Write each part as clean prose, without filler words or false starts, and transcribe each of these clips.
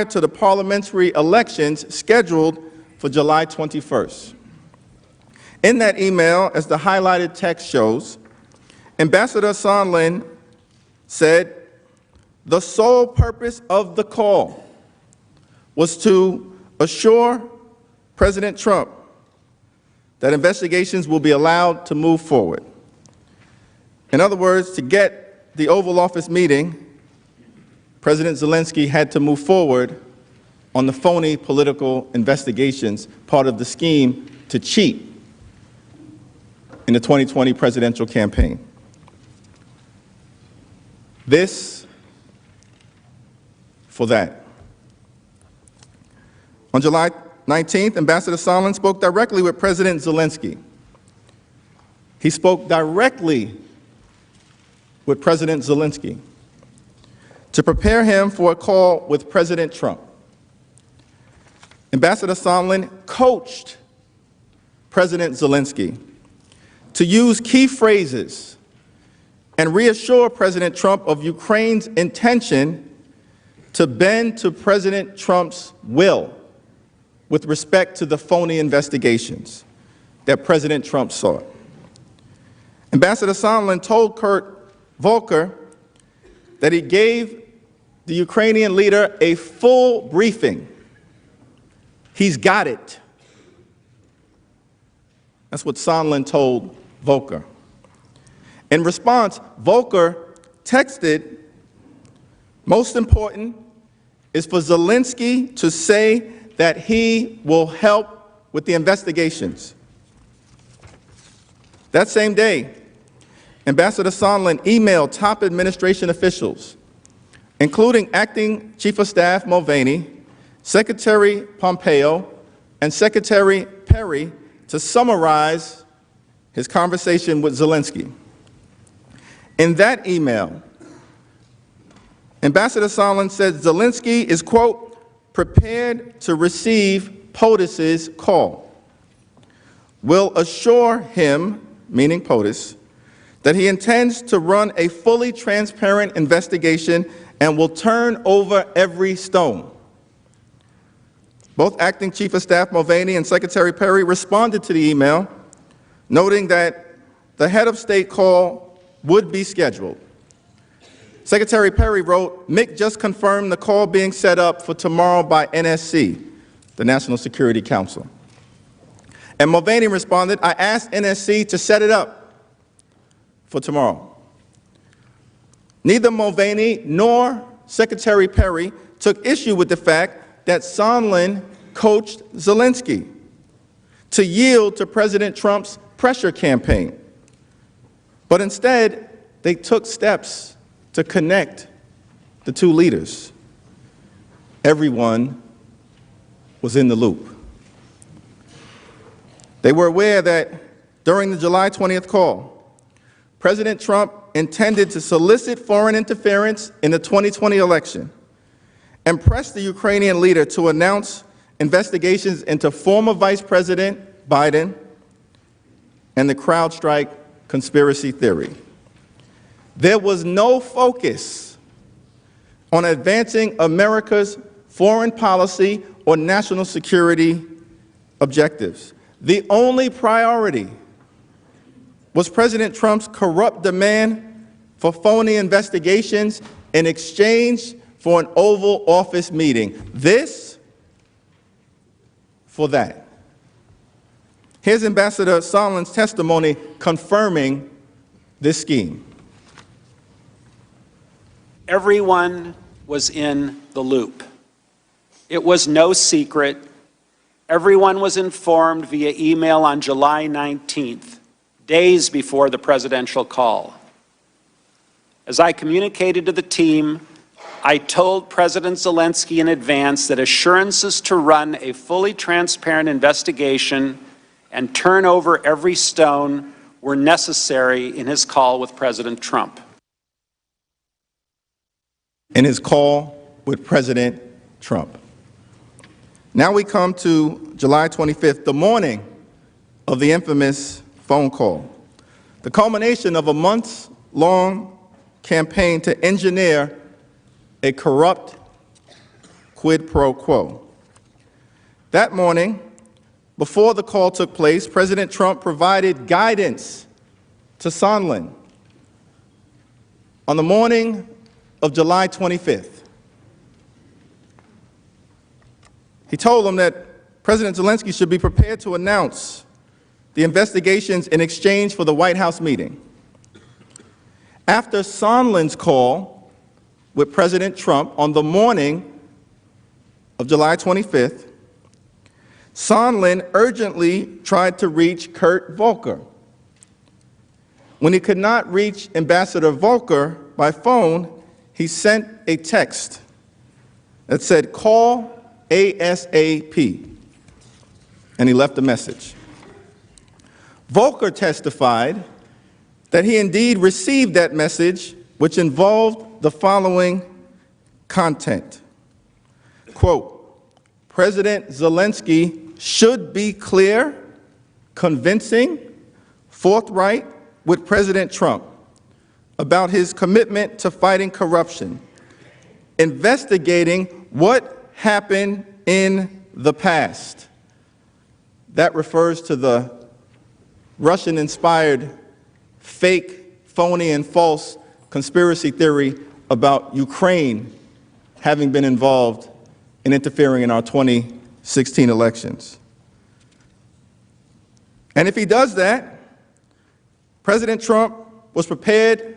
to the parliamentary elections scheduled for July 21st. In that email, as the highlighted text shows, Ambassador Sondland said, "The sole purpose of the call was to assure President Trump that investigations will be allowed to move forward." In other words, to get the Oval Office meeting, President Zelensky had to move forward on the phony political investigations, part of the scheme to cheat in the 2020 presidential campaign. This for that. On July 19th, Ambassador Sondland spoke directly with President Zelensky. He spoke directly with President Zelensky to prepare him for a call with President Trump. Ambassador Sondland coached President Zelensky to use key phrases and reassure President Trump of Ukraine's intention to bend to President Trump's will with respect to the phony investigations that President Trump sought. Ambassador Sondland told Kurt Volker that he gave the Ukrainian leader a full briefing. He's got it. That's what Sondland told Volker. In response, Volker texted, "Most important is for Zelensky to say that he will help with the investigations." That same day, Ambassador Sondland emailed top administration officials, including Acting Chief of Staff Mulvaney, Secretary Pompeo, and Secretary Perry, to summarize his conversation with Zelensky. In that email, Ambassador Sondland said Zelensky is, quote, "prepared to receive POTUS's call. Will assure him," meaning POTUS, "that he intends to run a fully transparent investigation and will turn over every stone." Both Acting Chief of Staff Mulvaney and Secretary Perry responded to the email, noting that the head of state call would be scheduled. Secretary Perry wrote, "Mick just confirmed the call being set up for tomorrow by NSC, the National Security Council." And Mulvaney responded, "I asked NSC to set it up for tomorrow." Neither Mulvaney nor Secretary Perry took issue with the fact that Sondland coached Zelensky to yield to President Trump's pressure campaign. But instead, they took steps to connect the two leaders. Everyone was in the loop. They were aware that during the July 20th call, President Trump intended to solicit foreign interference in the 2020 election and press the Ukrainian leader to announce investigations into former Vice President Biden and the CrowdStrike conspiracy theory. There was no focus on advancing America's foreign policy or national security objectives. The only priority was President Trump's corrupt demand for phony investigations in exchange for an Oval Office meeting. This for that. Here's Ambassador Sondland's testimony confirming this scheme. Everyone was in the loop. It was no secret. Everyone was informed via email on July 19th, days before the presidential call. As I communicated to the team, I told President Zelensky in advance that assurances to run a fully transparent investigation and turn over every stone were necessary in his call with President Trump. In his call with President Trump. Now we come to July 25th, the morning of the infamous phone call, the culmination of a months-long campaign to engineer a corrupt quid pro quo. That morning, before the call took place, President Trump provided guidance to Sondland on the morning of July 25th. He told him that President Zelensky should be prepared to announce the investigations in exchange for the White House meeting. After Sondland's call with President Trump on the morning of July 25th, Sondland urgently tried to reach Kurt Volker. When he could not reach Ambassador Volker by phone, he sent a text that said, "Call ASAP," and he left a message. Volker testified that he indeed received that message, which involved the following content. Quote, "President Zelensky should be clear, convincing, forthright with President Trump about his commitment to fighting corruption, investigating what happened in the past." That refers to the Russian-inspired, fake, phony, and false conspiracy theory about Ukraine having been involved in interfering in our 2016 elections. And if he does that, President Trump was prepared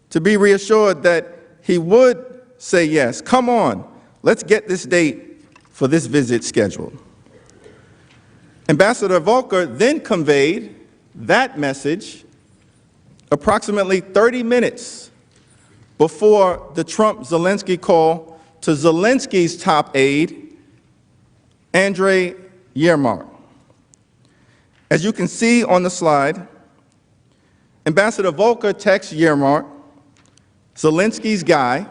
to be reassured that he would say yes. Come on, let's get this date for this visit scheduled. Ambassador Volker then conveyed that message approximately 30 minutes before the Trump-Zelensky call to Zelensky's top aide, Andriy Yermak. As you can see on the slide, Ambassador Volker texts Yermak, Zelensky's guy,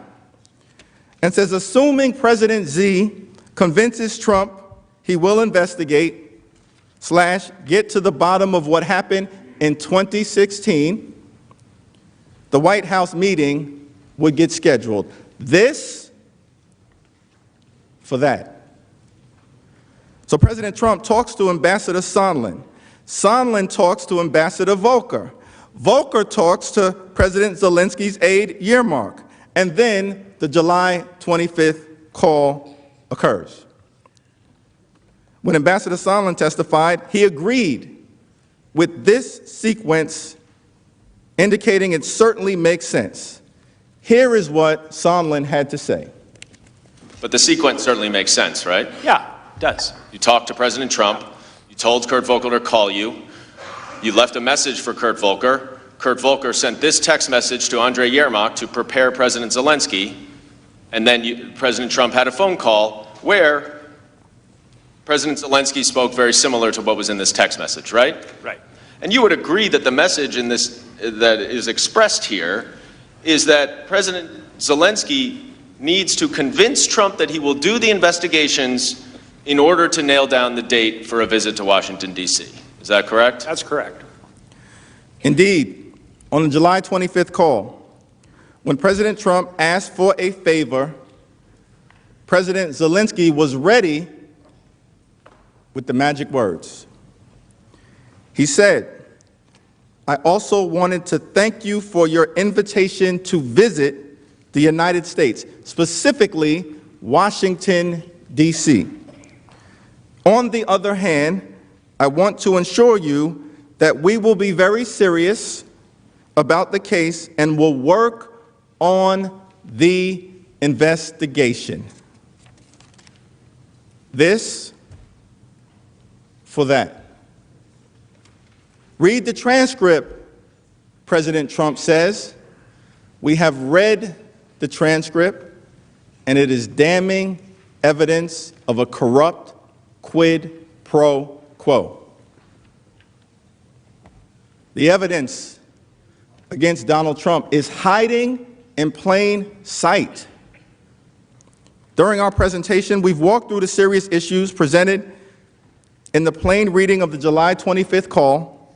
and says, assuming President Z convinces Trump he will investigate / get to the bottom of what happened in 2016, the White House meeting would get scheduled. This for that. So President Trump talks to Ambassador Sondland. Sondland talks to Ambassador Volker. Volker talks to President Zelensky's aide, Yermak. And then the July 25th call occurs. When Ambassador Sondland testified, he agreed with this sequence, indicating it certainly makes sense. Here is what Sondland had to say. But the sequence certainly makes sense, right? Yeah, it does. You talked to President Trump. You told Kurt Volker to call you. You left a message for Kurt Volker. Kurt Volker sent this text message to Andriy Yermak to prepare President Zelensky. And then President Trump had a phone call where President Zelensky spoke very similar to what was in this text message, right? Right. And you would agree that the message in this that is expressed here is that President Zelensky needs to convince Trump that he will do the investigations in order to nail down the date for a visit to Washington, D.C. Is that correct? That's correct. Indeed, on the July 25th call, when President Trump asked for a favor, President Zelensky was ready with the magic words. He said, "I also wanted to thank you for your invitation to visit the United States, specifically Washington, D.C. On the other hand, I want to assure you that we will be very serious about the case and will work on the investigation." This for that. Read the transcript, President Trump says. We have read the transcript, and it is damning evidence of a corrupt quid pro quo. The evidence against Donald Trump is hiding in plain sight. During our presentation, we've walked through the serious issues presented in the plain reading of the July 25th call,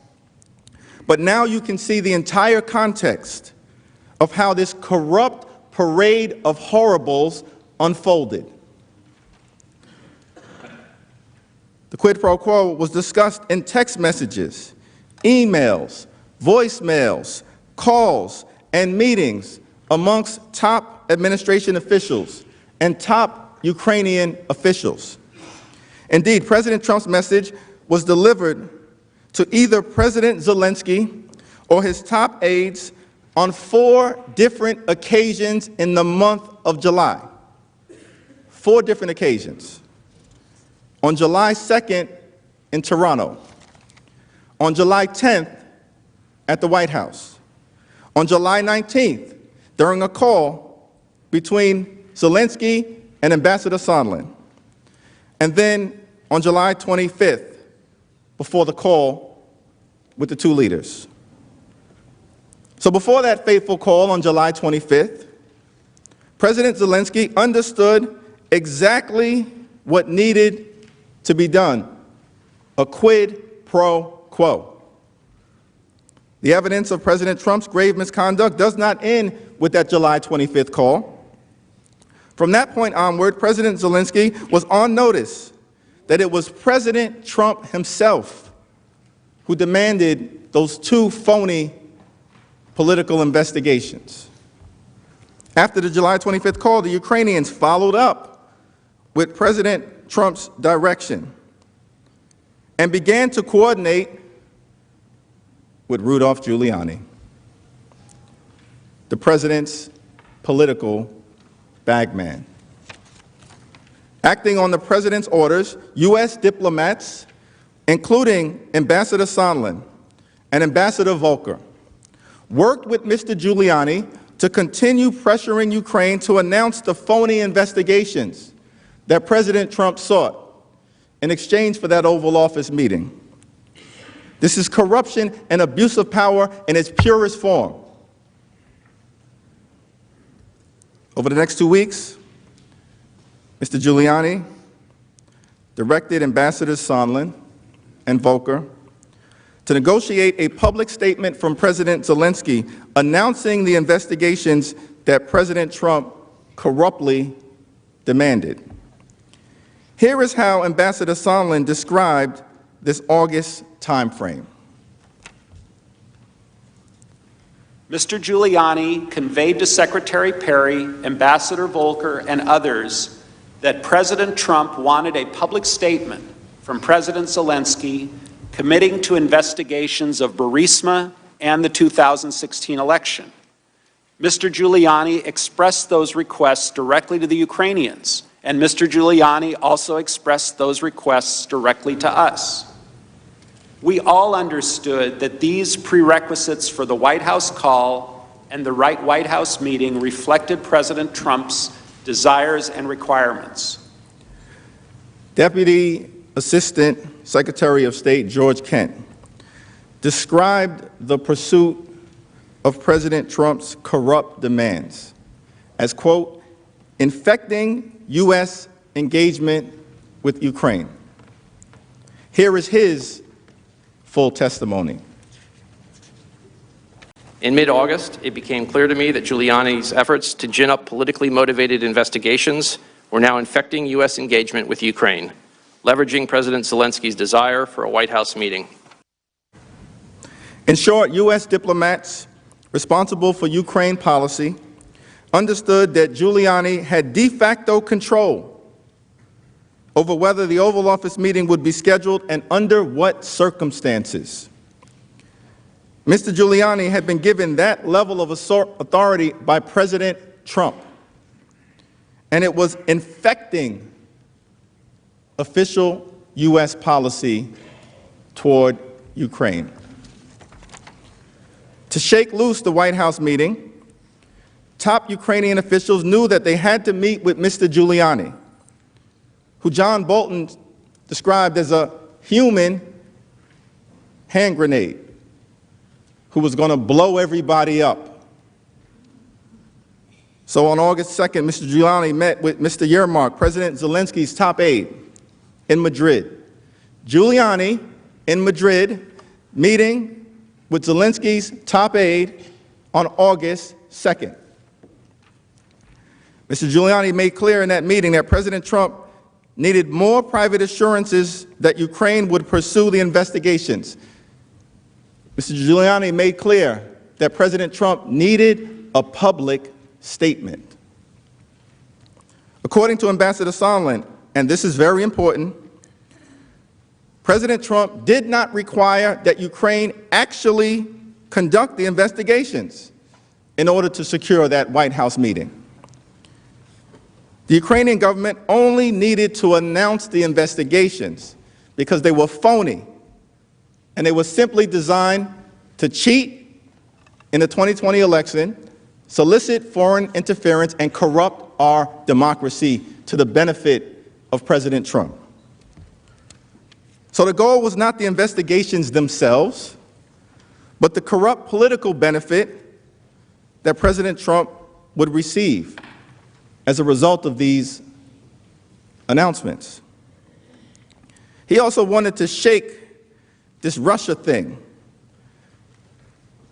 but now you can see the entire context of how this corrupt parade of horribles unfolded. The quid pro quo was discussed in text messages, emails, voicemails, calls, and meetings amongst top administration officials and top Ukrainian officials. Indeed, President Trump's message was delivered to either President Zelensky or his top aides on 4 different occasions in the month of July. 4 different occasions. On July 2nd in Toronto, on July 10th at the White House, on July 19th during a call between Zelensky and Ambassador Sondland, and then on July 25th before the call with the 2 leaders. So before that fateful call on July 25th, President Zelensky understood exactly what needed to be done, a quid pro quo. The evidence of President Trump's grave misconduct does not end with that July 25th call. From that point onward, President Zelensky was on notice that it was President Trump himself who demanded those 2 phony political investigations. After the July 25th call, the Ukrainians followed up with President Trump's direction and began to coordinate with Rudolph Giuliani, the president's political bagman. Acting on the president's orders, U.S. diplomats, including Ambassador Sondland and Ambassador Volker, worked with Mr. Giuliani to continue pressuring Ukraine to announce the phony investigations that President Trump sought in exchange for that Oval Office meeting. This is corruption and abuse of power in its purest form. Over the next 2 weeks, Mr. Giuliani directed Ambassadors Sondland and Volker to negotiate a public statement from President Zelensky announcing the investigations that President Trump corruptly demanded. Here is how Ambassador Sondland described this August timeframe. Mr. Giuliani conveyed to Secretary Perry, Ambassador Volker, and others that President Trump wanted a public statement from President Zelensky committing to investigations of Burisma and the 2016 election. Mr. Giuliani expressed those requests directly to the Ukrainians, and Mr. Giuliani also expressed those requests directly to us. We all understood that these prerequisites for the White House call and the White House meeting reflected President Trump's desires and requirements. Deputy Assistant Secretary of State George Kent described the pursuit of President Trump's corrupt demands as, quote, infecting U.S. engagement with Ukraine. Here is his full testimony. In mid-August, it became clear to me that Giuliani's efforts to gin up politically motivated investigations were now infecting U.S. engagement with Ukraine, leveraging President Zelensky's desire for a White House meeting. In short, U.S. diplomats responsible for Ukraine policy understood that Giuliani had de facto control over whether the Oval Office meeting would be scheduled and under what circumstances. Mr. Giuliani had been given that level of authority by President Trump, and it was infecting official U.S. policy toward Ukraine. To shake loose the White House meeting, top Ukrainian officials knew that they had to meet with Mr. Giuliani, who John Bolton described as a human hand grenade, who was going to blow everybody up. So on August 2nd, Mr. Giuliani met with Mr. Yermak, President Zelensky's top aide, in Madrid. Giuliani in Madrid, meeting with Zelensky's top aide on August 2nd. Mr. Giuliani made clear in that meeting that President Trump needed more private assurances that Ukraine would pursue the investigations. Mr. Giuliani made clear that President Trump needed a public statement. According to Ambassador Sondland, and this is very important, President Trump did not require that Ukraine actually conduct the investigations in order to secure that White House meeting. The Ukrainian government only needed to announce the investigations because they were phony, and they were simply designed to cheat in the 2020 election, solicit foreign interference, and corrupt our democracy to the benefit of President Trump. So the goal was not the investigations themselves, but the corrupt political benefit that President Trump would receive as a result of these announcements. He also wanted to shake this Russia thing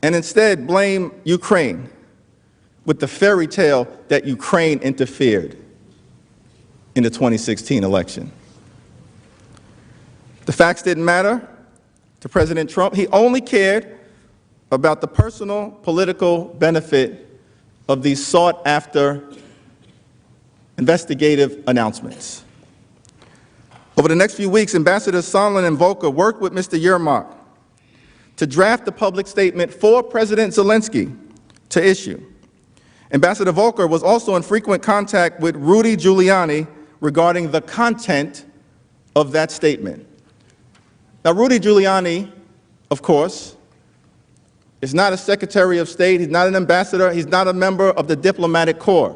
and instead blame Ukraine with the fairy tale that Ukraine interfered in the 2016 election. The facts didn't matter to President Trump. He only cared about the personal political benefit of these sought-after investigative announcements. Over the next few weeks, Ambassadors Sondland and Volker worked with Mr. Yermak to draft the public statement for President Zelensky to issue. Ambassador Volker was also in frequent contact with Rudy Giuliani regarding the content of that statement. Now, Rudy Giuliani, of course, is not a Secretary of State, he's not an ambassador, he's not a member of the diplomatic corps.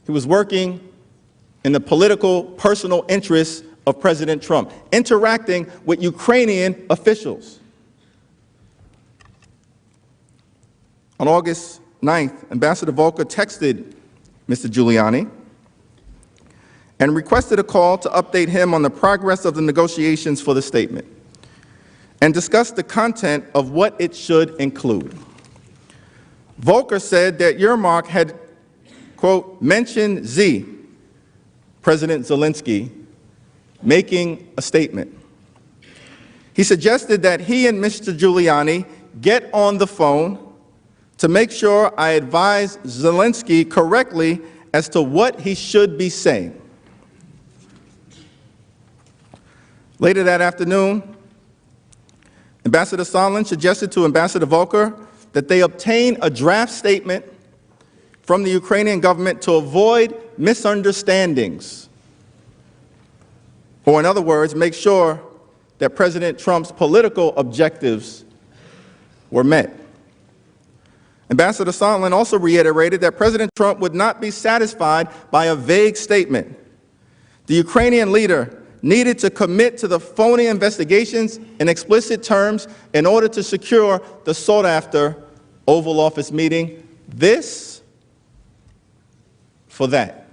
He was working in the political, personal interests of President Trump, interacting with Ukrainian officials. On August 9th, Ambassador Volker texted Mr. Giuliani and requested a call to update him on the progress of the negotiations for the statement and discuss the content of what it should include. Volker said that Yermak had, quote, mentioned President Zelensky, making a statement. He suggested that he and Mr. Giuliani get on the phone to make sure I advise Zelensky correctly as to what he should be saying. Later that afternoon, Ambassador Sondland suggested to Ambassador Volker that they obtain a draft statement from the Ukrainian government to avoid misunderstandings, or in other words, make sure that President Trump's political objectives were met. Ambassador Sondland also reiterated that President Trump would not be satisfied by a vague statement. The Ukrainian leader needed to commit to the phony investigations in explicit terms in order to secure the sought-after Oval Office meeting. This for that.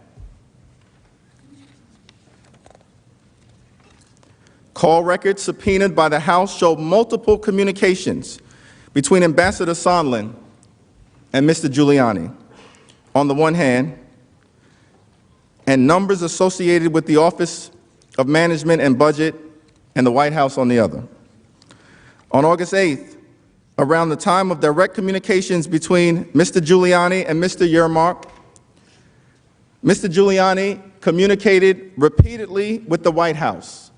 Call records subpoenaed by the House show multiple communications between Ambassador Sondland and Mr. Giuliani on the one hand, and numbers associated with the Office of Management and Budget and the White House on the other. On August 8th, around the time of direct communications between Mr. Giuliani and Mr. Yermak, Mr. Giuliani communicated repeatedly with the White House,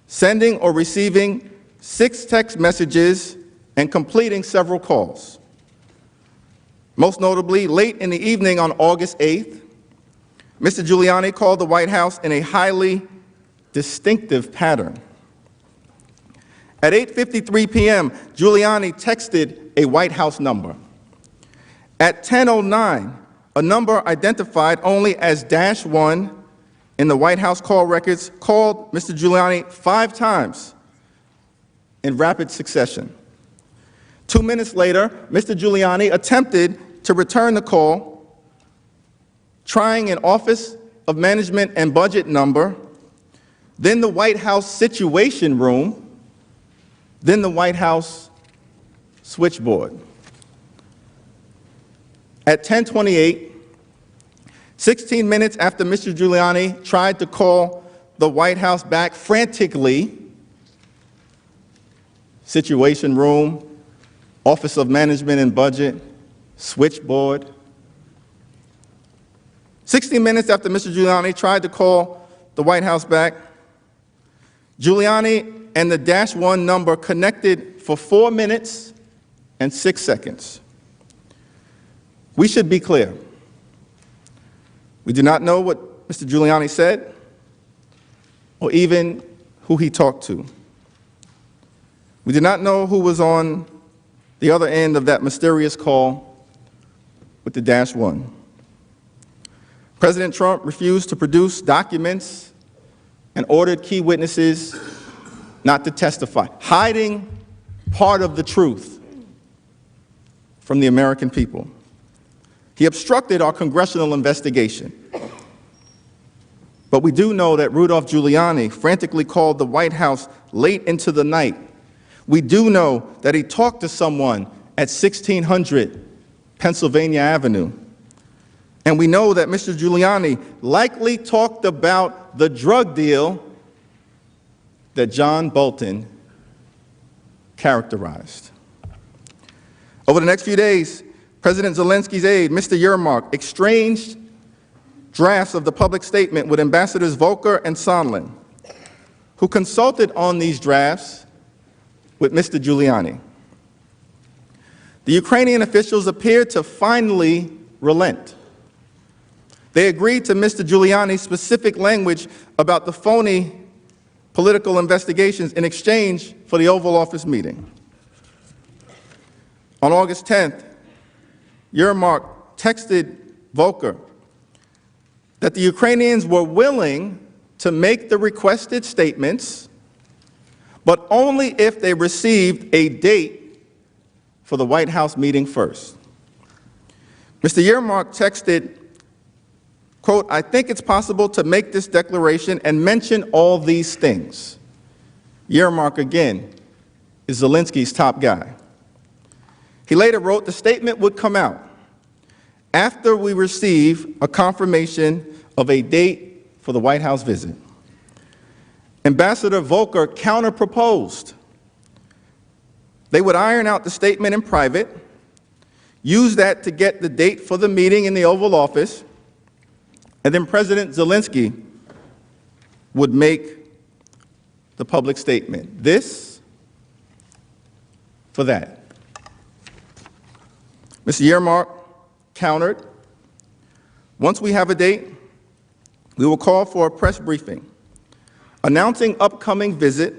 sending or receiving 6 text messages and completing several calls. Most notably, late in the evening on August 8th, Mr. Giuliani called the White House in a highly distinctive pattern. At 8:53 p.m., Giuliani texted a White House number. At 10:09, a number identified only as -1 in the White House call records called Mr. Giuliani 5 times in rapid succession. 2 minutes later, Mr. Giuliani attempted to return the call, trying an Office of Management and Budget number, then the White House Situation Room, then the White House switchboard. At 10:28, 16 minutes after Mr. Giuliani tried to call the White House back frantically, Situation Room, Office of Management and Budget, switchboard. 16 minutes after Mr. Giuliani tried to call the White House back, Giuliani and the -1 number connected for 4 minutes and 6 seconds. We should be clear. We do not know what Mr. Giuliani said or even who he talked to. We do not know who was on the other end of that mysterious call with the -1. President Trump refused to produce documents and ordered key witnesses not to testify, hiding part of the truth from the American people. He obstructed our congressional investigation. But we do know that Rudolph Giuliani frantically called the White House late into the night. We do know that he talked to someone at 1600 Pennsylvania Avenue. And we know that Mr. Giuliani likely talked about the drug deal that John Bolton characterized. Over the next few days, President Zelensky's aide, Mr. Yermak, exchanged drafts of the public statement with Ambassadors Volker and Sondland, who consulted on these drafts with Mr. Giuliani. The Ukrainian officials appeared to finally relent. They agreed to Mr. Giuliani's specific language about the phony political investigations in exchange for the Oval Office meeting. On August 10th, Yermak texted Volker that the Ukrainians were willing to make the requested statements, but only if they received a date for the White House meeting first. Mr. Yermak texted, quote, "I think it's possible to make this declaration and mention all these things." Yermak, again, is Zelensky's top guy. He later wrote the statement would come out after we receive a confirmation of a date for the White House visit. Ambassador Volker counter-proposed. They would iron out the statement in private, use that to get the date for the meeting in the Oval Office, and then President Zelensky would make the public statement. This for that. Mr. Yermak countered, "Once we have a date, we will call for a press briefing, announcing upcoming visit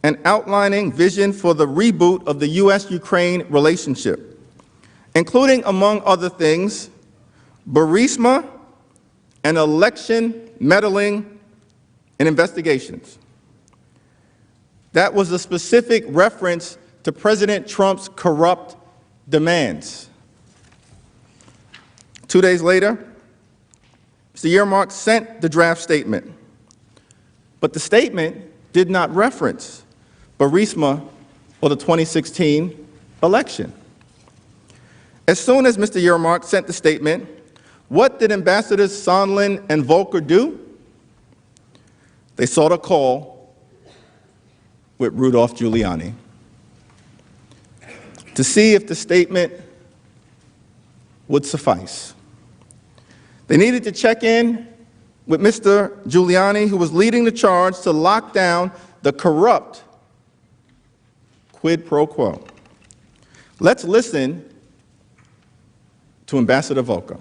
and outlining vision for the reboot of the U.S.-Ukraine relationship, including, among other things, Burisma and election meddling and investigations." That was a specific reference to President Trump's corrupt demands. 2 days later, Mr. Yermak sent the draft statement, but the statement did not reference Burisma or the 2016 election. As soon as Mr. Yermak sent the statement, what did Ambassadors Sondland and Volker do? They sought a call with Rudolph Giuliani to see if the statement would suffice. They needed to check in with Mr. Giuliani, who was leading the charge to lock down the corrupt quid pro quo. Let's listen to Ambassador Volker.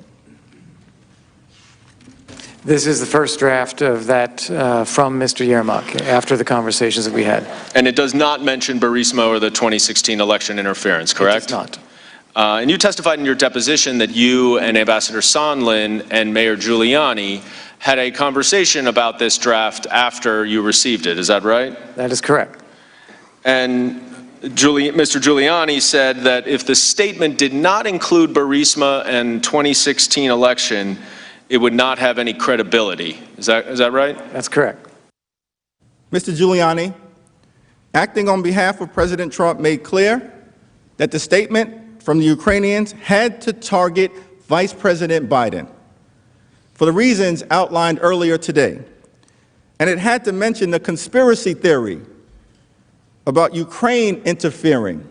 This is the first draft of that from Mr. Yermak after the conversations that we had. And it does not mention Burisma or the 2016 election interference, correct? It does not. And you testified in your deposition that you and Ambassador Sondland and Mayor Giuliani had a conversation about this draft after you received it. Is that right? That is correct. And Mr. Giuliani said that if the statement did not include Burisma and 2016 election, it would not have any credibility. Is that right? That's correct. Mr. Giuliani, acting on behalf of President Trump, made clear that the statement from the Ukrainians had to target Vice President Biden. for the reasons outlined earlier today. And it had to mention the conspiracy theory about Ukraine interfering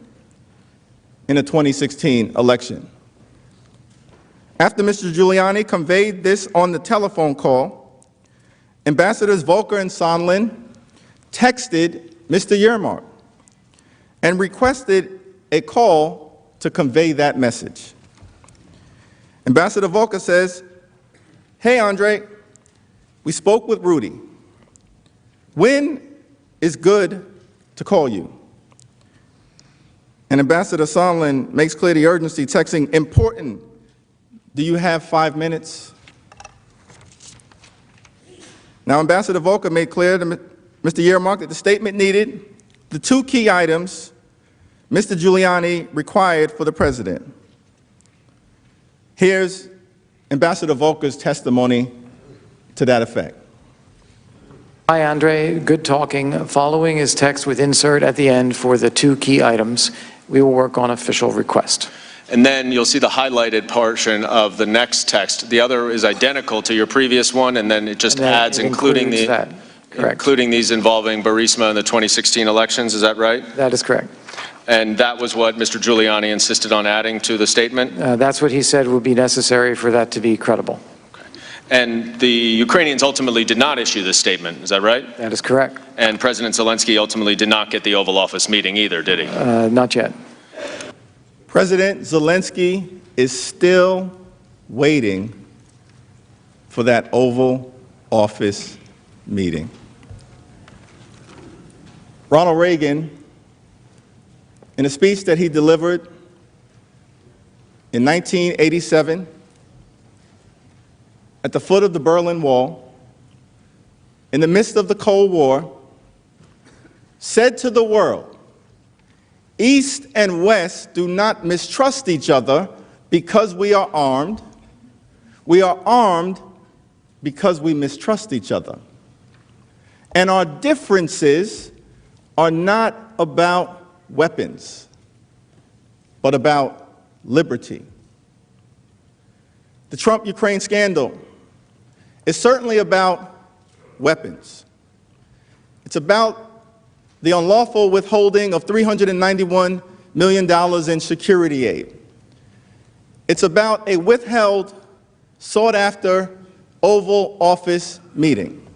in the 2016 election. After Mr. Giuliani conveyed this on the telephone call, Ambassadors Volker and Sondland texted Mr. Yermak and requested a call to convey that message. Ambassador Volker says, "Hey, Andre, we spoke with Rudy. When is good to call you?" And Ambassador Sondland makes clear the urgency, texting, "Important. Do you have 5 minutes?" Now, Ambassador Volker made clear to Mr. Yermak that the statement needed the 2 key items Mr. Giuliani required for the president. Here's Ambassador Volker's testimony to that effect. Hi, Andre. Good talking. Following his text with insert at the end for the 2 key items, we will work on official request. And then you'll see the highlighted portion of the next text. The other is identical to your previous one, and then it just adds including these involving Burisma in the 2016 elections. Is that right? That is correct. And that was what Mr. Giuliani insisted on adding to the statement? That's what he said would be necessary for that to be credible. Okay. And the Ukrainians ultimately did not issue this statement, is that right? That is correct. And President Zelensky ultimately did not get the Oval Office meeting either, did he? Not yet. President Zelensky is still waiting for that Oval Office meeting. Ronald Reagan, in a speech that he delivered in 1987 at the foot of the Berlin Wall, in the midst of the Cold War, said to the world, "East and West do not mistrust each other because we are armed. We are armed because we mistrust each other. And our differences are not about weapons, but about liberty." The Trump-Ukraine scandal is certainly about weapons. It's about the unlawful withholding of $391 million in security aid. It's about a withheld, sought-after Oval Office meeting.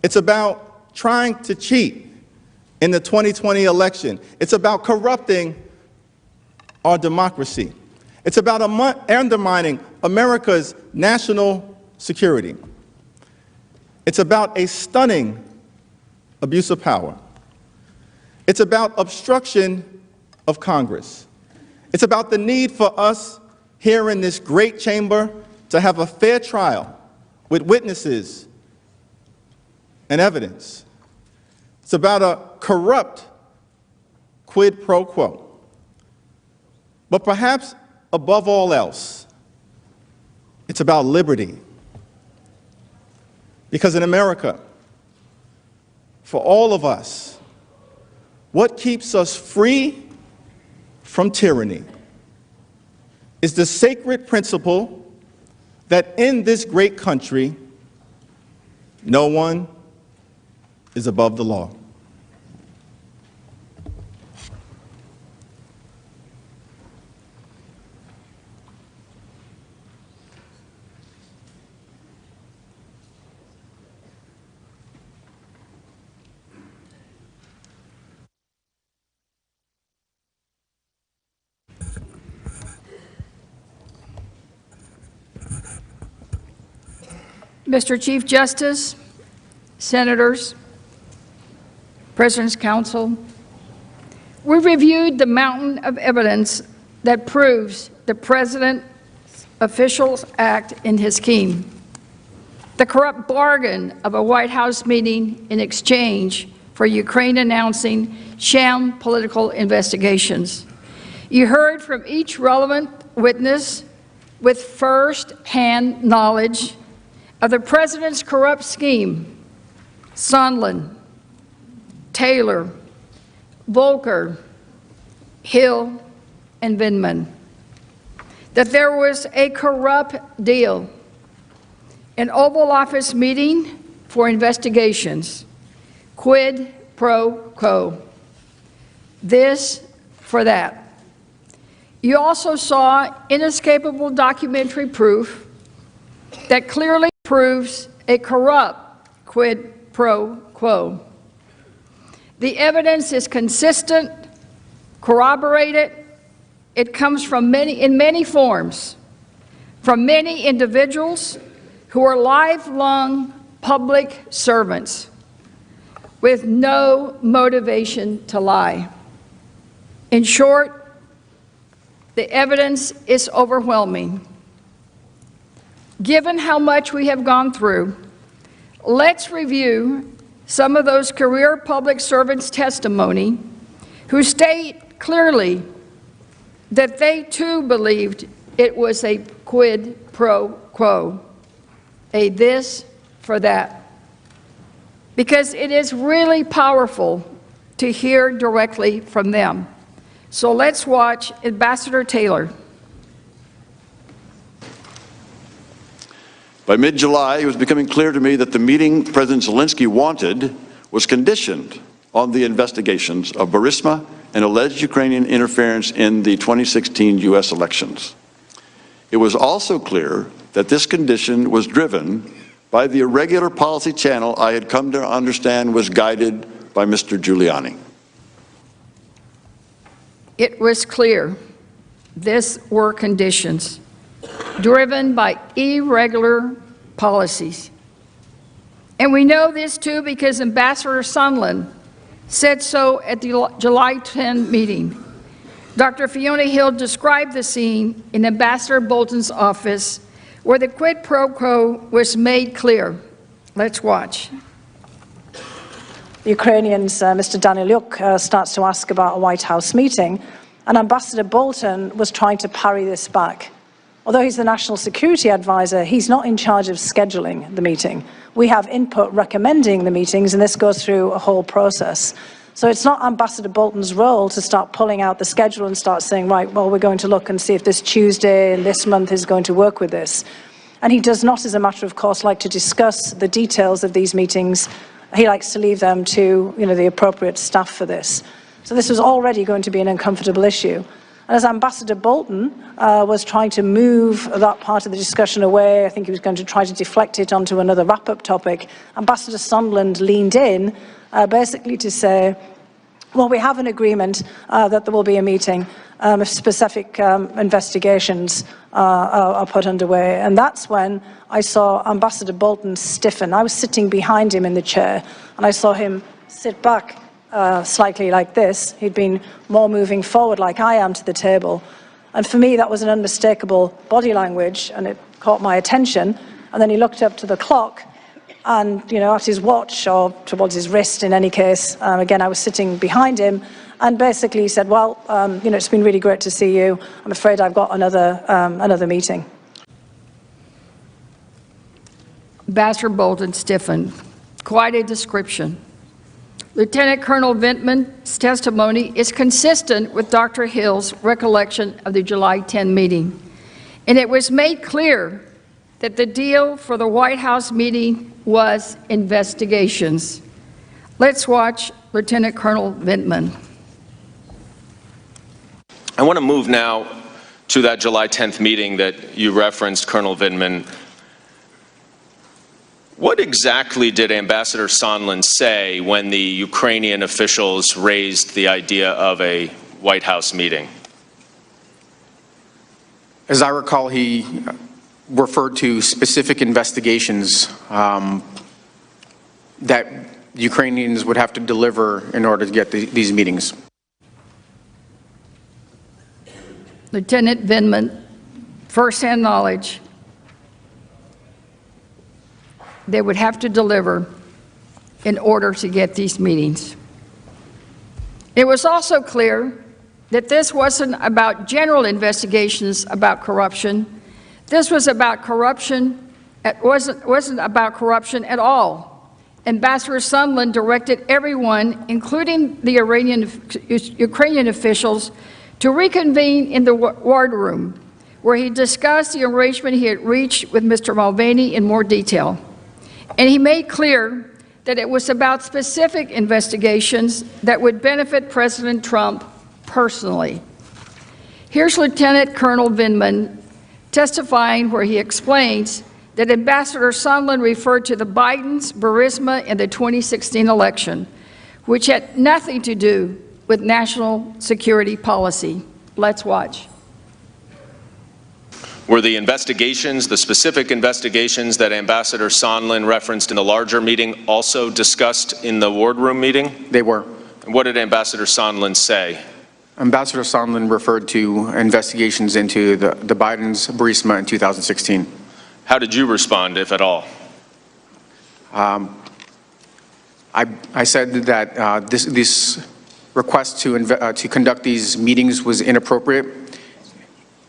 It's about trying to cheat in the 2020 election. It's about corrupting our democracy. It's about undermining America's national security. It's about a stunning abuse of power. It's about obstruction of Congress. It's about the need for us here in this great chamber to have a fair trial with witnesses and evidence. It's about a corrupt quid pro quo. But perhaps above all else, it's about liberty. Because in America, for all of us, what keeps us free from tyranny is the sacred principle that in this great country, no one is above the law. Mr. Chief Justice, Senators, President's Council, we reviewed the mountain of evidence that proves the President's officials act in his scheme. The corrupt bargain of a White House meeting in exchange for Ukraine announcing sham political investigations. You heard from each relevant witness with first-hand knowledge of the President's corrupt scheme: Sondland, Taylor, Volker, Hill, and Vindman. That there was a corrupt deal an Oval Office meeting for investigations, quid pro quo, this for that. You also saw inescapable documentary proof that clearly proves a corrupt quid pro quo. The evidence is consistent, corroborated. It comes from in many forms, from many individuals who are lifelong public servants with no motivation to lie. In short, the evidence is overwhelming. Given how much we have gone through, let's review some of those career public servants' testimony who state clearly that they too believed it was a quid pro quo, a this for that. Because it is really powerful to hear directly from them. So let's watch Ambassador Taylor. By mid-July, it was becoming clear to me that the meeting President Zelensky wanted was conditioned on the investigations of Burisma and alleged Ukrainian interference in the 2016 U.S. elections. It was also clear that this condition was driven by the irregular policy channel I had come to understand was guided by Mr. Giuliani. It was clear these were conditions driven by irregular policies. And we know this too because Ambassador Sondland said so at the July 10 meeting. Dr. Fiona Hill described the scene in Ambassador Bolton's office where the quid pro quo was made clear. Let's watch. The Ukrainians, Mr. Danylyuk, starts to ask about a White House meeting, and Ambassador Bolton was trying to parry this back. Although he's the National Security Advisor, he's not in charge of scheduling the meeting. We have input recommending the meetings, and this goes through a whole process. So it's not Ambassador Bolton's role to start pulling out the schedule and start saying, right, well, we're going to look and see if this Tuesday and this month is going to work with this. And he does not, as a matter of course, like to discuss the details of these meetings. He likes to leave them to, the appropriate staff for this. So this was already going to be an uncomfortable issue. And as Ambassador Bolton was trying to move that part of the discussion away, I think he was going to try to deflect it onto another wrap-up topic, Ambassador Sondland leaned in basically to say, well, we have an agreement that there will be a meeting if specific investigations are put underway. And that's when I saw Ambassador Bolton stiffen. I was sitting behind him in the chair, and I saw him sit back slightly like this. He'd been more moving forward like I am to the table. And for me, that was an unmistakable body language, and it caught my attention. And then he looked up to the clock, and, at his watch, or towards his wrist in any case. Again, I was sitting behind him, and basically he said, well, it's been really great to see you. I'm afraid I've got another meeting. Ambassador Bolton stiffened. Quite a description. Lieutenant Colonel Vintman's testimony is consistent with Dr. Hill's recollection of the July 10 meeting. And it was made clear that the deal for the White House meeting was investigations. Let's watch Lieutenant Colonel Vintman. I want to move now to that July 10th meeting that you referenced, Colonel Vindman. What exactly did Ambassador Sondland say when the Ukrainian officials raised the idea of a White House meeting? As I recall, he referred to specific investigations that Ukrainians would have to deliver in order to get these meetings. Lieutenant Vindman, firsthand knowledge, they would have to deliver in order to get these meetings. It was also clear that this wasn't about general investigations about corruption. This was about corruption. It wasn't about corruption at all. Ambassador Sondland directed everyone, including the Ukrainian officials, to reconvene in the war room, where he discussed the arrangement he had reached with Mr. Mulvaney in more detail. And he made clear that it was about specific investigations that would benefit President Trump personally. Here's Lieutenant Colonel Vindman testifying where he explains that Ambassador Sondland referred to the Bidens, Burisma, and the 2016 election, which had nothing to do with national security policy. Let's watch. Were the investigations, the specific investigations that Ambassador Sondland referenced in the larger meeting, also discussed in the wardroom meeting? They were. And what did Ambassador Sondland say? Ambassador Sondland referred to investigations into the Bidens, Burisma in 2016. How did you respond, if at all? I said that this request to conduct these meetings was inappropriate.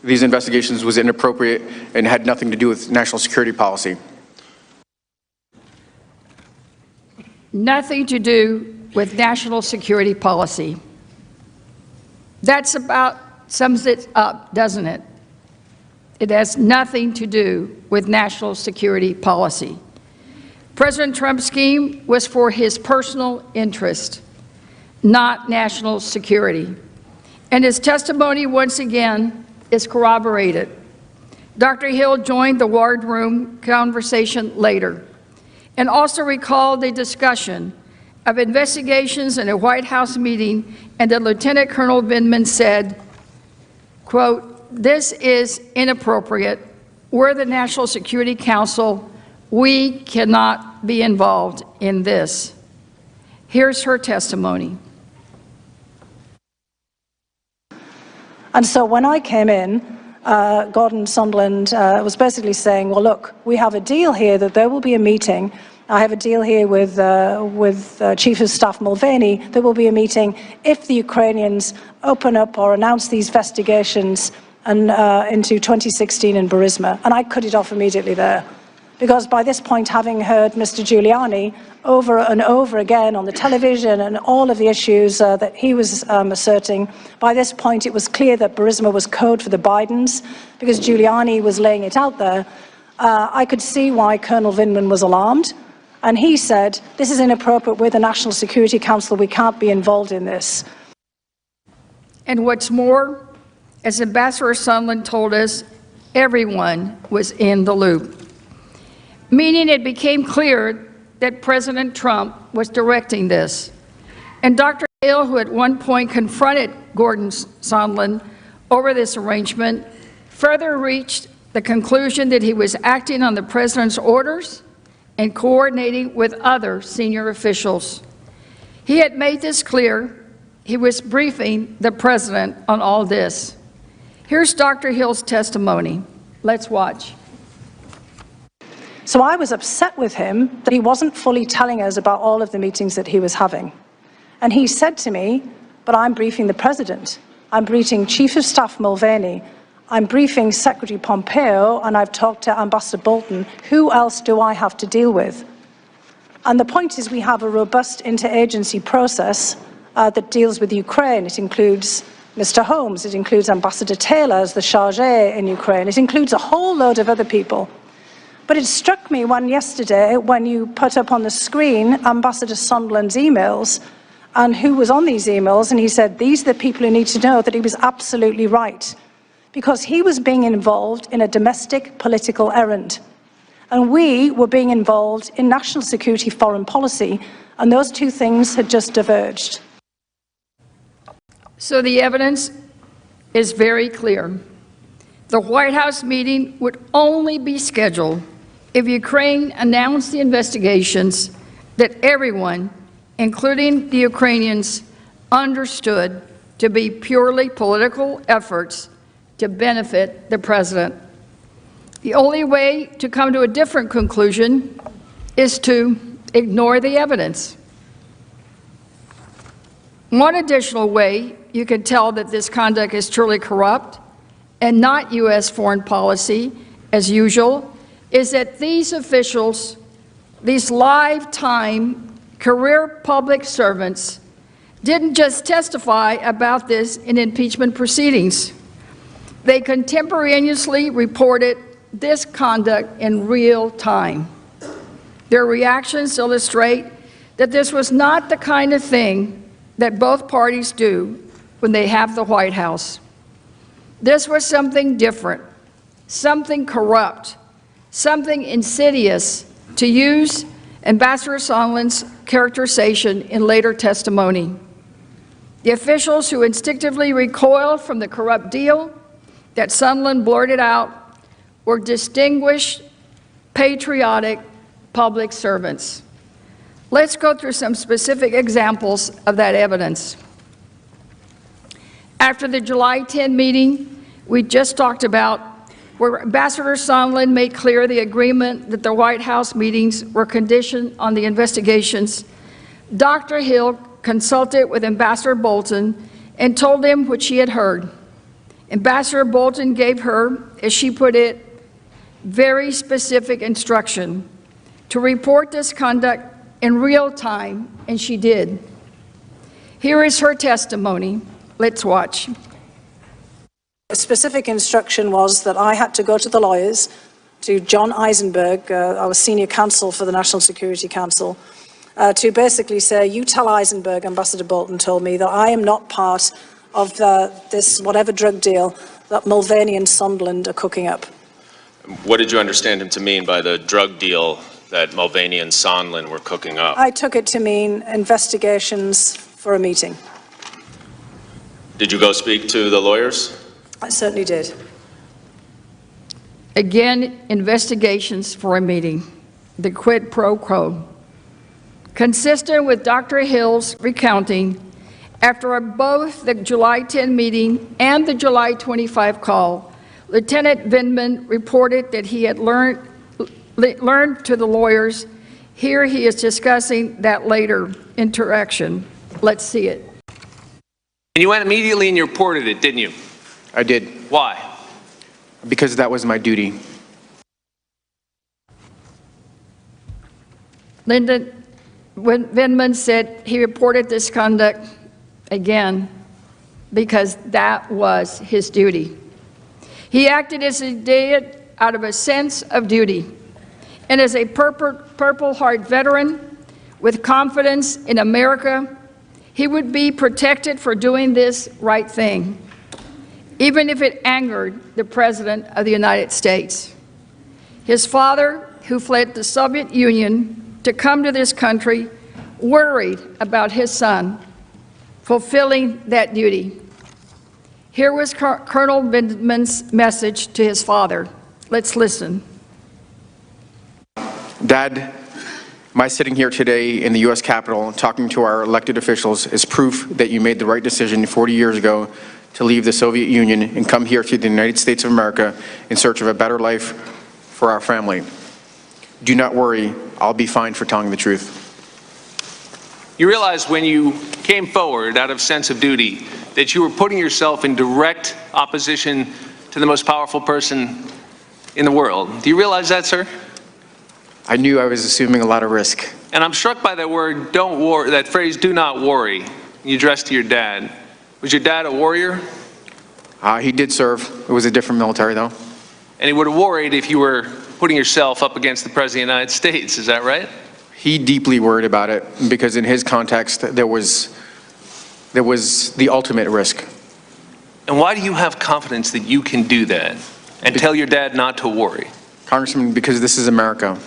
These investigations was inappropriate and had nothing to do with national security policy. Nothing to do with national security policy. That's about sums it up, doesn't it? It has nothing to do with national security policy. President Trump's scheme was for his personal interest, not national security. And his testimony, once again, is corroborated. Dr. Hill joined the wardroom conversation later and also recalled a discussion of investigations in a White House meeting, and that Lieutenant Colonel Vindman said, quote, "This is inappropriate. We're the National Security Council. We cannot be involved in this." Here's her testimony. And so when I came in, Gordon Sondland was basically saying, well, look, we have a deal here that there will be a meeting. I have a deal here with Chief of Staff Mulvaney. There will be a meeting if the Ukrainians open up or announce these investigations into 2016 in Burisma. And I cut it off immediately there. Because by this point, having heard Mr. Giuliani over and over again on the television and all of the issues that he was asserting, by this point it was clear that Burisma was code for the Bidens, because Giuliani was laying it out there. I could see why Colonel Vindman was alarmed, and he said, this is inappropriate, we're the National Security Council, we can't be involved in this. And what's more, as Ambassador Sondland told us, everyone was in the loop, meaning it became clear that President Trump was directing this. And Dr. Hill, who at one point confronted Gordon Sondland over this arrangement, further reached the conclusion that he was acting on the president's orders and coordinating with other senior officials. He had made this clear. He was briefing the president on all this. Here's Dr. Hill's testimony. Let's watch. So I was upset with him that he wasn't fully telling us about all of the meetings that he was having. And he said to me, but I'm briefing the president. I'm briefing Chief of Staff Mulvaney. I'm briefing Secretary Pompeo, and I've talked to Ambassador Bolton. Who else do I have to deal with? And the point is we have a robust interagency process that deals with Ukraine. It includes Mr. Holmes. It includes Ambassador Taylor as the chargé in Ukraine. It includes a whole load of other people. But it struck me yesterday when you put up on the screen Ambassador Sondland's emails and who was on these emails, and he said, these are the people who need to know, that he was absolutely right. Because he was being involved in a domestic political errand. And we were being involved in national security foreign policy, and those two things had just diverged. So the evidence is very clear. The White House meeting would only be scheduled if Ukraine announced the investigations that everyone, including the Ukrainians, understood to be purely political efforts to benefit the president. The only way to come to a different conclusion is to ignore the evidence. One additional way you can tell that this conduct is truly corrupt and not U.S. foreign policy, as usual, is that these officials, these lifetime career public servants, didn't just testify about this in impeachment proceedings, They contemporaneously reported this conduct in real time. Their reactions illustrate that this was not the kind of thing that both parties do when they have the White House. This was something different, something corrupt, something insidious, to use Ambassador Sondland's characterization in later testimony. The officials who instinctively recoiled from the corrupt deal that Sondland blurted out were distinguished, patriotic public servants. Let's go through some specific examples of that evidence. After the July 10 meeting we just talked about, where Ambassador Sondland made clear the agreement that the White House meetings were conditioned on the investigations, Dr. Hill consulted with Ambassador Bolton and told him what she had heard. Ambassador Bolton gave her, as she put it, very specific instruction to report this conduct in real time, and she did. Here is her testimony. Let's watch. A specific instruction was that I had to go to the lawyers, to John Eisenberg, our senior counsel for the National Security Council, to basically say, you tell Eisenberg, Ambassador Bolton told me, that I am not part of this whatever drug deal that Mulvaney and Sondland are cooking up. What did you understand him to mean by the drug deal that Mulvaney and Sondland were cooking up? I took it to mean investigations for a meeting. Did you go speak to the lawyers? I certainly did. Again, investigations for a meeting, the quid pro quo. Consistent with Dr. Hill's recounting, after both the July 10 meeting and the July 25 call, Lieutenant Vindman reported that he had learned to the lawyers. Here he is discussing that later interaction. Let's see it. And you went immediately and you reported it, didn't you? I did, Why? because that was my duty. Vindman said he reported this conduct again because that was his duty. He acted as he did out of a sense of duty, and as a Purple Heart veteran with confidence in America, he would be protected for doing this right thing, even if it angered the President of the United States. His father, who fled the Soviet Union to come to this country, worried about his son fulfilling that duty. Here was Colonel Vindman's message to his father. Let's listen. Dad, my sitting here today in the U.S. Capitol talking to our elected officials is proof that you made the right decision 40 years ago to leave the Soviet Union and come here to the United States of America in search of a better life for our family. Do not worry, I'll be fine for telling the truth. You realized when you came forward out of sense of duty that you were putting yourself in direct opposition to the most powerful person in the world. Do you realize that, sir? I knew I was assuming a lot of risk. And I'm struck by that word, don't worry, that phrase, do not worry, you addressed to your dad. Was your dad a warrior? He did serve. It was a different military, though. And he would have worried if you were putting yourself up against the President of the United States, is that right? He deeply worried about it because in his context, there was the ultimate risk. And why do you have confidence that you can do that and tell your dad not to worry? Congressman, because this is America.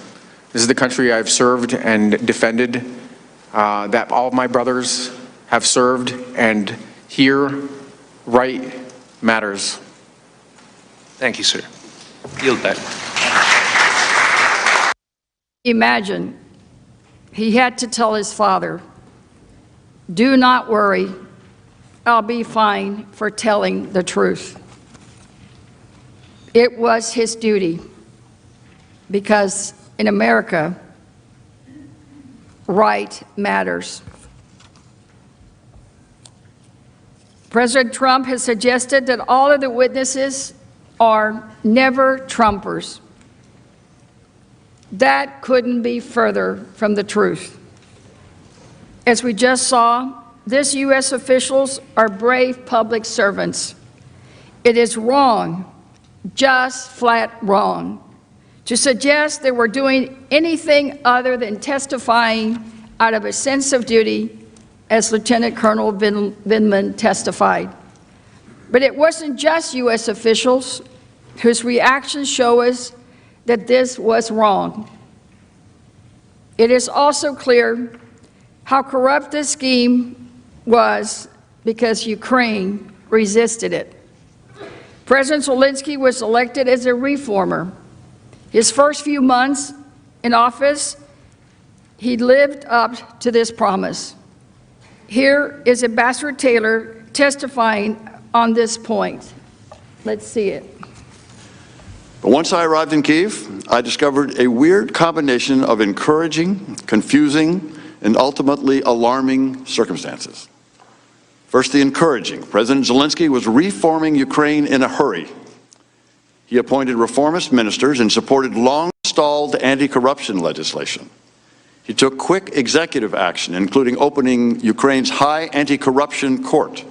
This is the country I've served and defended, that all of my brothers have served, and here, right matters. Thank you, sir. Yield back. Imagine he had to tell his father, do not worry, I'll be fine for telling the truth. It was his duty, because in America, right matters. President Trump has suggested that all of the witnesses are never Trumpers. That couldn't be further from the truth. As we just saw, these U.S. officials are brave public servants. It is wrong, just flat wrong, to suggest that we're doing anything other than testifying out of a sense of duty, as Lieutenant Colonel Vindman testified. But it wasn't just U.S. officials whose reactions show us that this was wrong. It is also clear how corrupt this scheme was because Ukraine resisted it. President Zelensky was elected as a reformer. His first few months in office, he lived up to this promise. Here is Ambassador Taylor testifying on this point. Let's see it. But once I arrived in Kyiv, I discovered a weird combination of encouraging, confusing, and ultimately alarming circumstances. First, the encouraging. President Zelensky was reforming Ukraine in a hurry. He appointed reformist ministers and supported long-stalled anti-corruption legislation. He took quick executive action, including opening Ukraine's high anti-corruption court.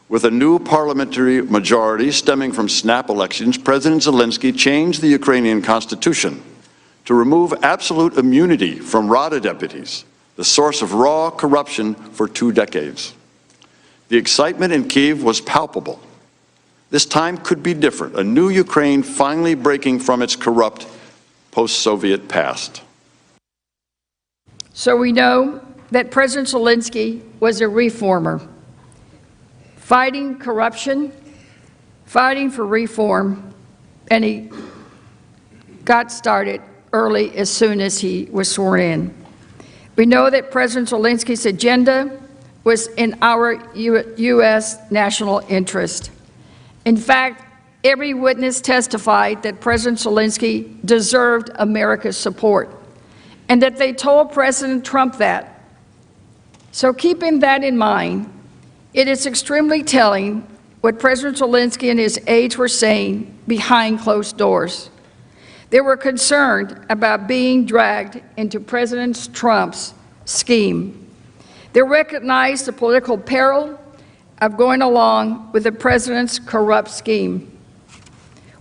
With a new parliamentary majority stemming from snap elections, President Zelensky changed the Ukrainian constitution to remove absolute immunity from Rada deputies, the source of raw corruption for 2 decades. The excitement in Kyiv was palpable. This time could be different, a new Ukraine finally breaking from its corrupt post-Soviet past. So we know that President Zelensky was a reformer, fighting corruption, fighting for reform, and he got started early as soon as he was sworn in. We know that President Zelensky's agenda was in our U.S. national interest. In fact, every witness testified that President Zelensky deserved America's support, and that they told President Trump that. So keeping that in mind, it is extremely telling what President Zelensky and his aides were saying behind closed doors. They were concerned about being dragged into President Trump's scheme. They recognized the political peril of going along with the president's corrupt scheme.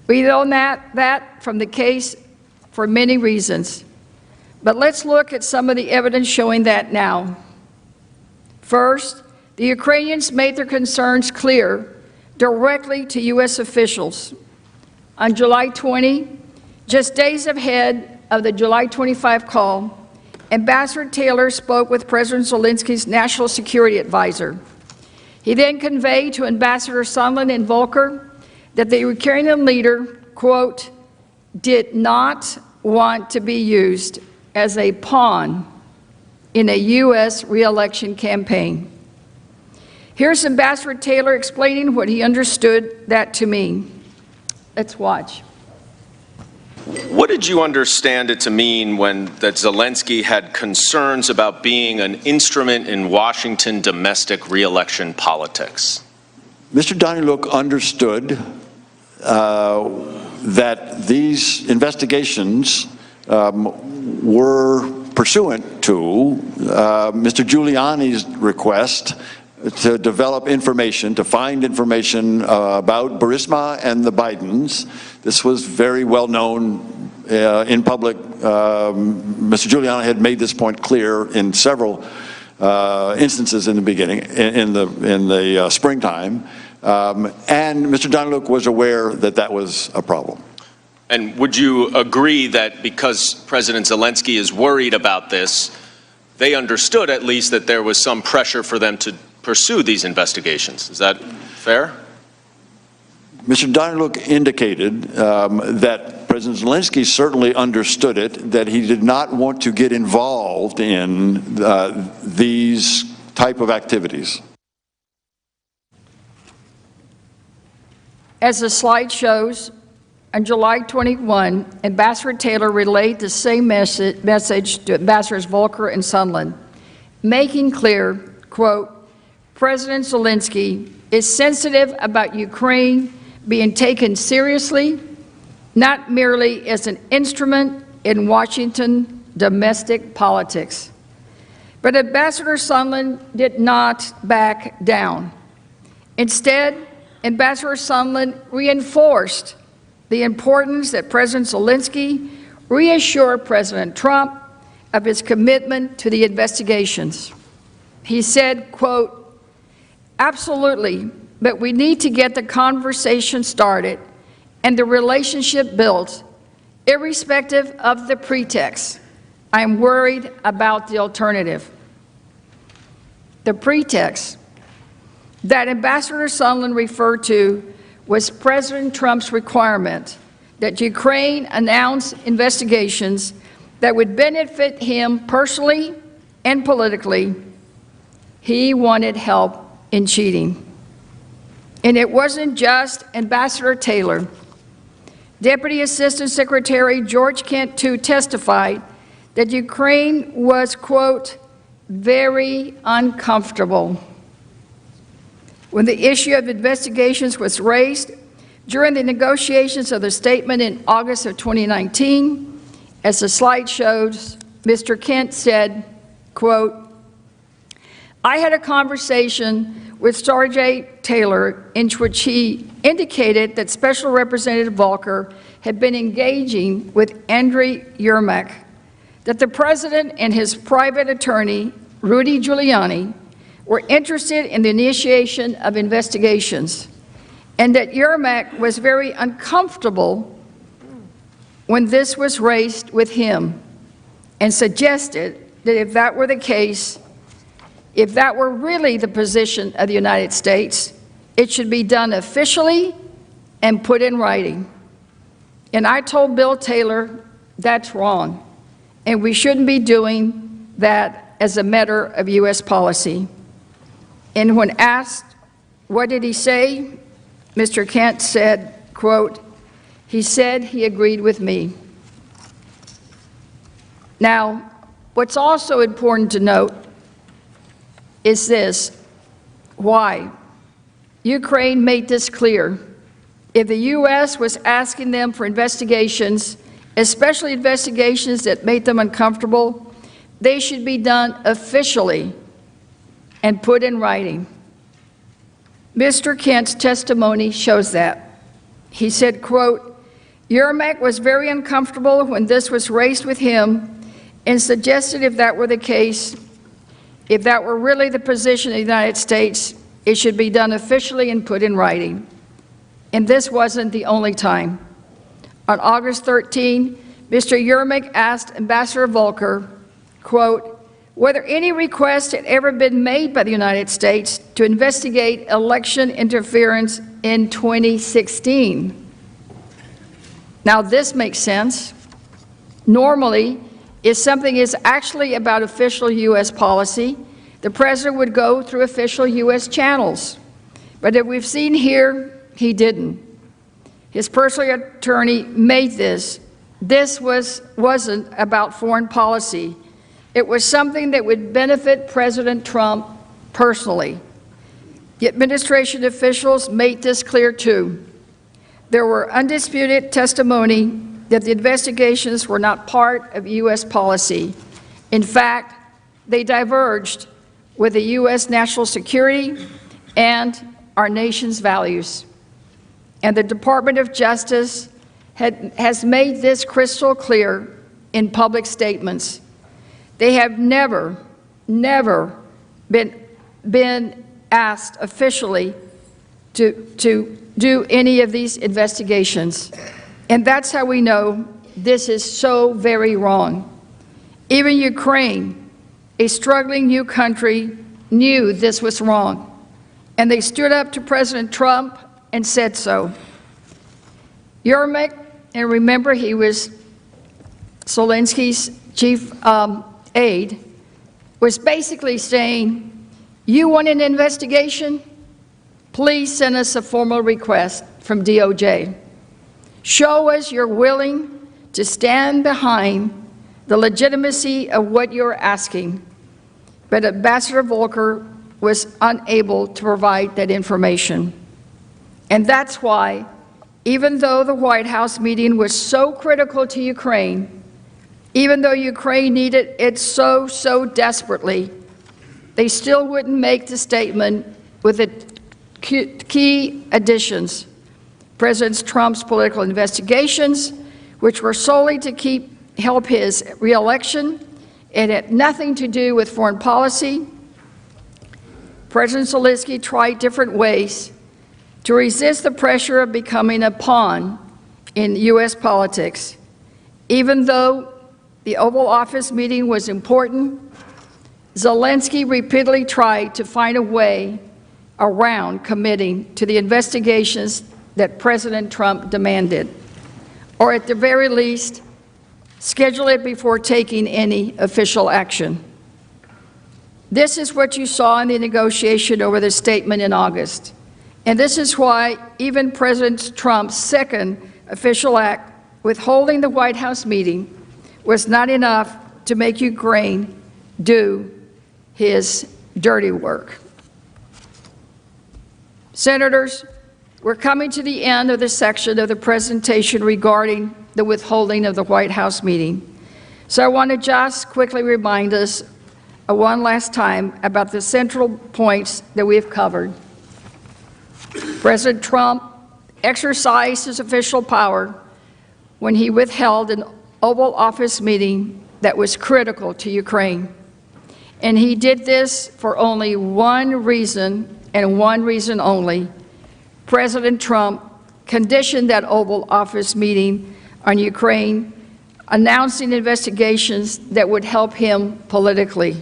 We know that from the case for many reasons. But let's look at some of the evidence showing that now. First, the Ukrainians made their concerns clear directly to U.S. officials. On July 20, just days ahead of the July 25 call, Ambassador Taylor spoke with President Zelensky's national security advisor. He then conveyed to Ambassador Sondland and Volker that the Ukrainian leader, quote, did not want to be used as a pawn in a U.S. re-election campaign. Here's Ambassador Taylor explaining what he understood that to mean. Let's watch. What did you understand it to mean when that Zelensky had concerns about being an instrument in Washington domestic re-election politics? Mr. Daniluk understood that these investigations were pursuant to Mr. Giuliani's request to develop information, to find information about Burisma and the Bidens. This was very well known in public. Mr. Giuliani had made this point clear in several instances in the beginning, in the springtime, and Mr. Daniluk was aware that that was a problem. And would you agree that because President Zelensky is worried about this, they understood at least that there was some pressure for them to pursue these investigations? Is that fair? Mr. Daniluk indicated that President Zelensky certainly understood it, that he did not want to get involved in these type of activities. As the slide shows, on July 21, Ambassador Taylor relayed the same message to Ambassadors Volker and Sondland, making clear, quote, President Zelensky is sensitive about Ukraine being taken seriously, not merely as an instrument in Washington domestic politics. But Ambassador Sondland did not back down. Instead, Ambassador Sondland reinforced the importance that President Zelensky reassure President Trump of his commitment to the investigations. He said, quote, "Absolutely, but we need to get the conversation started and the relationship built, irrespective of the pretext. I'm worried about the alternative." The pretext that Ambassador Sondland referred to was President Trump's requirement that Ukraine announce investigations that would benefit him personally and politically. He wanted help in cheating. And it wasn't just Ambassador Taylor. Deputy Assistant Secretary George Kent, too, testified that Ukraine was, quote, "very uncomfortable" when the issue of investigations was raised during the negotiations of the statement in August of 2019. As the slide shows, Mr. Kent said, quote, "I had a conversation with Sergei Taylor in which he indicated that Special Representative Volker had been engaging with Andriy Yermak, that the president and his private attorney, Rudy Giuliani, were interested in the initiation of investigations, and that Yermak was very uncomfortable when this was raised with him, and suggested that if that were the case, if that were really the position of the United States, it should be done officially and put in writing. And I told Bill Taylor that's wrong, and we shouldn't be doing that as a matter of U.S. policy." And when asked, what did he say? Mr. Kent said, quote, "He said he agreed with me." Now, what's also important to note is this: why? Ukraine made this clear. If the U.S. was asking them for investigations, especially investigations that made them uncomfortable, they should be done officially and put in writing. Mr. Kent's testimony shows that. He said, quote, "Yermak was very uncomfortable when this was raised with him and suggested if that were the case, if that were really the position of the United States, it should be done officially and put in writing." And this wasn't the only time. On August 13, Mr. Yermak asked Ambassador Volker, quote, "whether any request had ever been made by the United States to investigate election interference in 2016. Now, this makes sense. Normally, if something is actually about official U.S. policy, the president would go through official U.S. channels. But as we've seen here, he didn't. His personal attorney made this. This wasn't about foreign policy. It was something that would benefit President Trump personally. The administration officials made this clear too. There were undisputed testimony that the investigations were not part of U.S. policy. In fact, they diverged with the U.S. national security and our nation's values. And the Department of Justice has made this crystal clear in public statements. They have never been asked officially to do any of these investigations. And that's how we know this is so very wrong. Even Ukraine, a struggling new country, knew this was wrong. And they stood up to President Trump and said so. Yermak, and remember he was Zelensky's chief aide, was basically saying, you want an investigation? Please send us a formal request from DOJ. Show us you're willing to stand behind the legitimacy of what you're asking. But Ambassador Volker was unable to provide that information. And that's why, even though the White House meeting was so critical to Ukraine, even though Ukraine needed it so desperately, they still wouldn't make the statement with the key additions: President Trump's political investigations, which were solely to help his reelection. It had nothing to do with foreign policy. President Zelensky tried different ways to resist the pressure of becoming a pawn in U.S. politics. Even though the Oval Office meeting was important, Zelensky repeatedly tried to find a way around committing to the investigations that President Trump demanded, or at the very least, schedule it before taking any official action. This is what you saw in the negotiation over the statement in August. And this is why even President Trump's second official act, withholding the White House meeting, was not enough to make Ukraine do his dirty work. Senators, we're coming to the end of the section of the presentation regarding the withholding of the White House meeting. So I want to just quickly remind us one last time about the central points that we have covered. President Trump exercised his official power when he withheld an Oval Office meeting that was critical to Ukraine. And he did this for only one reason, and one reason only. President Trump conditioned that Oval Office meeting on Ukraine, announcing investigations that would help him politically.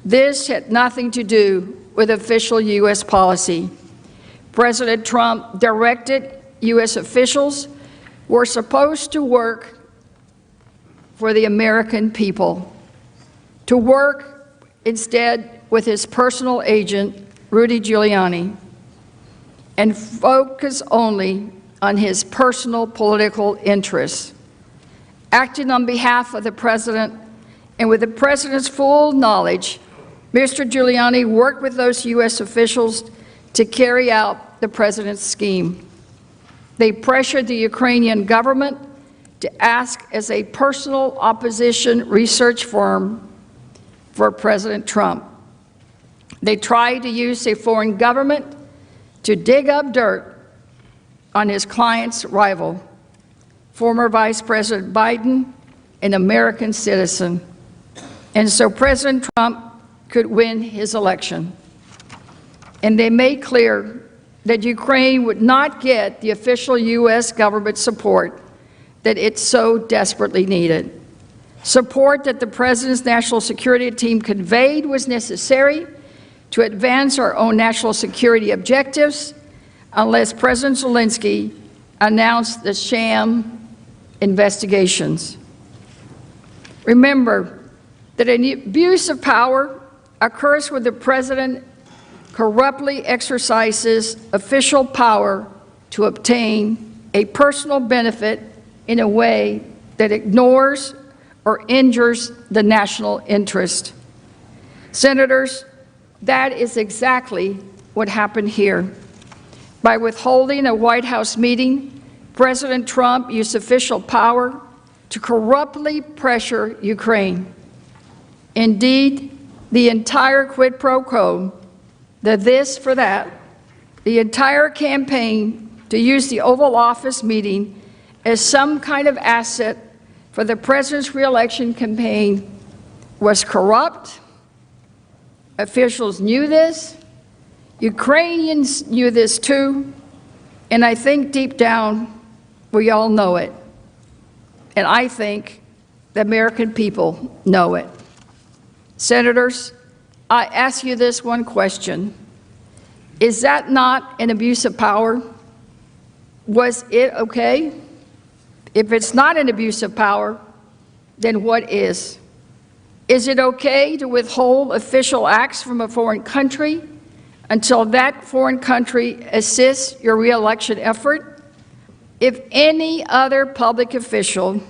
This had nothing to do with official U.S. policy. President Trump directed U.S. officials were supposed to work for the American people, to work instead with his personal agent, Rudy Giuliani, and focus only on his personal political interests. Acting on behalf of the president and with the president's full knowledge, Mr. Giuliani worked with those U.S. officials to carry out the president's scheme. They pressured the Ukrainian government to ask as a personal opposition research firm for President Trump. They tried to use a foreign government to dig up dirt on his client's rival, former Vice President Biden, an American citizen. And so President Trump could win his election. And they made clear that Ukraine would not get the official U.S. government support that it so desperately needed. Support that the President's national security team conveyed was necessary to advance our own national security objectives unless President Zelensky announced the sham investigations. Remember that an abuse of power occurs when the President corruptly exercises official power to obtain a personal benefit in a way that ignores or injures the national interest. Senators, that is exactly what happened here. By withholding a White House meeting, President Trump used official power to corruptly pressure Ukraine. Indeed, the entire quid pro quo, the this for that, the entire campaign to use the Oval Office meeting as some kind of asset for the president's reelection campaign was corrupt. Officials knew this. Ukrainians knew this too. And I think deep down, we all know it. And I think the American people know it. Senators, I ask you this one question. Is that not an abuse of power? Was it okay? If it's not an abuse of power, then what is? Is it okay to withhold official acts from a foreign country until that foreign country assists your reelection effort? If any other public official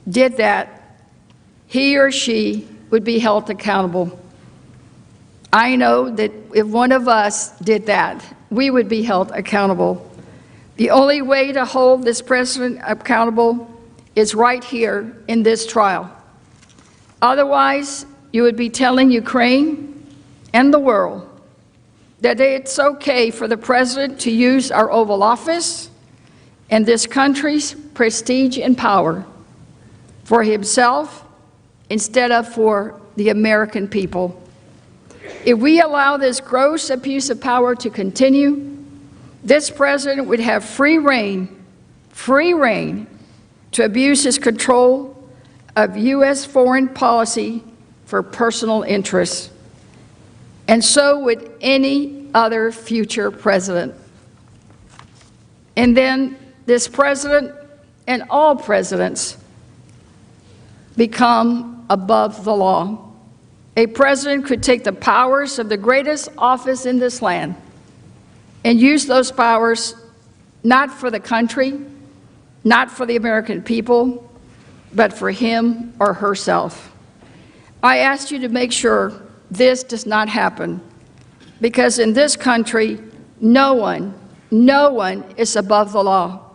did that, he or she would be held accountable. I know that if one of us did that, we would be held accountable. The only way to hold this president accountable is right here in this trial. Otherwise, you would be telling Ukraine and the world that it's okay for the president to use our Oval Office and this country's prestige and power for himself instead of for the American people. If we allow this gross abuse of power to continue, this president would have free rein to abuse his control of U.S. foreign policy for personal interests. And so would any other future president. And then this president and all presidents become above the law. A president could take the powers of the greatest office in this land and use those powers not for the country, not for the American people, but for him or herself. I ask you to make sure this does not happen, because in this country, no one is above the law.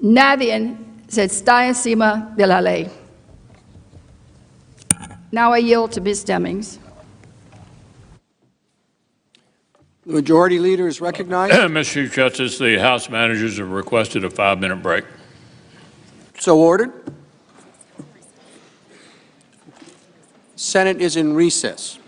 Nadie se está encima de la ley. Now I yield to Ms. Demings. The Majority Leader is recognized. Mr. Chief Justice, the House managers have requested a 5-minute break. So ordered. Senate is in recess.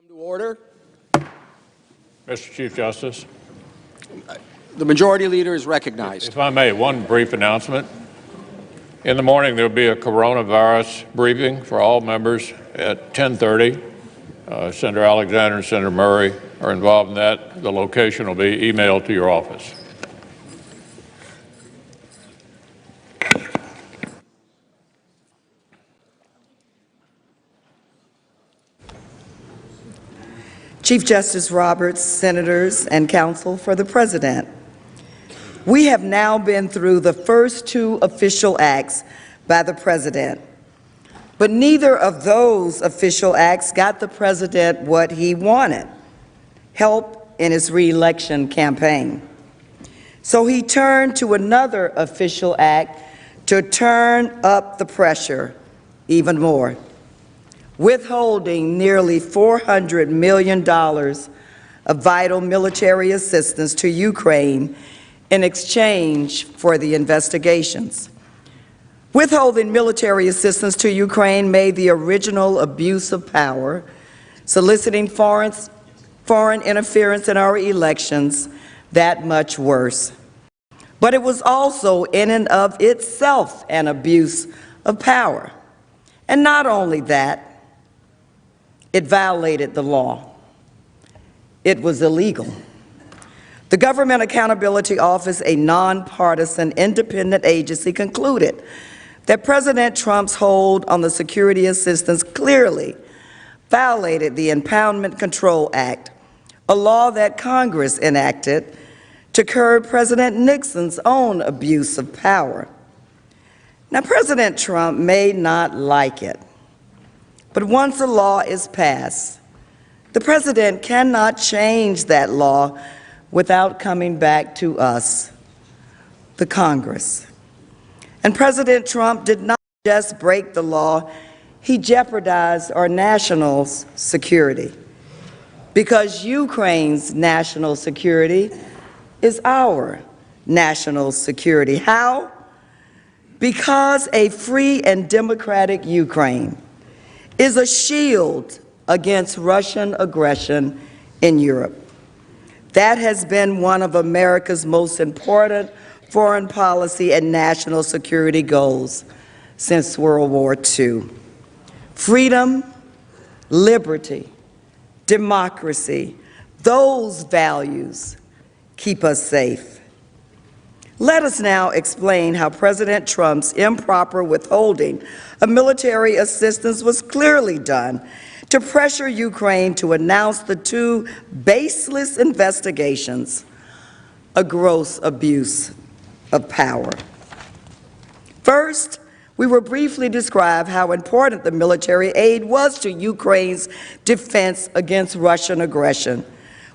To order. Mr. Chief Justice, The Majority Leader is recognized. if I may, one brief announcement. In the morning, there will be a coronavirus briefing for all members at 10:30. Senator Alexander and Senator Murray are involved in that. The location will be emailed to your office. Chief Justice Roberts, Senators, and Counsel for the President. We have now been through the first two official acts by the President, but neither of those official acts got the President what he wanted, help in his re-election campaign. So he turned to another official act to turn up the pressure even more, withholding nearly $400 million of vital military assistance to Ukraine in exchange for the investigations. Withholding military assistance to Ukraine made the original abuse of power, soliciting foreign interference in our elections, that much worse. But it was also in and of itself an abuse of power. And not only that, it violated the law. It was illegal. The Government Accountability Office, a nonpartisan independent agency, concluded that President Trump's hold on the security assistance clearly violated the Impoundment Control Act, a law that Congress enacted to curb President Nixon's own abuse of power. Now, President Trump may not like it, but once a law is passed, the President cannot change that law without coming back to us, the Congress. And President Trump did not just break the law, he jeopardized our national security, because Ukraine's national security is our national security. How? Because a free and democratic Ukraine is a shield against Russian aggression in Europe. That has been one of America's most important foreign policy and national security goals since World War II. Freedom, liberty, democracy, those values keep us safe. Let us now explain how President Trump's improper withholding of military assistance was clearly done to pressure Ukraine to announce the two baseless investigations, a gross abuse of power. First, we will briefly describe how important the military aid was to Ukraine's defense against Russian aggression,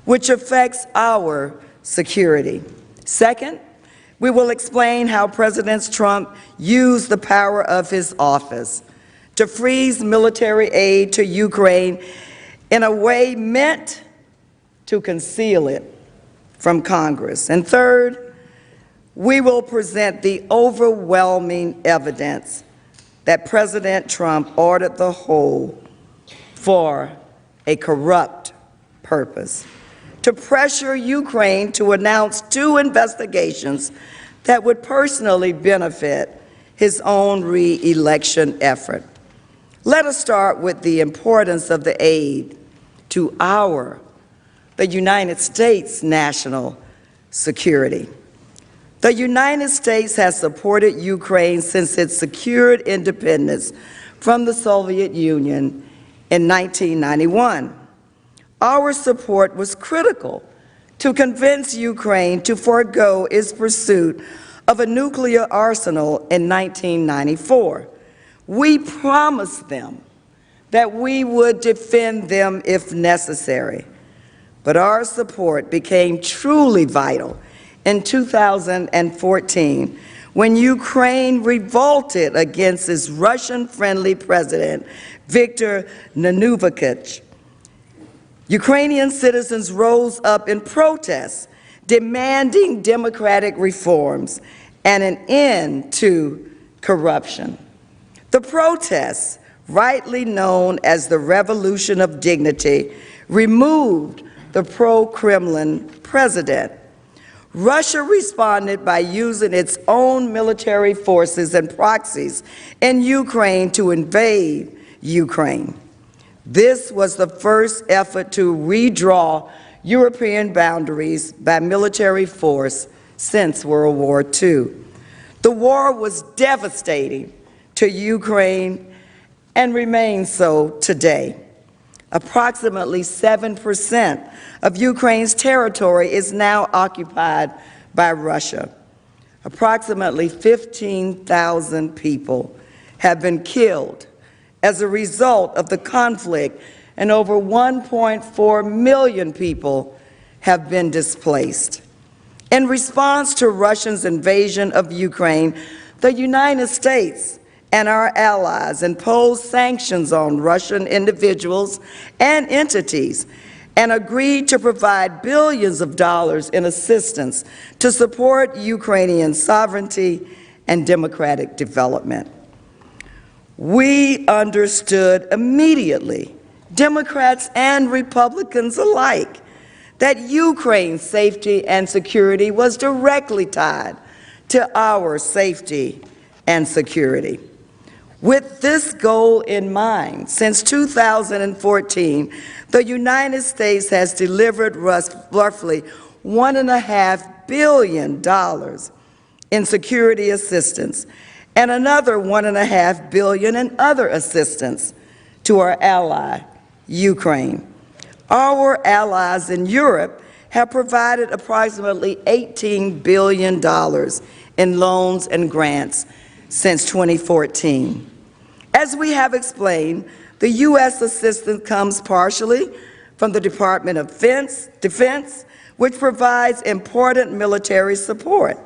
which affects our security. Second, we will explain how President Trump used the power of his office to freeze military aid to Ukraine in a way meant to conceal it from Congress. And third, we will present the overwhelming evidence that President Trump ordered the hold for a corrupt purpose, to pressure Ukraine to announce two investigations that would personally benefit his own re-election effort. Let us start with the importance of the aid to the United States national security. The United States has supported Ukraine since it secured independence from the Soviet Union in 1991. Our support was critical to convince Ukraine to forego its pursuit of a nuclear arsenal in 1994. We promised them that we would defend them if necessary, but our support became truly vital in 2014 when Ukraine revolted against its Russian-friendly president, Viktor Yanukovych. Ukrainian citizens rose up in protest, demanding democratic reforms and an end to corruption. The protests, rightly known as the Revolution of Dignity, removed the pro-Kremlin president. Russia responded by using its own military forces and proxies in Ukraine to invade Ukraine. This was the first effort to redraw European boundaries by military force since World War II. The war was devastating to Ukraine and remains so today. Approximately 7% of Ukraine's territory is now occupied by Russia. Approximately 15,000 people have been killed as a result of the conflict, and over 1.4 million people have been displaced. In response to Russia's invasion of Ukraine, the United States and our allies imposed sanctions on Russian individuals and entities and agreed to provide billions of dollars in assistance to support Ukrainian sovereignty and democratic development. We understood immediately, Democrats and Republicans alike, that Ukraine's safety and security was directly tied to our safety and security. With this goal in mind, since 2014, the United States has delivered roughly $1.5 billion in security assistance and another $1.5 billion in other assistance to our ally, Ukraine. Our allies in Europe have provided approximately $18 billion in loans and grants since 2014. As we have explained, the U.S. assistance comes partially from the Department of Defense, which provides important military support.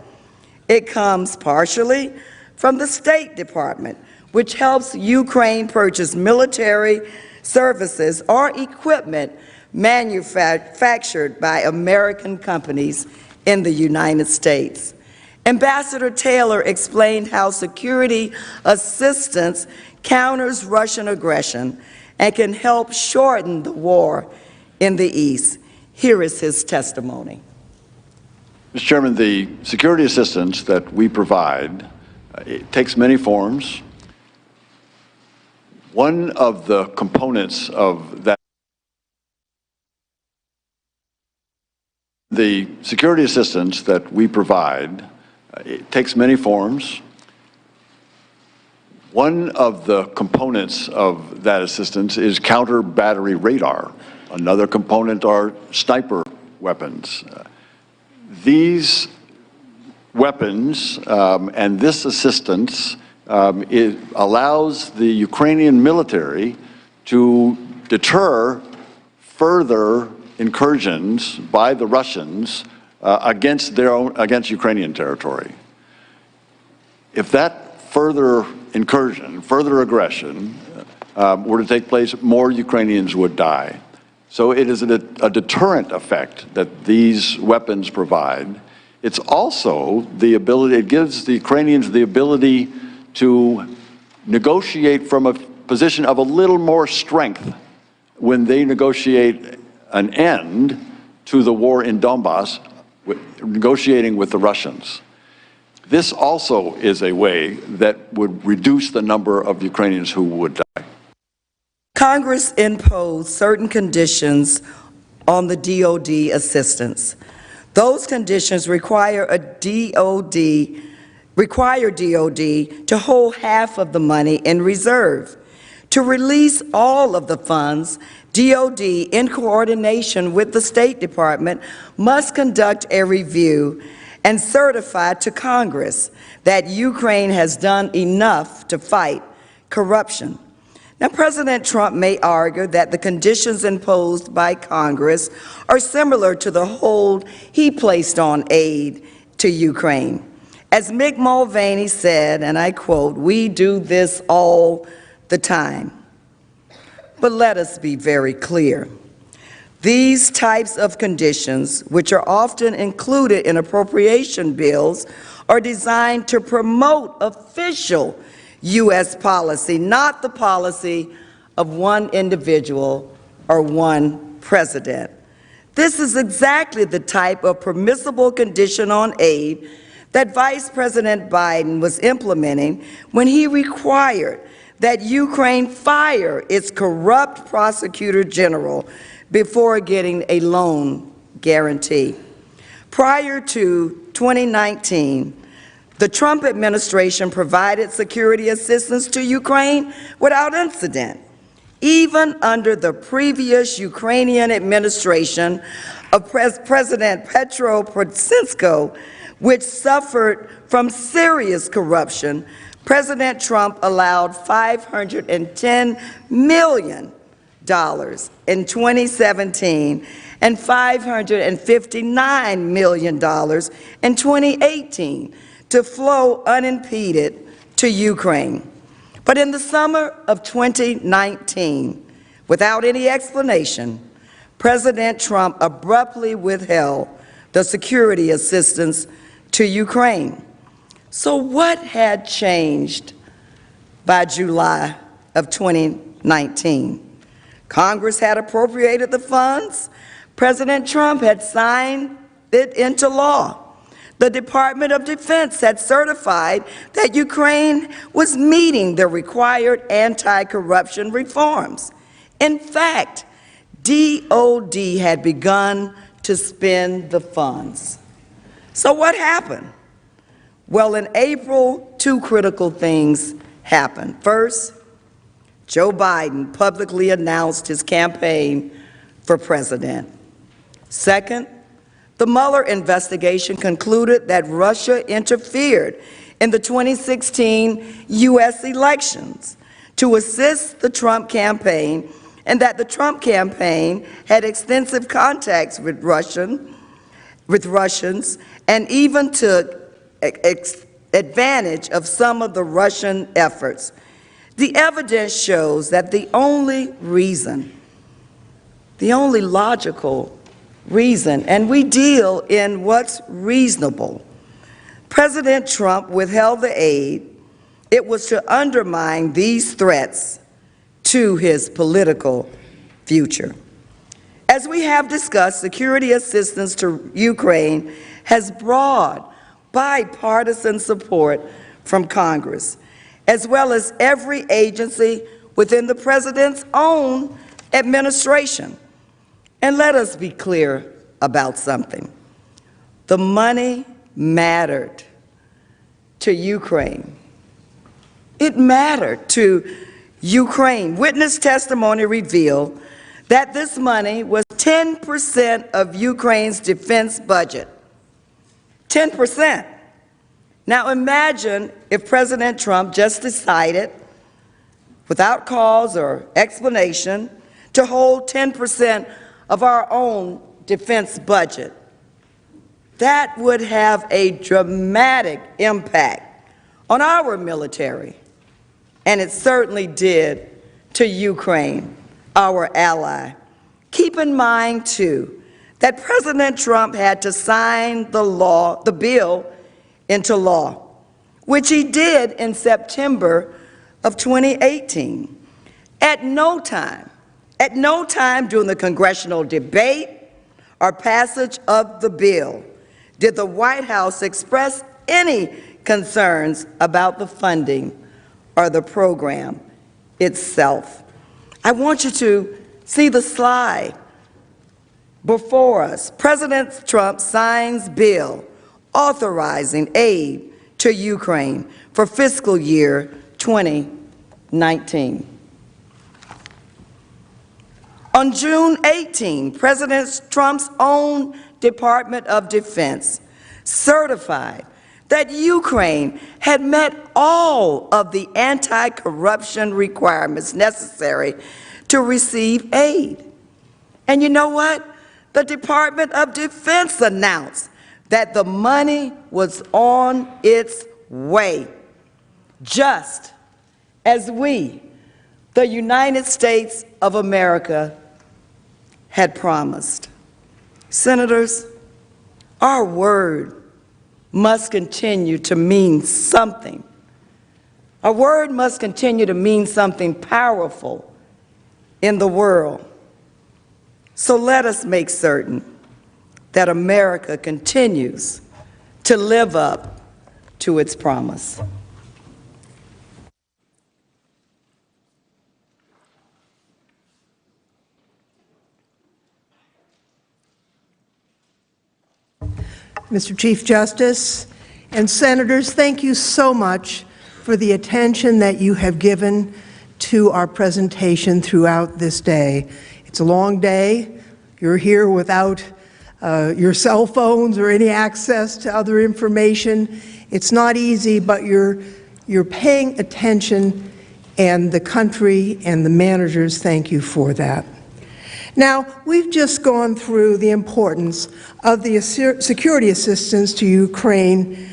It comes partially from the State Department, which helps Ukraine purchase military services or equipment manufactured by American companies in the United States. Ambassador Taylor explained how security assistance counters Russian aggression and can help shorten the war in the East. Here is his testimony. Mr. Chairman, the security assistance that we provide it takes many forms. One of the components of that, the security assistance that we provide, it takes many forms. One of the components of that assistance is counter-battery radar. Another component are sniper weapons. These weapons and this assistance it allows the Ukrainian military to deter further incursions by the Russians against Ukrainian territory. If that further incursion, further aggression were to take place, more Ukrainians would die. So it is a deterrent effect that these weapons provide. It's also the ability, it gives the Ukrainians the ability to negotiate from a position of a little more strength when they negotiate an end to the war in Donbass, negotiating with the Russians. This also is a way that would reduce the number of Ukrainians who would die. Congress imposed certain conditions on the DoD assistance. Those conditions require DoD to hold half of the money in reserve. To release all of the funds, DoD, in coordination with the State Department, must conduct a review and certify to Congress that Ukraine has done enough to fight corruption. Now, President Trump may argue that the conditions imposed by Congress are similar to the hold he placed on aid to Ukraine. As Mick Mulvaney said, and I quote, "We do this all the time." But let us be very clear. These types of conditions, which are often included in appropriation bills, are designed to promote official U.S. policy, not the policy of one individual or one president. This is exactly the type of permissible condition on aid that Vice President Biden was implementing when he required that Ukraine fire its corrupt prosecutor general before getting a loan guarantee. Prior to 2019, the Trump administration provided security assistance to Ukraine without incident, even under the previous Ukrainian administration of President Petro Poroshenko, which suffered from serious corruption. President Trump allowed $510 million in 2017 and $559 million in 2018 to flow unimpeded to Ukraine. But in the summer of 2019, without any explanation, President Trump abruptly withheld the security assistance to Ukraine. So what had changed by July of 2019? Congress had appropriated the funds. President Trump had signed it into law. The Department of Defense had certified that Ukraine was meeting the required anti-corruption reforms. In fact, DOD had begun to spend the funds. So what happened? Well, in April, two critical things happened. First, Joe Biden publicly announced his campaign for president. Second, the Mueller investigation concluded that Russia interfered in the 2016 U.S. elections to assist the Trump campaign, and that the Trump campaign had extensive contacts with Russians and even took advantage of some of the Russian efforts. The evidence shows that the only logical reason, and we deal in what's reasonable, President Trump withheld the aid. It was to undermine these threats to his political future. As we have discussed, security assistance to Ukraine has broad bipartisan support from Congress, as well as every agency within the president's own administration. And let us be clear about something. The money mattered to Ukraine. It mattered to Ukraine. Witness testimony revealed that this money was 10% of Ukraine's defense budget. 10%. Now imagine if President Trump just decided, without cause or explanation, to hold 10% of our own defense budget. That would have a dramatic impact on our military, and it certainly did to Ukraine, our ally. Keep in mind, too, that President Trump had to sign the bill into law, which he did in September of 2018. At no time during the congressional debate or passage of the bill did the White House express any concerns about the funding or the program itself. I want you to see the slide before us. President Trump signs bill authorizing aid to Ukraine for fiscal year 2019. On June 18, President Trump's own Department of Defense certified that Ukraine had met all of the anti-corruption requirements necessary to receive aid. And you know what? The Department of Defense announced that the money was on its way, just as we, the United States of America, had promised. Senators, our word must continue to mean something. Our word must continue to mean something powerful in the world. So let us make certain that America continues to live up to its promise. Mr. Chief Justice and Senators, thank you so much for the attention that you have given to our presentation throughout this day. It's a long day. You're here without your cell phones or any access to other information. It's not easy, but you're paying attention, and the country and the managers thank you for that. Now, we've just gone through the importance of the security assistance to Ukraine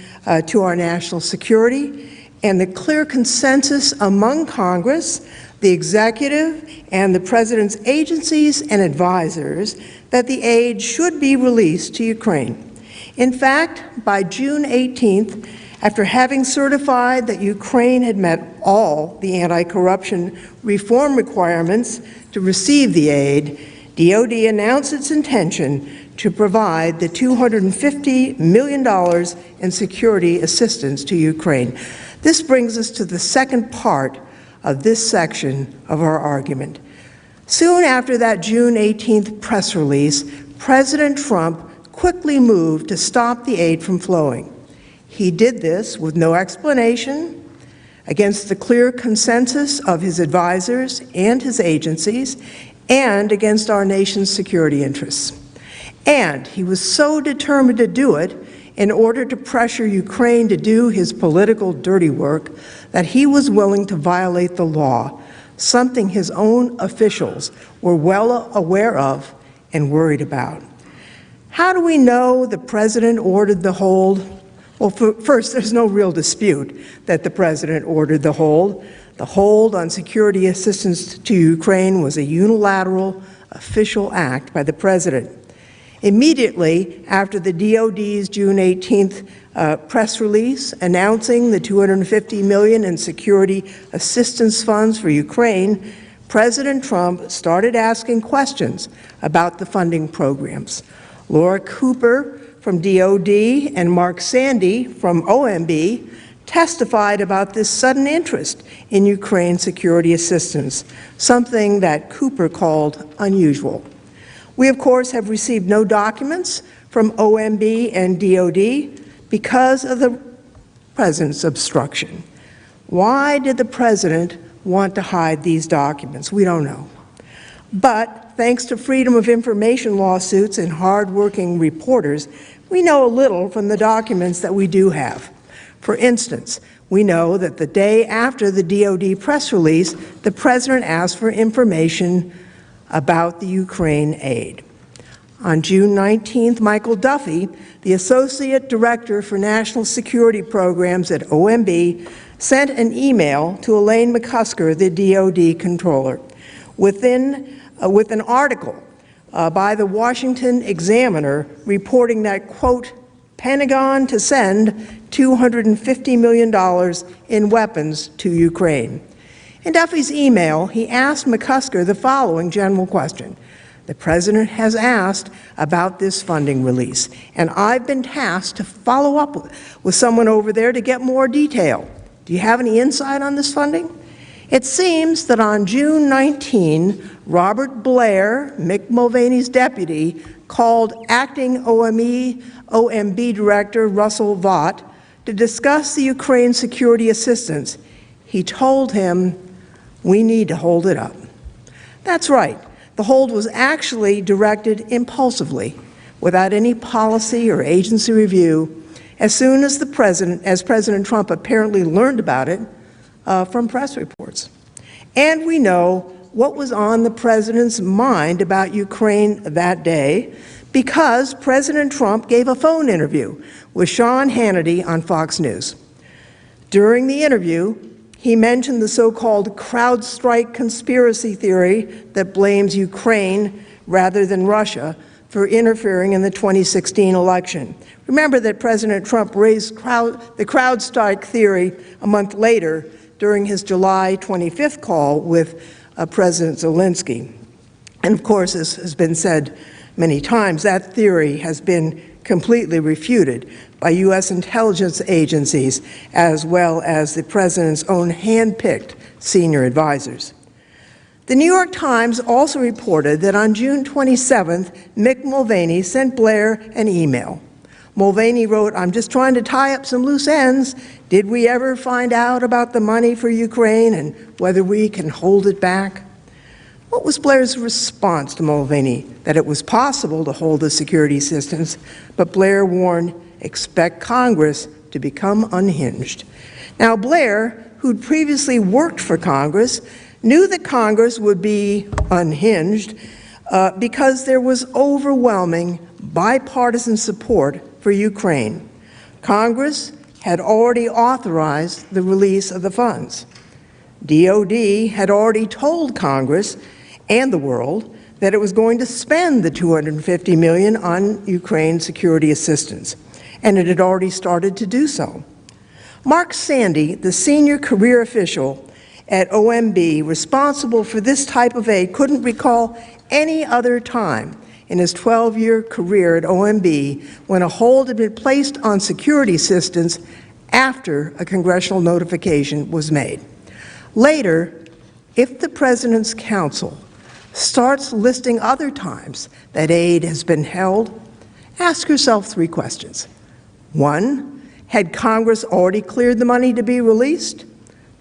to our national security, and the clear consensus among Congress, the executive, and the President's agencies and advisors that the aid should be released to Ukraine. In fact, by June 18th, after having certified that Ukraine had met all the anti-corruption reform requirements to receive the aid, DoD announced its intention to provide the $250 million in security assistance to Ukraine. This brings us to the second part of this section of our argument. Soon after that June 18th press release, President Trump quickly moved to stop the aid from flowing. He did this with no explanation, against the clear consensus of his advisors and his agencies, and against our nation's security interests. And he was so determined to do it in order to pressure Ukraine to do his political dirty work that he was willing to violate the law, something his own officials were well aware of and worried about. How do we know the President ordered the hold? Well, first, there's no real dispute that the President ordered the hold. The hold on security assistance to Ukraine was a unilateral official act by the President. Immediately after the DoD's June 18th press release announcing the $250 million in security assistance funds for Ukraine, President Trump started asking questions about the funding programs. Laura Cooper from DoD and Mark Sandy from OMB testified about this sudden interest in Ukraine security assistance, something that Cooper called unusual. We, of course, have received no documents from OMB and DoD because of the President's obstruction. Why did the President want to hide these documents? We don't know. But thanks to Freedom of Information lawsuits and hardworking reporters, we know a little from the documents that we do have. For instance, we know that the day after the DoD press release, the President asked for information about the Ukraine aid. On June 19th, Michael Duffy, the Associate Director for National Security Programs at OMB, sent an email to Elaine McCusker, the DoD Controller, with an article by the Washington Examiner reporting that, quote, Pentagon to send $250 million in weapons to Ukraine. In Duffy's email, he asked McCusker the following general question. The President has asked about this funding release, and I've been tasked to follow up with someone over there to get more detail. Do you have any insight on this funding? It seems that on June 19, Robert Blair, Mick Mulvaney's deputy, called acting OMB Director Russell Vought to discuss the Ukraine security assistance. He told him, we need to hold it up. That's right. The hold was actually directed impulsively, without any policy or agency review, as soon as President Trump apparently learned about it from press reports. And we know what was on the President's mind about Ukraine that day because President Trump gave a phone interview with Sean Hannity on Fox News. During the interview, he mentioned the so-called CrowdStrike conspiracy theory that blames Ukraine rather than Russia for interfering in the 2016 election. Remember that President Trump raised the CrowdStrike theory a month later during his July 25th call with President Zelensky. And of course, as has been said many times, that theory has been completely refuted by U.S. intelligence agencies as well as the President's own hand-picked senior advisors. The New York Times also reported that on June 27th, Mick Mulvaney sent Blair an email. Mulvaney wrote, "I'm just trying to tie up some loose ends. Did we ever find out about the money for Ukraine and whether we can hold it back?" What was Blair's response to Mulvaney? That it was possible to hold the security assistance, but Blair warned, expect Congress to become unhinged. Now, Blair, who'd previously worked for Congress, knew that Congress would be unhinged because there was overwhelming bipartisan support for Ukraine. Congress had already authorized the release of the funds. DOD had already told Congress and the world that it was going to spend the $250 million on Ukraine security assistance, and it had already started to do so. Mark Sandy, the senior career official at OMB responsible for this type of aid, couldn't recall any other time in his 12-year career at OMB when a hold had been placed on security assistance after a congressional notification was made. Later, if the President's counsel starts listing other times that aid has been held, ask yourself 3 questions. 1, had Congress already cleared the money to be released?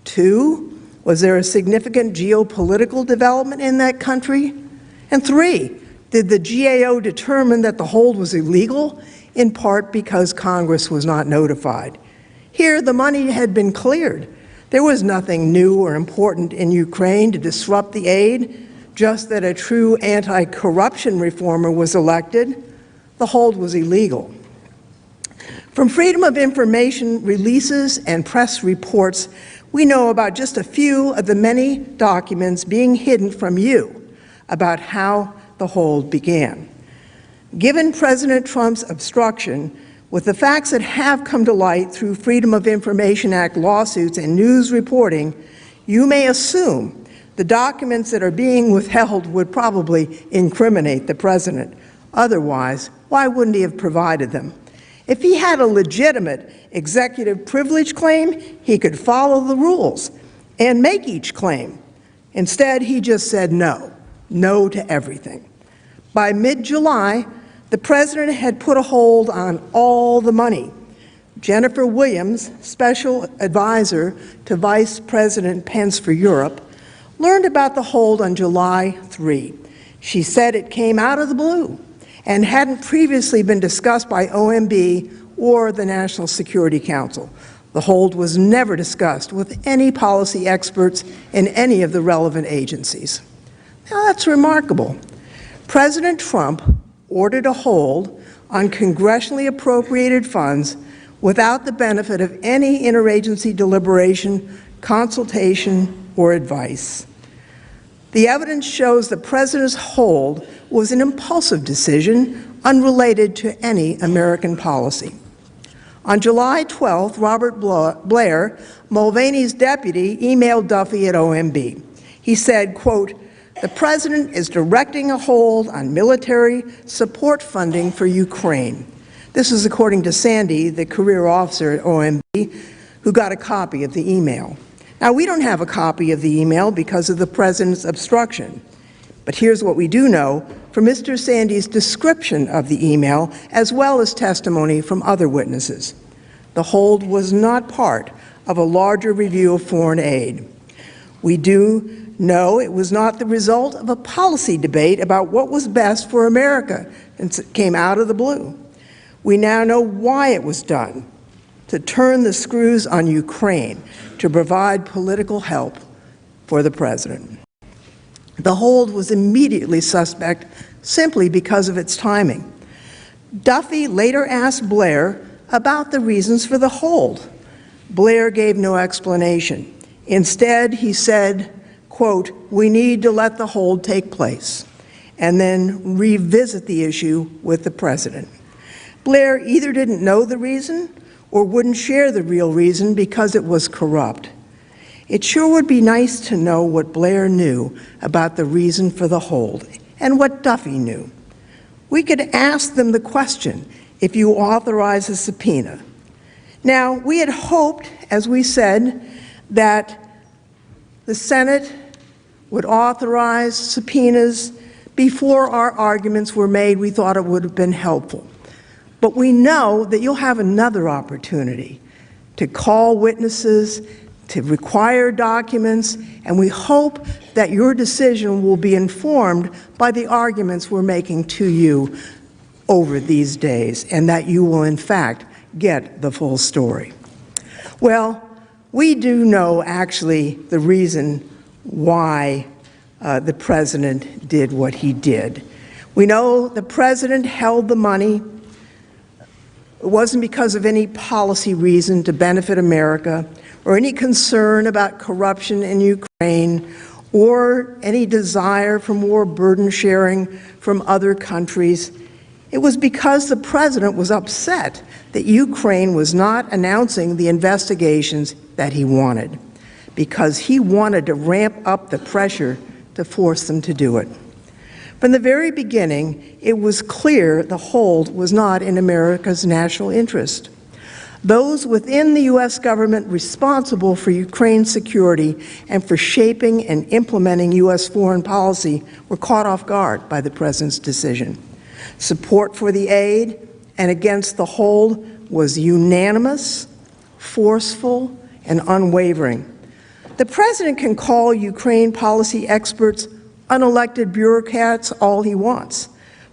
2, was there a significant geopolitical development in that country? And 3, did the GAO determine that the hold was illegal, in part because Congress was not notified? Here, the money had been cleared. There was nothing new or important in Ukraine to disrupt the aid, just that a true anti-corruption reformer was elected. The hold was illegal. From Freedom of Information releases and press reports, we know about just a few of the many documents being hidden from you about how the hold began. Given President Trump's obstruction, with the facts that have come to light through Freedom of Information Act lawsuits and news reporting, you may assume the documents that are being withheld would probably incriminate the President. Otherwise, why wouldn't he have provided them? If he had a legitimate executive privilege claim, he could follow the rules and make each claim. Instead, he just said no to everything. By mid-July, the President had put a hold on all the money. Jennifer Williams, special advisor to Vice President Pence for Europe, learned about the hold on July 3. She said it came out of the blue and hadn't previously been discussed by OMB or the National Security Council. The hold was never discussed with any policy experts in any of the relevant agencies. Now, that's remarkable. President Trump ordered a hold on congressionally appropriated funds without the benefit of any interagency deliberation, consultation, or advice. The evidence shows the President's hold was an impulsive decision unrelated to any American policy. On July 12th, Robert Blair, Mulvaney's deputy, emailed Duffy at OMB. He said, quote, "The President is directing a hold on military support funding for Ukraine." This is according to Sandy, the career officer at OMB, who got a copy of the email. Now, we don't have a copy of the email because of the President's obstruction. But here's what we do know from Mr. Sandy's description of the email, as well as testimony from other witnesses. The hold was not part of a larger review of foreign aid. We do know it was not the result of a policy debate about what was best for America, and it came out of the blue. We now know why it was done: to turn the screws on Ukraine, to provide political help for the President. The hold was immediately suspect simply because of its timing. Duffy later asked Blair about the reasons for the hold. Blair gave no explanation. Instead, he said, quote, "We need to let the hold take place," and then revisit the issue with the President. Blair either didn't know the reason or wouldn't share the real reason because it was corrupt. It sure would be nice to know what Blair knew about the reason for the hold, and what Duffy knew. We could ask them the question, if you authorize a subpoena. Now, we had hoped, as we said, that the Senate would authorize subpoenas before our arguments were made. We thought it would have been helpful. But we know that you'll have another opportunity to call witnesses, to require documents, and we hope that your decision will be informed by the arguments we're making to you over these days, and that you will, in fact, get the full story. Well, we do know, actually, the reason why the president did what he did. We know the president held the money. It wasn't because of any policy reason to benefit America, or any concern about corruption in Ukraine, or any desire for more burden sharing from other countries. It was because the president was upset that Ukraine was not announcing the investigations that he wanted, because he wanted to ramp up the pressure to force them to do it. From the very beginning, it was clear the hold was not in America's national interest. Those within the U.S. government responsible for Ukraine's security and for shaping and implementing U.S. foreign policy were caught off guard by the president's decision. Support for the aid and against the hold was unanimous, forceful, and unwavering. The president can call Ukraine policy experts unelected bureaucrats all he wants,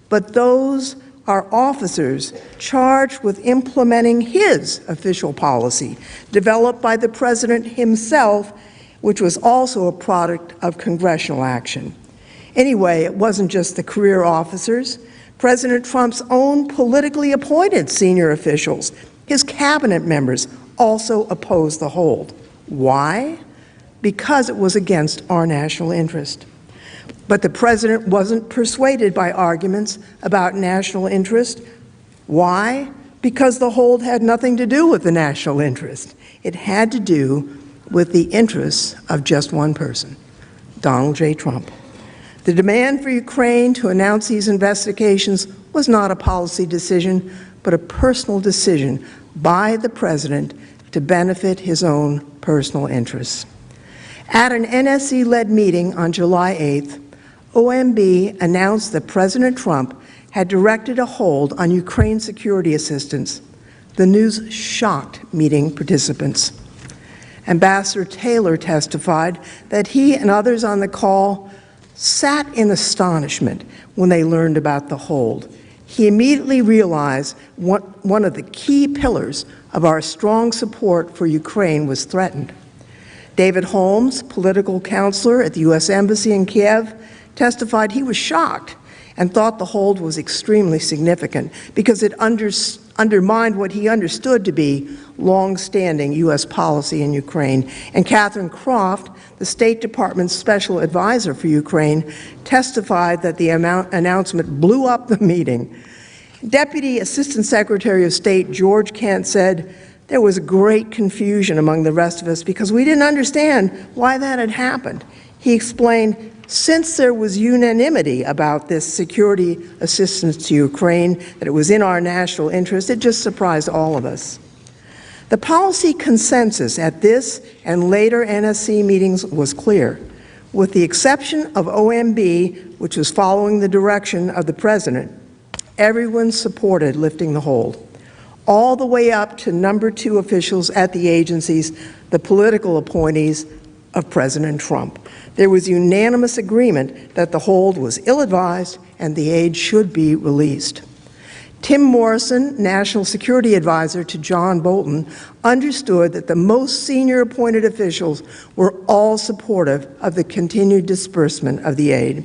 but those are officers charged with implementing his official policy, developed by the president himself, which was also a product of congressional action. Anyway, it wasn't just the career officers. President Trump's own politically appointed senior officials, his cabinet members, also opposed the hold. Why? Because it was against our national interest. But the president wasn't persuaded by arguments about national interest. Why? Because the hold had nothing to do with the national interest. It had to do with the interests of just one person, Donald J. Trump. The demand for Ukraine to announce these investigations was not a policy decision, but a personal decision by the president to benefit his own personal interests. At an NSC-led meeting on July 8th, OMB announced that President Trump had directed a hold on Ukraine security assistance. The news shocked meeting participants. Ambassador Taylor testified that he and others on the call sat in astonishment when they learned about the hold. He immediately realized one of the key pillars of our strong support for Ukraine was threatened. David Holmes, political counselor at the U.S. Embassy in Kiev, testified he was shocked and thought the hold was extremely significant because it undermined what he understood to be long-standing U.S. policy in Ukraine. And Catherine Croft, the State Department's special advisor for Ukraine, testified that the announcement blew up the meeting. Deputy Assistant Secretary of State George Kent said, "There was great confusion among the rest of us because we didn't understand why that had happened." He explained, since there was unanimity about this security assistance to Ukraine, that it was in our national interest, it just surprised all of us. The policy consensus at this and later NSC meetings was clear. With the exception of OMB, which was following the direction of the president, everyone supported lifting the hold, all the way up to number 2 officials at the agencies, the political appointees of President Trump. There was unanimous agreement that the hold was ill-advised and the aid should be released. Tim Morrison, National Security Advisor to John Bolton, understood that the most senior appointed officials were all supportive of the continued disbursement of the aid.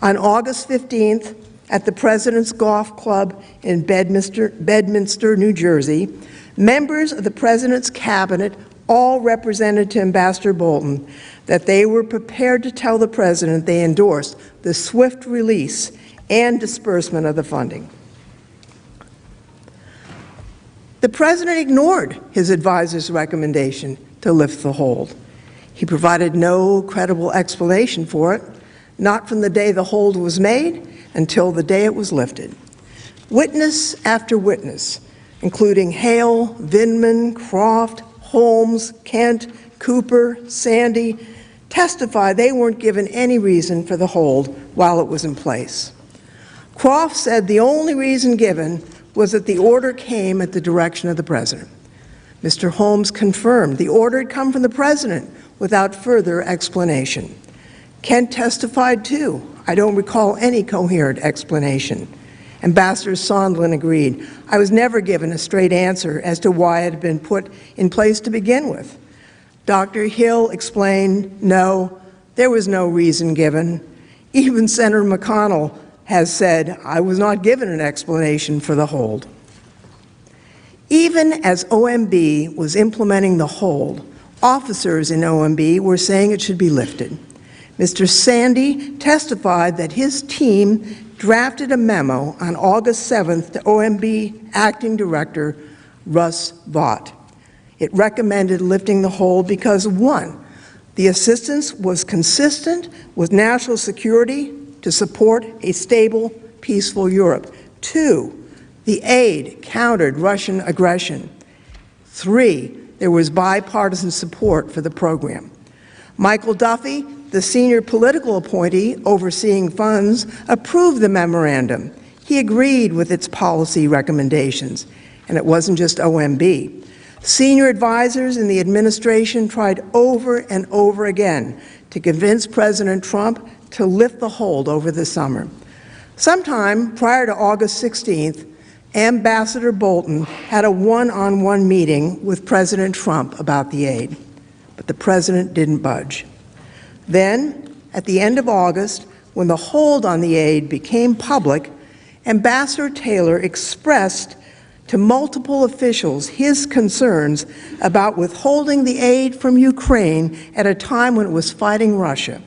On August 15th, at the President's Golf Club in Bedminster, New Jersey, members of the President's cabinet all represented to Ambassador Bolton that they were prepared to tell the President they endorsed the swift release and disbursement of the funding. The President ignored his advisor's recommendation to lift the hold. He provided no credible explanation for it, not from the day the hold was made until the day it was lifted. Witness after witness, including Hale, Vindman, Croft, Holmes, Kent, Cooper, Sandy, testified they weren't given any reason for the hold while it was in place. Croft said the only reason given was that the order came at the direction of the president. Mr. Holmes confirmed the order had come from the president without further explanation. Kent testified too. I don't recall any coherent explanation. Ambassador Sondland agreed. I was never given a straight answer as to why it had been put in place to begin with. Dr. Hill explained, no, there was no reason given. Even Senator McConnell has said, I was not given an explanation for the hold. Even as OMB was implementing the hold, officers in OMB were saying it should be lifted. Mr. Sandy testified that his team drafted a memo on August 7th to OMB Acting Director Russ Vought. It recommended lifting the hold because, one, the assistance was consistent with national security to support a stable, peaceful Europe. Two, the aid countered Russian aggression. Three, there was bipartisan support for the program. Michael Duffy, the senior political appointee overseeing funds, approved the memorandum. He agreed with its policy recommendations, and it wasn't just OMB. Senior advisors in the administration tried over and over again to convince President Trump to lift the hold over the summer. Sometime prior to August 16th, Ambassador Bolton had a one-on-one meeting with President Trump about the aid, but the president didn't budge. Then, at the end of August, when the hold on the aid became public, Ambassador Taylor expressed to multiple officials his concerns about withholding the aid from Ukraine at a time when it was fighting Russia.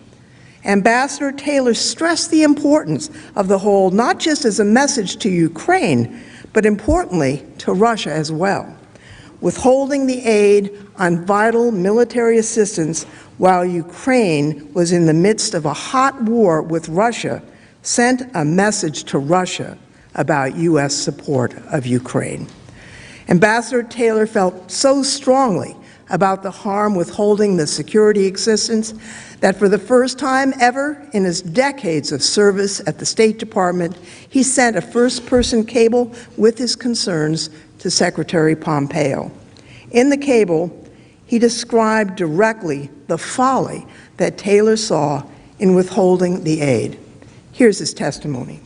Ambassador Taylor stressed the importance of the hold not just as a message to Ukraine, but importantly to Russia as well. Withholding the aid on vital military assistance while Ukraine was in the midst of a hot war with Russia sent a message to Russia about U.S. support of Ukraine. Ambassador Taylor felt so strongly about the harm withholding the security assistance that for the first time ever in his decades of service at the State Department, he sent a first-person cable with his concerns to Secretary Pompeo. In the cable, he described directly the folly that Taylor saw in withholding the aid. Here's his testimony.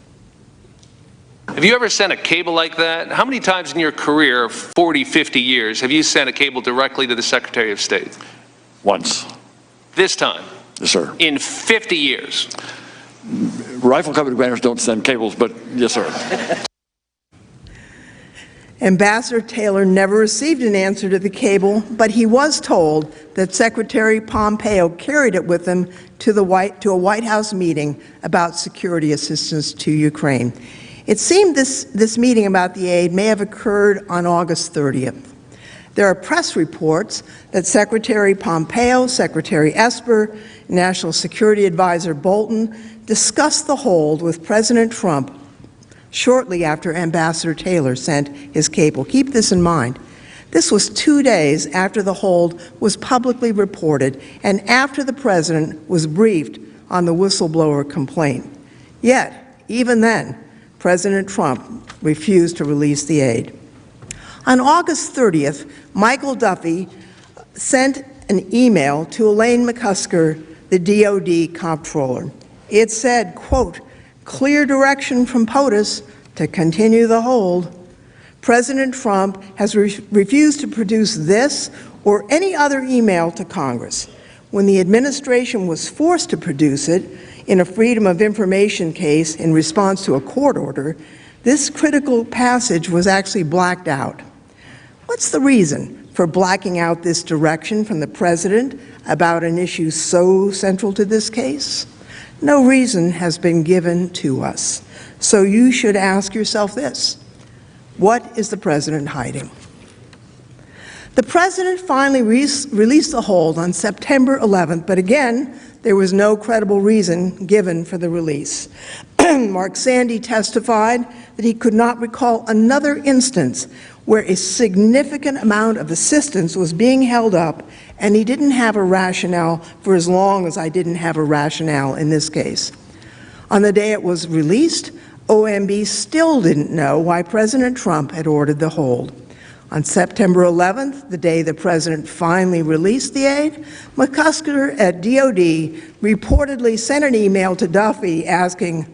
Have you ever sent a cable like that? How many times in your career, 40, 50 years, have you sent a cable directly to the Secretary of State? Once. This time? Yes, sir. In 50 years? Rifle company commanders don't send cables, but yes, sir. Ambassador Taylor never received an answer to the cable, but he was told that Secretary Pompeo carried it with him to a White House meeting about security assistance to Ukraine. It seemed this meeting about the aid may have occurred on August 30th. There are press reports that Secretary Pompeo, Secretary Esper, National Security Advisor Bolton discussed the hold with President Trump shortly after Ambassador Taylor sent his cable. Keep this in mind. This was 2 days after the hold was publicly reported and after the president was briefed on the whistleblower complaint. Yet, even then, President Trump refused to release the aid. On August 30th, Michael Duffy sent an email to Elaine McCusker, the DOD comptroller. It said, quote, clear direction from POTUS to continue the hold. President Trump has refused to produce this or any other email to Congress. When the administration was forced to produce it in a Freedom of Information case in response to a court order, this critical passage was actually blacked out. What's the reason for blacking out this direction from the president about an issue so central to this case? No reason has been given to us. So you should ask yourself this: what is the president hiding? The president finally released the hold on September 11th, but again, There was no credible reason given for the release. Mark Sandy testified that he could not recall another instance where a significant amount of assistance was being held up, and he didn't have a rationale for as long as I didn't have a rationale in this case. On the day it was released, OMB still didn't know why President Trump had ordered the hold. On September 11th, the day the president finally released the aid, McCusker at DOD reportedly sent an email to Duffy asking,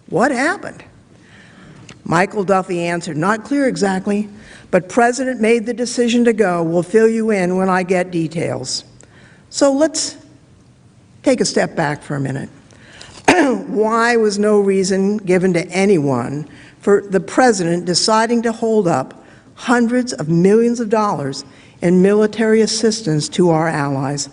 "What happened?" Michael Duffy answered, "Not clear exactly, but President made the decision to go. We'll fill you in when I get details." So let's take a step back for a minute. Why was no reason given to anyone for the president deciding to hold up hundreds of millions of dollars in military assistance to our allies?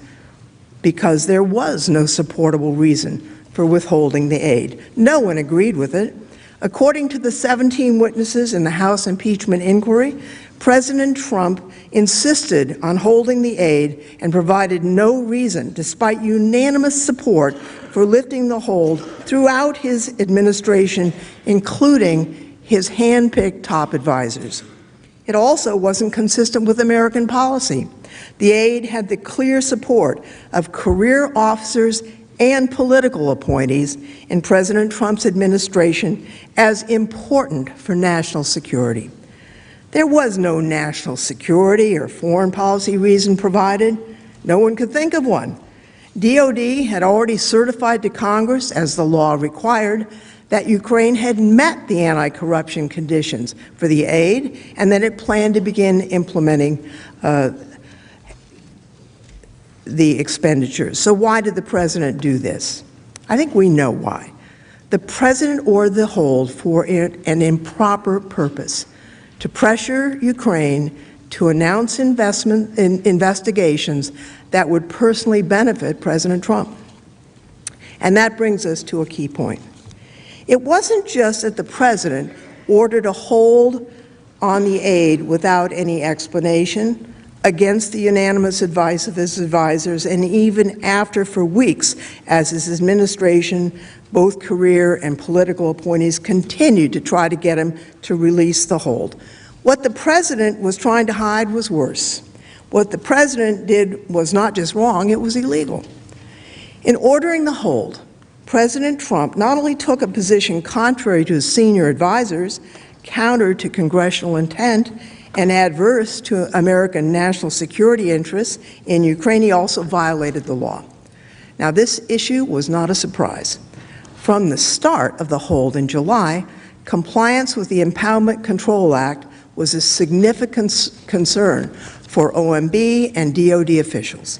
Because there was no supportable reason for withholding the aid. No one agreed with it. According to the 17 witnesses in the House impeachment inquiry, President Trump insisted on holding the aid and provided no reason, despite unanimous support, for lifting the hold throughout his administration, including his hand-picked top advisors. It also wasn't consistent with American policy. The aid had the clear support of career officers and political appointees in President Trump's administration as important for national security. There was no national security or foreign policy reason provided. No one could think of one. DOD had already certified to Congress, as the law required, that Ukraine had met the anti-corruption conditions for the aid and that it planned to begin implementing the expenditures. So why did the president do this? I think we know why. The president ordered the hold for an improper purpose: to pressure Ukraine to announce investigations that would personally benefit President Trump. And that brings us to a key point. It wasn't just that the president ordered a hold on the aid without any explanation, against the unanimous advice of his advisors, and even after for weeks, as his administration, both career and political appointees, continued to try to get him to release the hold. What the president was trying to hide was worse. What the president did was not just wrong, it was illegal. In ordering the hold, President Trump not only took a position contrary to his senior advisors, counter to congressional intent, and adverse to American national security interests in Ukraine, he also violated the law. Now, this issue was not a surprise. From the start of the hold in July, compliance with the Impoundment Control Act was a significant concern for OMB and DOD officials.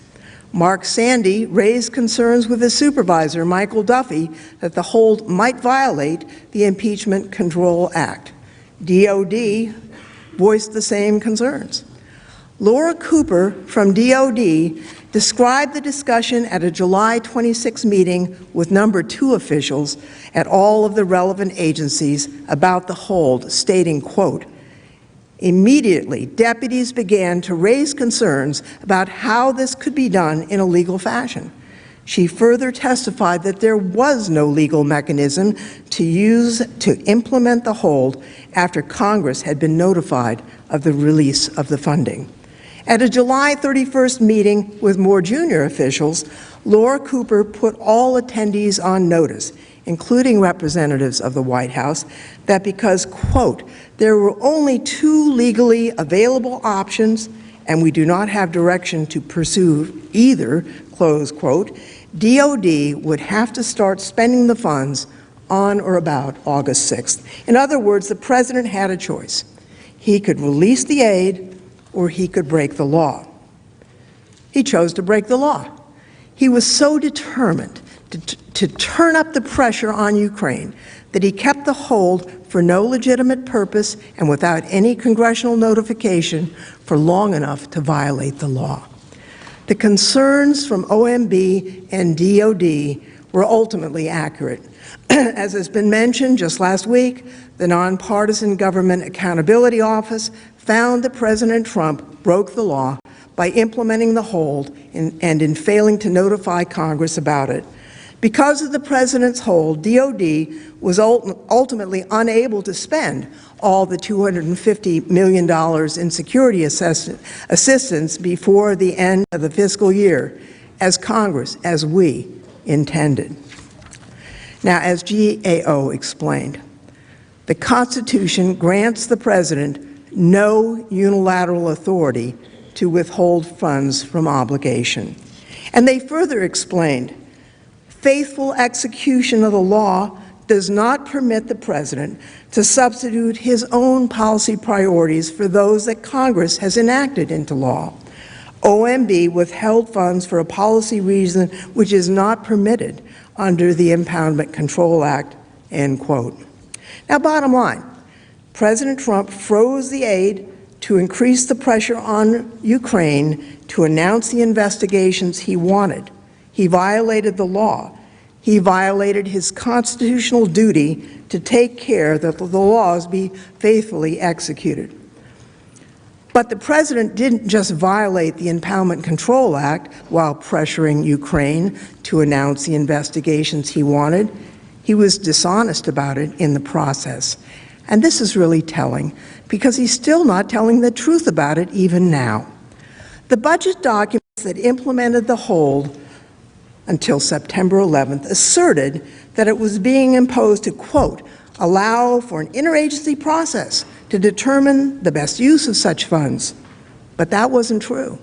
Mark Sandy raised concerns with his supervisor, Michael Duffy, that the hold might violate the Impeachment Control Act. DOD voiced the same concerns. Laura Cooper from DOD described the discussion at a July 26 meeting with number 2 officials at all of the relevant agencies about the hold, stating, quote, "Immediately, deputies began to raise concerns about how this could be done in a legal fashion." She further testified that there was no legal mechanism to implement the hold after Congress had been notified of the release of the funding. At a July 31st meeting with more junior officials, Laura Cooper put all attendees on notice, including representatives of the White House, that because, quote, "there were only 2 legally available options and we do not have direction to pursue either," close quote, DOD would have to start spending the funds on or about August 6th. In other words, the president had a choice. He could release the aid or he could break the law. He chose to break the law. He was so determined to turn up the pressure on Ukraine that he kept the hold for no legitimate purpose and without any congressional notification for long enough to violate the law. The concerns from OMB and DOD were ultimately accurate. As has been mentioned just last week, the Nonpartisan Government Accountability Office found that President Trump broke the law by implementing the hold and in failing to notify Congress about it. Because of the president's hold, DOD was ultimately unable to spend all the $250 million in security assistance before the end of the fiscal year, as Congress, as we intended. Now, as GAO explained, the Constitution grants the president no unilateral authority to withhold funds from obligation. And they further explained, faithful execution of the law does not permit the president to substitute his own policy priorities for those that Congress has enacted into law. OMB withheld funds for a policy reason which is not permitted under the Impoundment Control Act, end quote. Now, bottom line, President Trump froze the aid to increase the pressure on Ukraine to announce the investigations he wanted. He violated the law. He violated his constitutional duty to take care that the laws be faithfully executed. But the president didn't just violate the Impoundment Control Act while pressuring Ukraine to announce the investigations he wanted. He was dishonest about it in the process. And this is really telling, because he's still not telling the truth about it even now. The budget documents that implemented the hold until September 11th asserted that it was being imposed to, quote, allow for an interagency process to determine the best use of such funds. But that wasn't true.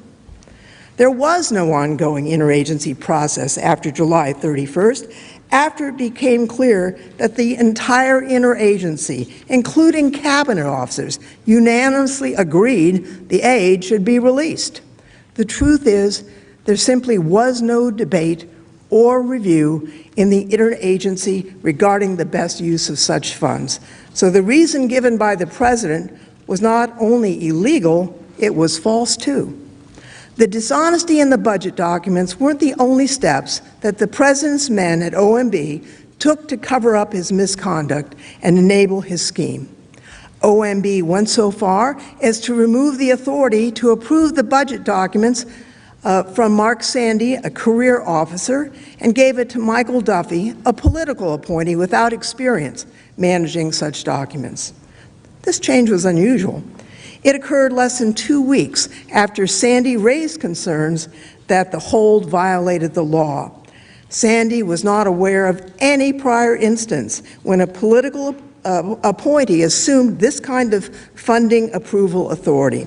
There was no ongoing interagency process after July 31st, after it became clear that the entire interagency, including cabinet officers, unanimously agreed the aid should be released. The truth is, there simply was no debate or review in the interagency regarding the best use of such funds. So the reason given by the president was not only illegal, it was false too. The dishonesty in the budget documents weren't the only steps that the president's men at OMB took to cover up his misconduct and enable his scheme. OMB went so far as to remove the authority to approve the budget documents from Mark Sandy, a career officer, and gave it to Michael Duffy, a political appointee without experience managing such documents. This change was unusual. It occurred less than 2 weeks after Sandy raised concerns that the hold violated the law. Sandy was not aware of any prior instance when a political appointee assumed this kind of funding approval authority.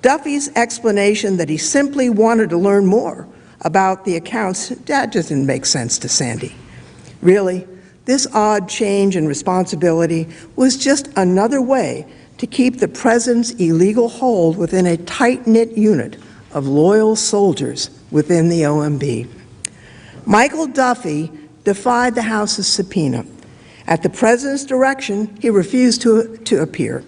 Duffy's explanation that he simply wanted to learn more about the accounts, that just didn't make sense to Sandy. Really, this odd change in responsibility was just another way to keep the president's illegal hold within a tight-knit unit of loyal soldiers within the OMB. Michael Duffy defied the House's subpoena. At the president's direction, he refused to appear.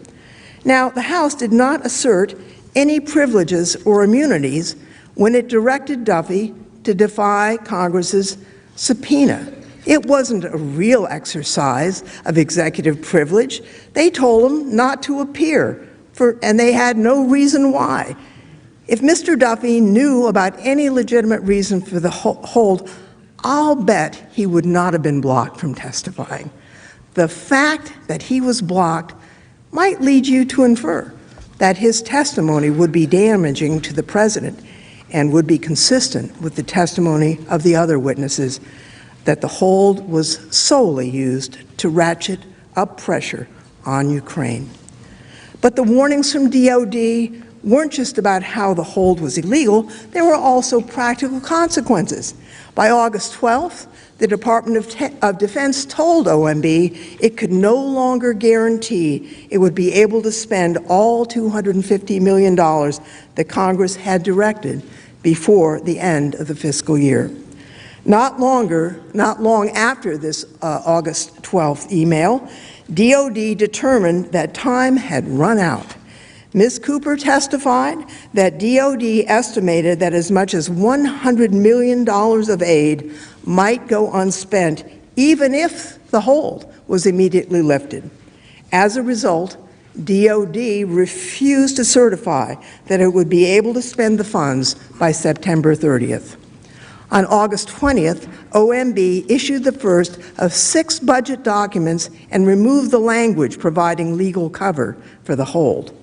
Now, the House did not assert any privileges or immunities when it directed Duffy to defy Congress's subpoena. It wasn't a real exercise of executive privilege. They told him not to appear, and they had no reason why. If Mr. Duffy knew about any legitimate reason for the hold, I'll bet he would not have been blocked from testifying. The fact that he was blocked might lead you to infer that his testimony would be damaging to the president and would be consistent with the testimony of the other witnesses, that the hold was solely used to ratchet up pressure on Ukraine. But the warnings from DOD weren't just about how the hold was illegal, there were also practical consequences. By August 12th, the Department of Defense told OMB it could no longer guarantee it would be able to spend all $250 million that Congress had directed before the end of the fiscal year. Not long after this August 12th email, DOD determined that time had run out. Ms. Cooper testified that DOD estimated that as much as $100 million of aid might go unspent, even if the hold was immediately lifted. As a result, DOD refused to certify that it would be able to spend the funds by September 30th. On August 20th, OMB issued the first of 6 budget documents and removed the language providing legal cover for the hold.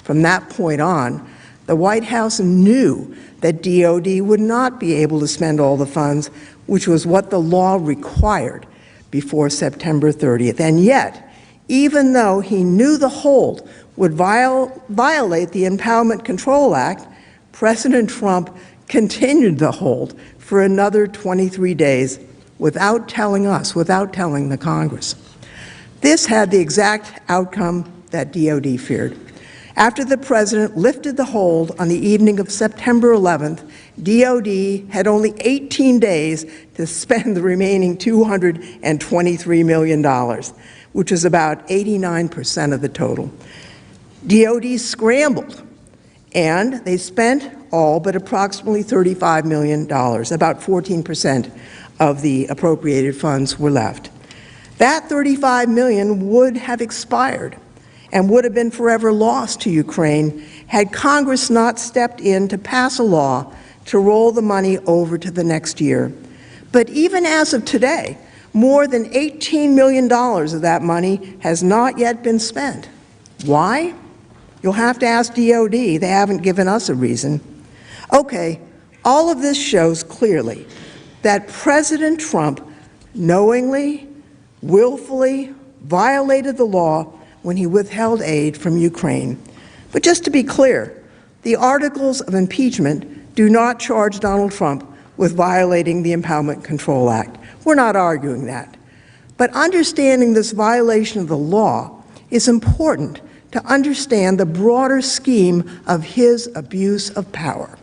From that point on, the White House knew that DOD would not be able to spend all the funds, which was what the law required before September 30th. And yet, even though he knew the hold would violate the Impeachment Control Act, President Trump continued the hold for another 23 days without telling us, without telling the Congress. This had the exact outcome that DOD feared. After the president lifted the hold on the evening of September 11th, DOD had only 18 days to spend the remaining $223 million, which is about 89% of the total. DOD scrambled, and they spent all but approximately $35 million, about 14% of the appropriated funds were left. That $35 million would have expired and would have been forever lost to Ukraine had Congress not stepped in to pass a law to roll the money over to the next year. But even as of today, more than $18 million of that money has not yet been spent. Why? You'll have to ask DOD. They haven't given us a reason. Okay, all of this shows clearly that President Trump knowingly, willfully violated the law when he withheld aid from Ukraine. But just to be clear, the articles of impeachment do not charge Donald Trump with violating the Impeachment Control Act. We're not arguing that. But understanding this violation of the law is important to understand the broader scheme of his abuse of power.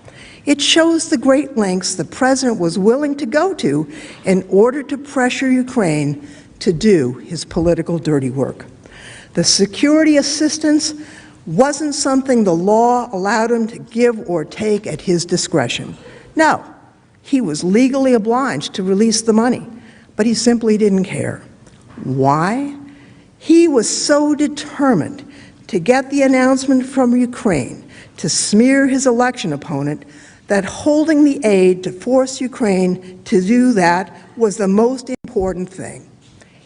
It shows the great lengths the president was willing to go to in order to pressure Ukraine to do his political dirty work. The security assistance wasn't something the law allowed him to give or take at his discretion. No, he was legally obliged to release the money, but he simply didn't care. Why? He was so determined to get the announcement from Ukraine to smear his election opponent that holding the aid to force Ukraine to do that was the most important thing.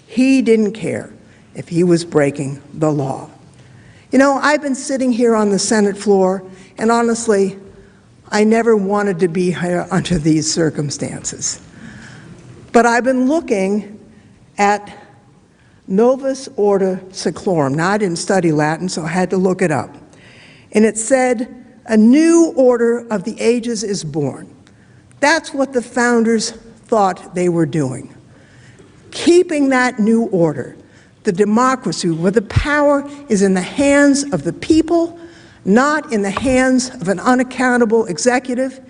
He didn't care if he was breaking the law. You know, I've been sitting here on the Senate floor, and honestly, I never wanted to be here under these circumstances. But I've been looking at Novus Ordo Seclorum. Now, I didn't study Latin, so I had to look it up. And it said, a new order of the ages is born. That's what the founders thought they were doing. Keeping that new order, the democracy, where the power is in the hands of the people, not in the hands of an unaccountable executive,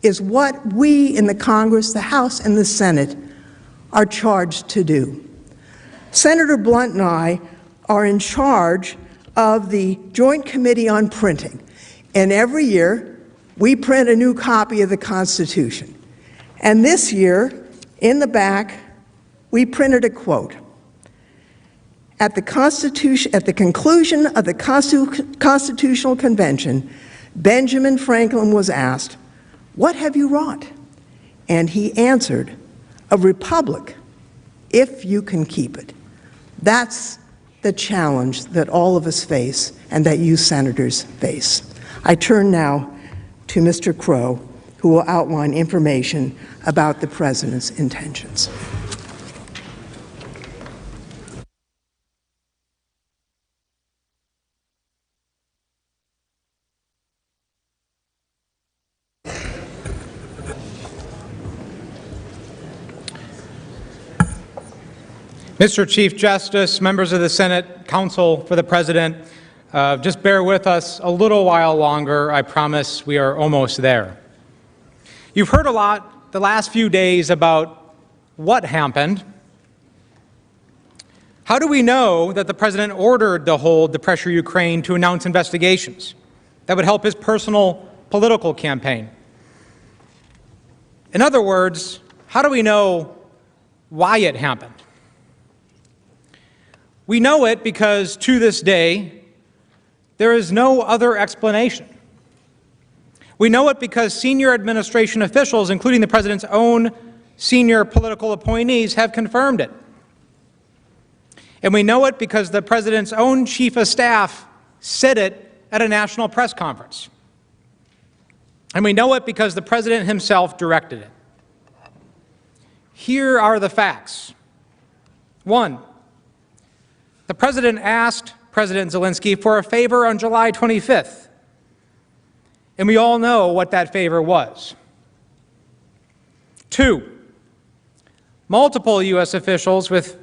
is what we in the Congress, the House, and the Senate are charged to do. Senator Blunt and I are in charge of the Joint Committee on Printing, and every year we print a new copy of the Constitution. And this year, in the back, we printed a quote. At the conclusion of the Constitutional Convention, Benjamin Franklin was asked, "What have you wrought?" And he answered, "A republic, if you can keep it." That's the challenge that all of us face and that you senators face. I turn now to Mr. Crow, who will outline information about the president's intentions. Mr. Chief Justice, members of the Senate, counsel for the President, just bear with us a little while longer. I promise we are almost there. You've heard a lot the last few days about what happened. How do we know that the President ordered the hold to pressure Ukraine to announce investigations that would help his personal political campaign? In other words, how do we know why it happened? We know it because, to this day, There is no other explanation. We know it because senior administration officials, including the president's own senior political appointees, have confirmed it. And we know it because the president's own chief of staff said it at a national press conference. And we know it because the president himself directed it. Here are the facts. 1, the president asked President Zelensky for a favor on July 25th. And we all know what that favor was. 2, multiple U.S. officials with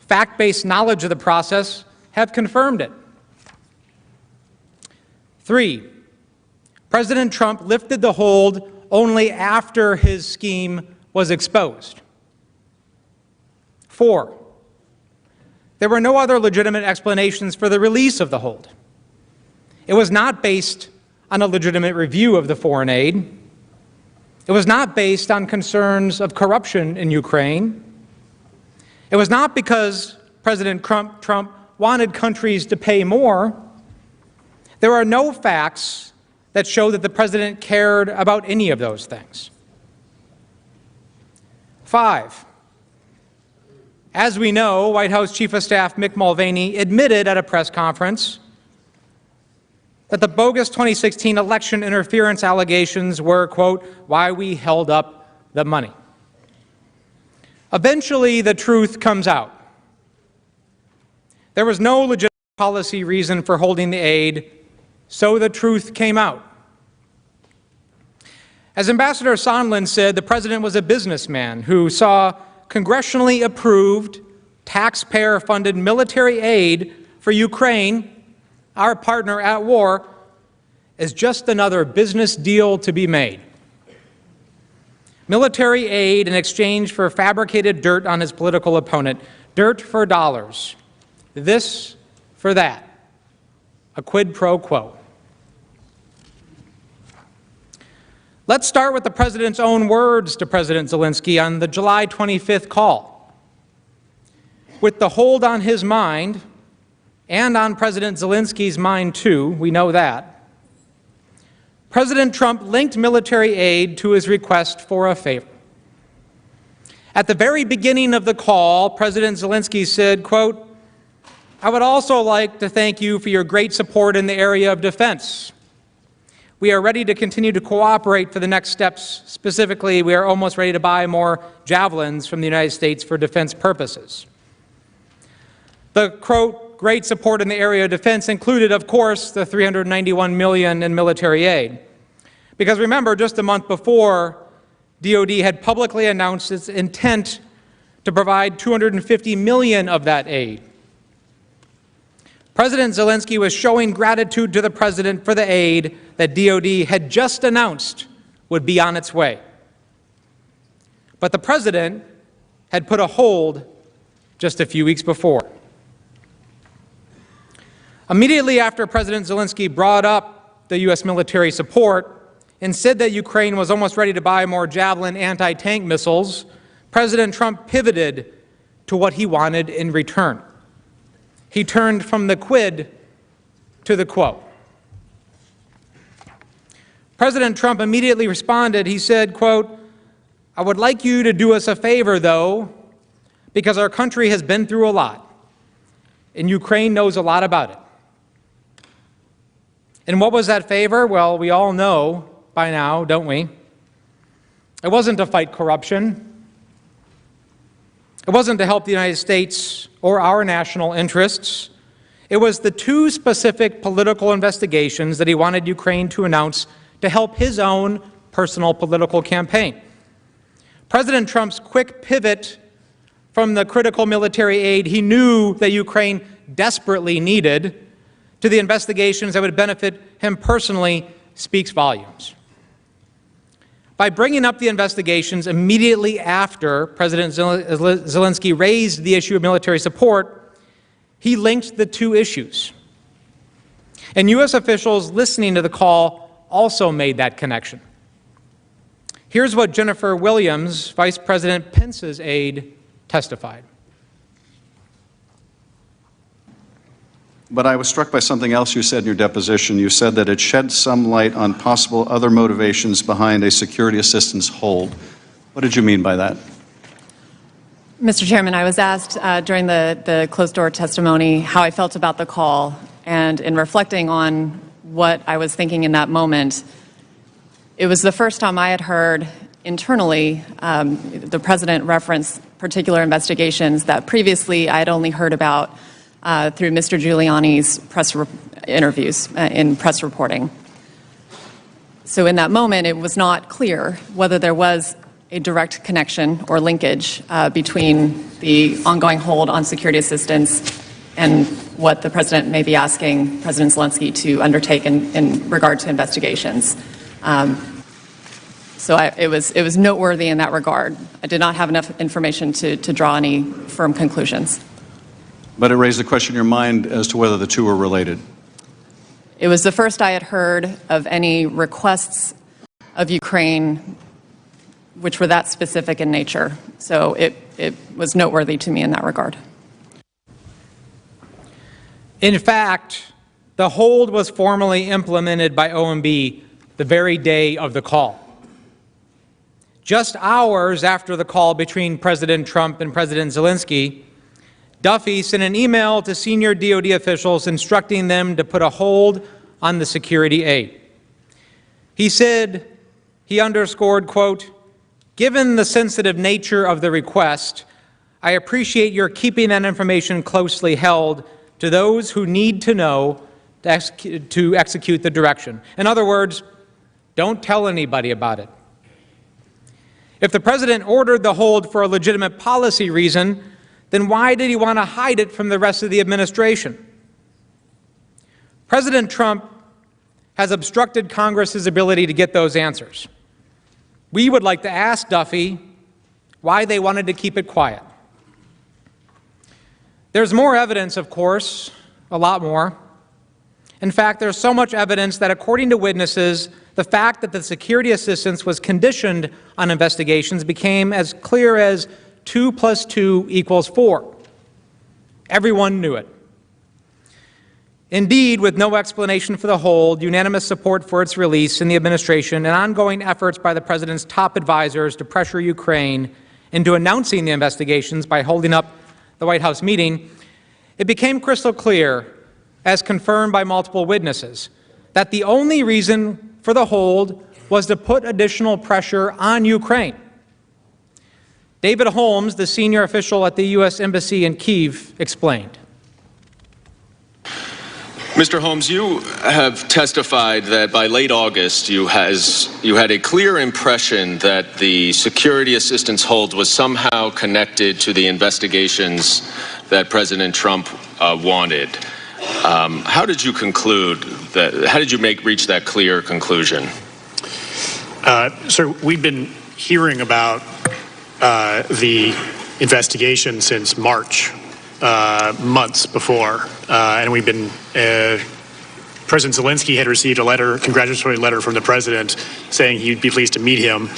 fact-based knowledge of the process have confirmed it. 3, President Trump lifted the hold only after his scheme was exposed. 4, there were no other legitimate explanations for the release of the hold. It was not based on a legitimate review of the foreign aid. It was not based on concerns of corruption in Ukraine. It was not because President Trump wanted countries to pay more. There are no facts that show that the president cared about any of those things. 5, as we know, White House Chief of Staff Mick Mulvaney admitted at a press conference that the bogus 2016 election interference allegations were, quote, why we held up the money. Eventually, the truth comes out. There was no legitimate policy reason for holding the aid, so the truth came out. As Ambassador Sondland said, the president was a businessman who saw congressionally approved, taxpayer-funded military aid for Ukraine, our partner at war, as just another business deal to be made. Military aid in exchange for fabricated dirt on his political opponent, dirt for dollars, this for that, a quid pro quo. Let's start with the president's own words to President Zelensky on the July 25th call. With the hold on his mind, and on President Zelensky's mind too, we know that, President Trump linked military aid to his request for a favor. At the very beginning of the call, President Zelensky said, quote, I would also like to thank you for your great support in the area of defense. We are ready to continue to cooperate for the next steps. Specifically, we are almost ready to buy more javelins from the United States for defense purposes. The, quote, great support in the area of defense included, of course, the $391 million in military aid. Because remember, just a month before, DOD had publicly announced its intent to provide $250 million of that aid. President Zelensky was showing gratitude to the president for the aid that DOD had just announced would be on its way. But the president had put a hold just a few weeks before. Immediately after President Zelensky brought up the U.S. military support and said that Ukraine was almost ready to buy more Javelin anti-tank missiles, President Trump pivoted to what he wanted in return. He turned from the quid to the quo. President Trump immediately responded. He said, quote, I would like you to do us a favor, though, because our country has been through a lot, and Ukraine knows a lot about it. And what was that favor? Well, we all know by now, don't we? It wasn't to fight corruption. It wasn't to help the United States or our national interests. It was the two specific political investigations that he wanted Ukraine to announce to help his own personal political campaign. President Trump's quick pivot from the critical military aid he knew that Ukraine desperately needed to the investigations that would benefit him personally speaks volumes. By bringing up the investigations immediately after President Zelensky raised the issue of military support, he linked the two issues. And U.S. officials listening to the call also made that connection. Here's what Jennifer Williams, Vice President Pence's aide, testified. but I was struck by something else you said in your deposition. You said that it shed some light on possible other motivations behind a security assistance hold. What did you mean by that? Mr. Chairman, I was asked during the closed-door testimony how I felt about the call, and in reflecting on what I was thinking in that moment, it was the first time I had heard internally the President reference particular investigations that previously I had only heard about through Mr. Giuliani's press interviews in press reporting. So in that moment, it was not clear whether there was a direct connection or linkage between the ongoing hold on security assistance and what the President may be asking President Zelensky to undertake in regard to investigations. So it was noteworthy in that regard. I did not have enough information to draw any firm conclusions. But it raised the question in your mind as to whether the two were related. It was the first I had heard of any requests of Ukraine which were that specific in nature. So it was noteworthy to me in that regard. In fact, the hold was formally implemented by OMB the very day of the call. Just hours after the call between President Trump and President Zelensky, Duffy sent an email to senior DoD officials instructing them to put a hold on the security aid. He underscored, quote, "Given the sensitive nature of the request, I appreciate your keeping that information closely held to those who need to know to execute the direction." In other words, don't tell anybody about it. If the President ordered the hold for a legitimate policy reason, then why did he want to hide it from the rest of the administration? President Trump has obstructed Congress's ability to get those answers. We would like to ask Duffy why they wanted to keep it quiet. There's more evidence, of course, a lot more. In fact, there's so much evidence that, according to witnesses, the fact that the security assistance was conditioned on investigations became as clear as 2 + 2 = 4. Everyone knew it. Indeed, with no explanation for the hold, unanimous support for its release in the administration, and ongoing efforts by the President's top advisors to pressure Ukraine into announcing the investigations by holding up the White House meeting, it became crystal clear, as confirmed by multiple witnesses, that the only reason for the hold was to put additional pressure on Ukraine. David Holmes, the senior official at the U.S. Embassy in Kyiv, explained. Mr. Holmes, you have testified that by late August you had a clear impression that the security assistance hold was somehow connected to the investigations that President Trump wanted. How did you conclude that? How did you reach that clear conclusion? Sir, we've been hearing about the investigation since March. Months before, and we've been, President Zelensky had received a congratulatory letter from the President saying he'd be pleased to meet him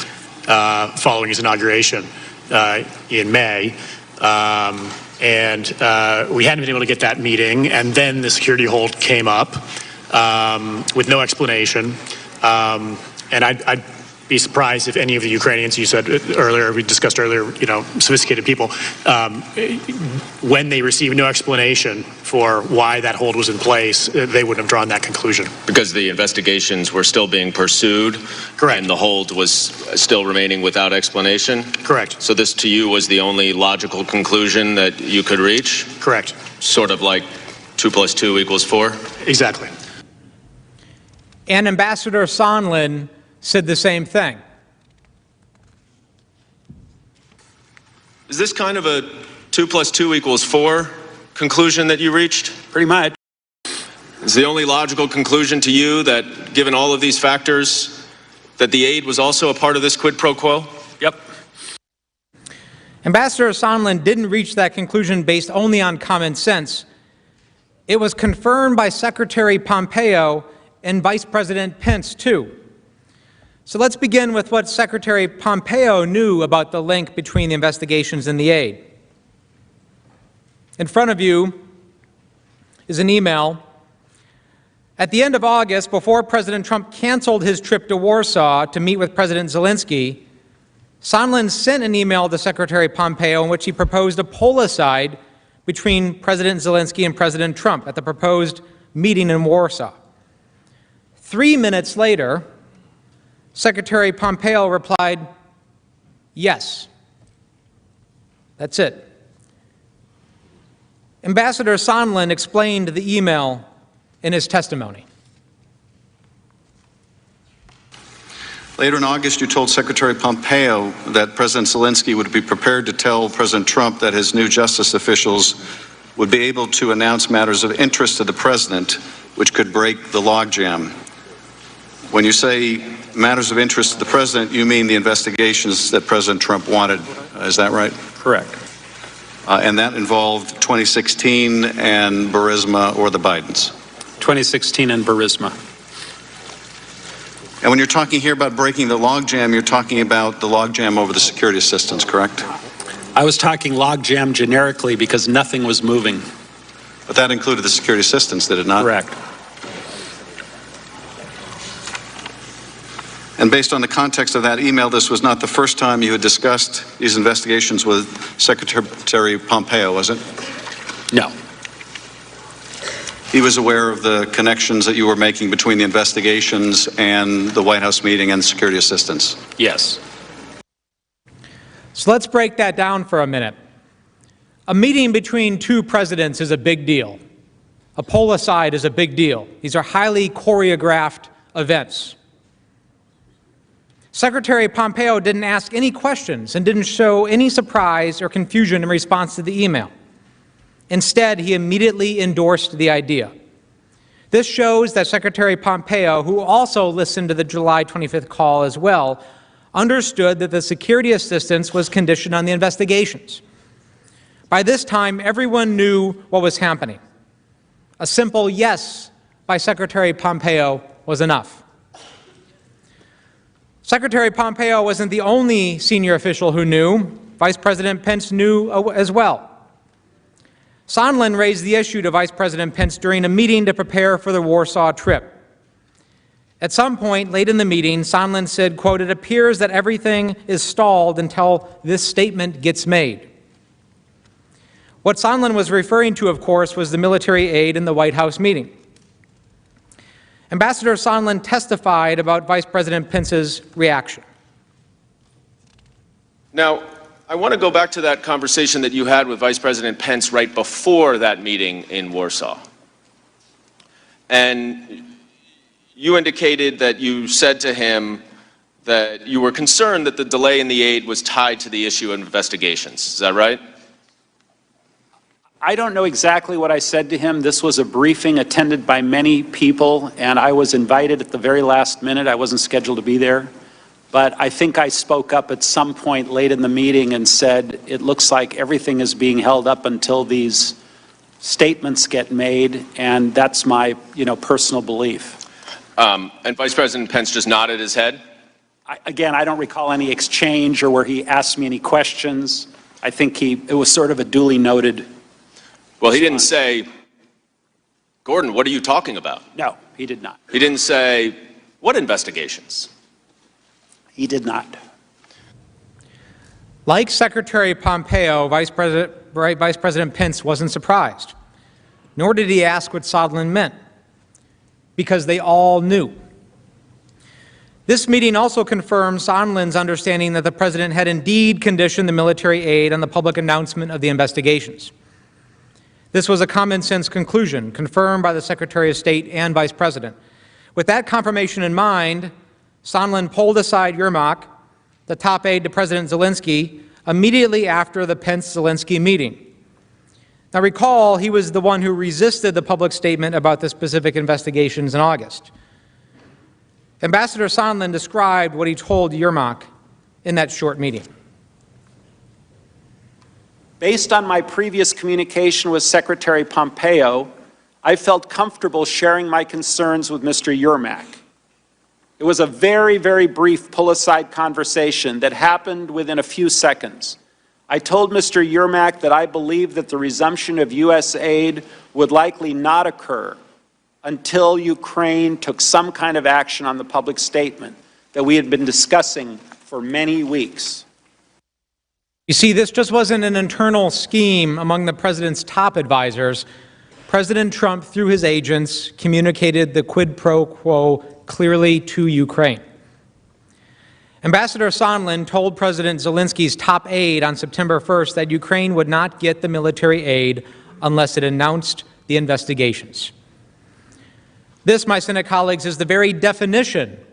following his inauguration in May. And we hadn't been able to get that meeting, and then the security hold came up with no explanation. And I'd be surprised if any of the Ukrainians, you said earlier, we discussed earlier, sophisticated people, when they received no explanation for why that hold was in place, they wouldn't have drawn that conclusion. Because the investigations were still being pursued? Correct. And the hold was still remaining without explanation? Correct. So this, to you, was the only logical conclusion that you could reach? Correct. Sort of like 2 + 2 = 4? Exactly. And Ambassador Sondland said the same thing. Is this kind of a 2 + 2 = 4 conclusion that you reached? Pretty much. Is the only logical conclusion to you that, given all of these factors, that the aid was also a part of this quid pro quo? Yep. Ambassador Sondland didn't reach that conclusion based only on common sense. It was confirmed by Secretary Pompeo and Vice President Pence, too. So let's begin with what Secretary Pompeo knew about the link between the investigations and the aid. In front of you is an email. At the end of August, before President Trump canceled his trip to Warsaw to meet with President Zelensky, Sondland sent an email to Secretary Pompeo in which he proposed a pull-aside between President Zelensky and President Trump at the proposed meeting in Warsaw. 3 minutes later, Secretary Pompeo replied, "Yes." That's it. Ambassador Sondland explained the email in his testimony. Later in August, you told Secretary Pompeo that President Zelensky would be prepared to tell President Trump that his new justice officials would be able to announce matters of interest to the president, which could break the logjam. When you say matters of interest to the president, you mean the investigations that President Trump wanted. Is that right? Correct. And that involved 2016 and Burisma or the Bidens. 2016 and Burisma. And when you're talking here about breaking the logjam, you're talking about the logjam over the security assistance, correct? I was talking logjam generically because nothing was moving. But that included the security assistance, did it not? Correct. And based on the context of that email, this was not the first time you had discussed these investigations with Secretary Pompeo, was it? No. He was aware of the connections that you were making between the investigations and the White House meeting and security assistance? Yes. So let's break that down for a minute. A meeting between two presidents is a big deal. A pull-aside is a big deal. These are highly choreographed events. Secretary Pompeo didn't ask any questions and didn't show any surprise or confusion in response to the email. Instead, he immediately endorsed the idea. This shows that Secretary Pompeo, who also listened to the July 25th call as well, understood that the security assistance was conditioned on the investigations. By this time, everyone knew what was happening. A simple yes by Secretary Pompeo was enough. Secretary Pompeo wasn't the only senior official who knew. Vice President Pence knew as well. Sondland raised the issue to Vice President Pence during a meeting to prepare for the Warsaw trip. At some point late in the meeting, Sondland said, quote, "It appears that everything is stalled until this statement gets made." What Sondland was referring to, of course, was the military aid in the White House meeting. Ambassador Sondland testified about Vice President Pence's reaction. Now, I want to go back to that conversation that you had with Vice President Pence right before that meeting in Warsaw. And you indicated that you said to him that you were concerned that the delay in the aid was tied to the issue of investigations. Is that right? I don't know exactly what I said to him. This was a briefing attended by many people, and I was invited at the very last minute. I wasn't scheduled to be there. But I think I spoke up at some point late in the meeting and said, it looks like everything is being held up until these statements get made, and that's my, personal belief. And Vice President Pence just nodded his head? Again, I don't recall any exchange or where he asked me any questions. I think it was sort of a duly noted. Well, he didn't say, "Gordon, what are you talking about?" No, he did not. He didn't say, "What investigations?" He did not. Like Secretary Pompeo, Vice President Pence wasn't surprised, nor did he ask what Sondland meant, because they all knew. This meeting also confirmed Sondland's understanding that the president had indeed conditioned the military aid on the public announcement of the investigations. This was a common-sense conclusion, confirmed by the Secretary of State and Vice President. With that confirmation in mind, Sondland pulled aside Yermak, the top aide to President Zelensky, immediately after the Pence-Zelensky meeting. Now recall, he was the one who resisted the public statement about the specific investigations in August. Ambassador Sondland described what he told Yermak in that short meeting. Based on my previous communication with Secretary Pompeo, I felt comfortable sharing my concerns with Mr. Yermak. It was a very, very brief pull-aside conversation that happened within a few seconds. I told Mr. Yermak that I believed that the resumption of U.S. aid would likely not occur until Ukraine took some kind of action on the public statement that we had been discussing for many weeks. You see, this just wasn't an internal scheme among the president's top advisors. President Trump, through his agents, communicated the quid pro quo clearly to Ukraine. Ambassador Sondland told President Zelensky's top aide on September 1st that Ukraine would not get the military aid unless it announced the investigations. This, my Senate colleagues, is the very definition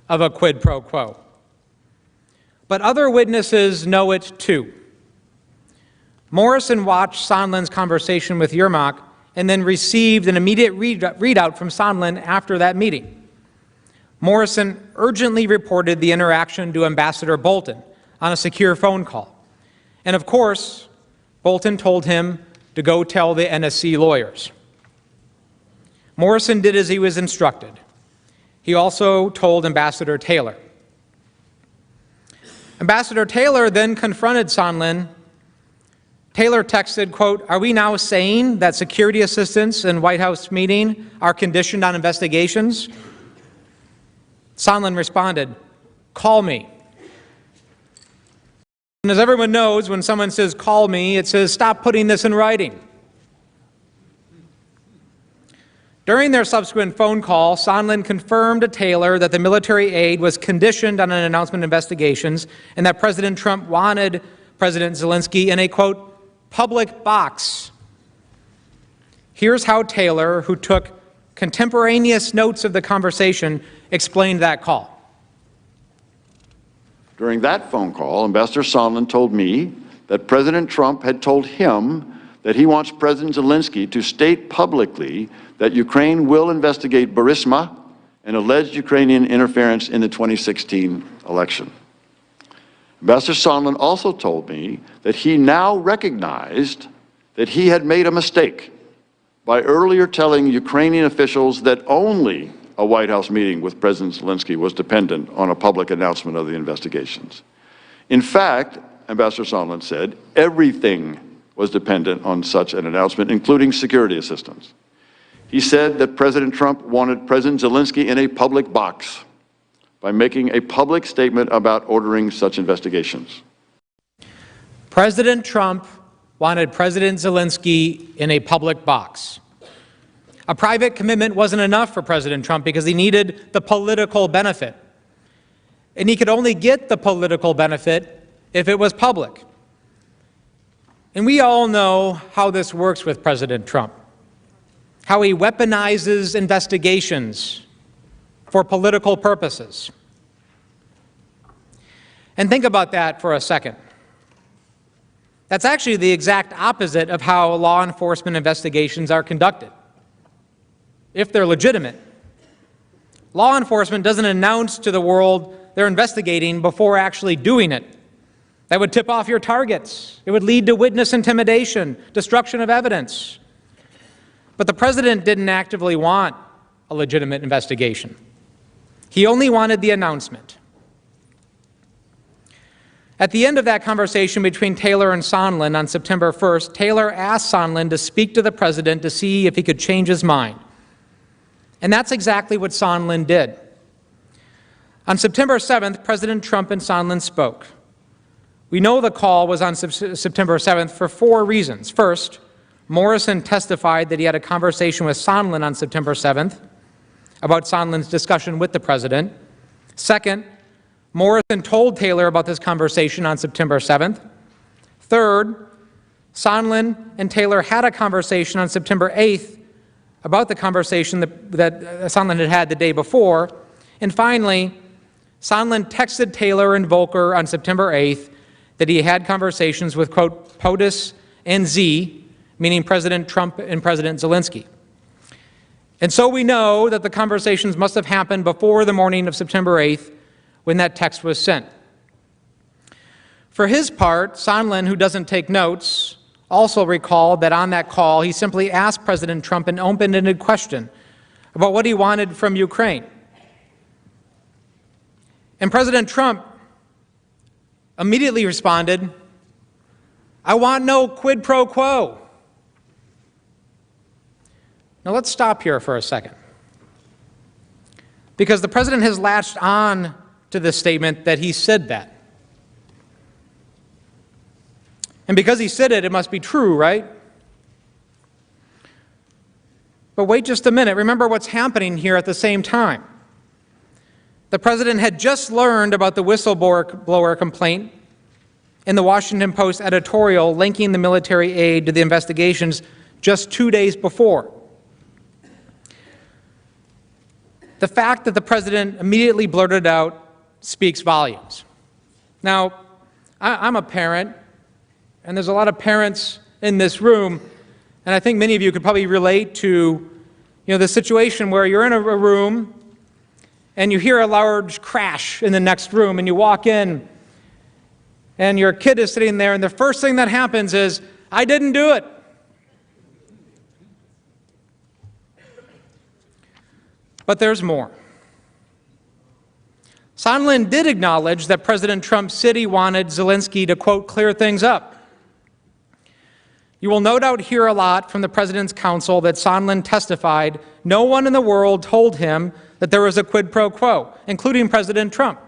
of a quid pro quo. But other witnesses know it too. Morrison watched Sondland's conversation with Yermak and then received an immediate readout from Sondland after that meeting. Morrison urgently reported the interaction to Ambassador Bolton on a secure phone call. And of course, Bolton told him to go tell the NSC lawyers. Morrison did as he was instructed. He also told Ambassador Taylor. Ambassador Taylor then confronted Sondland. Taylor texted, quote, "Are we now saying that security assistance and White House meeting are conditioned on investigations?" Sondland responded, "Call me." And as everyone knows, when someone says, "Call me," it says, "Stop putting this in writing." During their subsequent phone call, Sondland confirmed to Taylor that the military aid was conditioned on an announcement of investigations and that President Trump wanted President Zelensky in a, quote, public box. Here's how Taylor, who took contemporaneous notes of the conversation, explained that call. During that phone call, Ambassador Sondland told me that President Trump had told him that he wants President Zelensky to state publicly that Ukraine will investigate Burisma and alleged Ukrainian interference in the 2016 election. Ambassador Sondland also told me that he now recognized that he had made a mistake by earlier telling Ukrainian officials that only a White House meeting with President Zelensky was dependent on a public announcement of the investigations. In fact, Ambassador Sondland said, everything was dependent on such an announcement, including security assistance. He said that President Trump wanted President Zelensky in a public box by making a public statement about ordering such investigations. President Trump wanted President Zelensky in a public box. A private commitment wasn't enough for President Trump because he needed the political benefit. And he could only get the political benefit if it was public. And we all know how this works with President Trump, how he weaponizes investigations for political purposes. And think about that for a second. That's actually the exact opposite of how law enforcement investigations are conducted, if they're legitimate. Law enforcement doesn't announce to the world they're investigating before actually doing it. That would tip off your targets. It would lead to witness intimidation, destruction of evidence. But the president didn't actively want a legitimate investigation. He only wanted the announcement. At the end of that conversation between Taylor and Sondland on September 1st, Taylor asked Sondland to speak to the president to see if he could change his mind. And that's exactly what Sondland did. On September 7th, President Trump and Sondland spoke. We know the call was on September 7th for 4 reasons. First, Morrison testified that he had a conversation with Sondland on September 7th about Sondland's discussion with the president. Second, Morrison told Taylor about this conversation on September 7th. Third, Sondland and Taylor had a conversation on September 8th about the conversation that Sondland had had the day before. And finally, Sondland texted Taylor and Volker on September 8th that he had conversations with, quote, POTUS and Z, meaning President Trump and President Zelensky. And so we know that the conversations must have happened before the morning of September 8th when that text was sent. For his part, Sondland, who doesn't take notes, also recalled that on that call he simply asked President Trump an open-ended question about what he wanted from Ukraine. And President Trump immediately responded, I want no quid pro quo. Now let's stop here for a second, because the president has latched on to this statement that he said that. And because he said it, it must be true, right? But wait just a minute. Remember what's happening here at the same time. The president had just learned about the whistleblower complaint in the Washington Post editorial linking the military aid to the investigations just 2 days before. The fact that the president immediately blurted out speaks volumes. Now, I'm a parent, and there's a lot of parents in this room, and I think many of you could probably relate to, the situation where you're in a room and you hear a large crash in the next room, and you walk in and your kid is sitting there, and the first thing that happens is, I didn't do it. But there's more. Sondland did acknowledge that President Trump said he wanted Zelensky to, quote, clear things up. You will no doubt hear a lot from the President's counsel that Sondland testified no one in the world told him that there was a quid pro quo, including President Trump.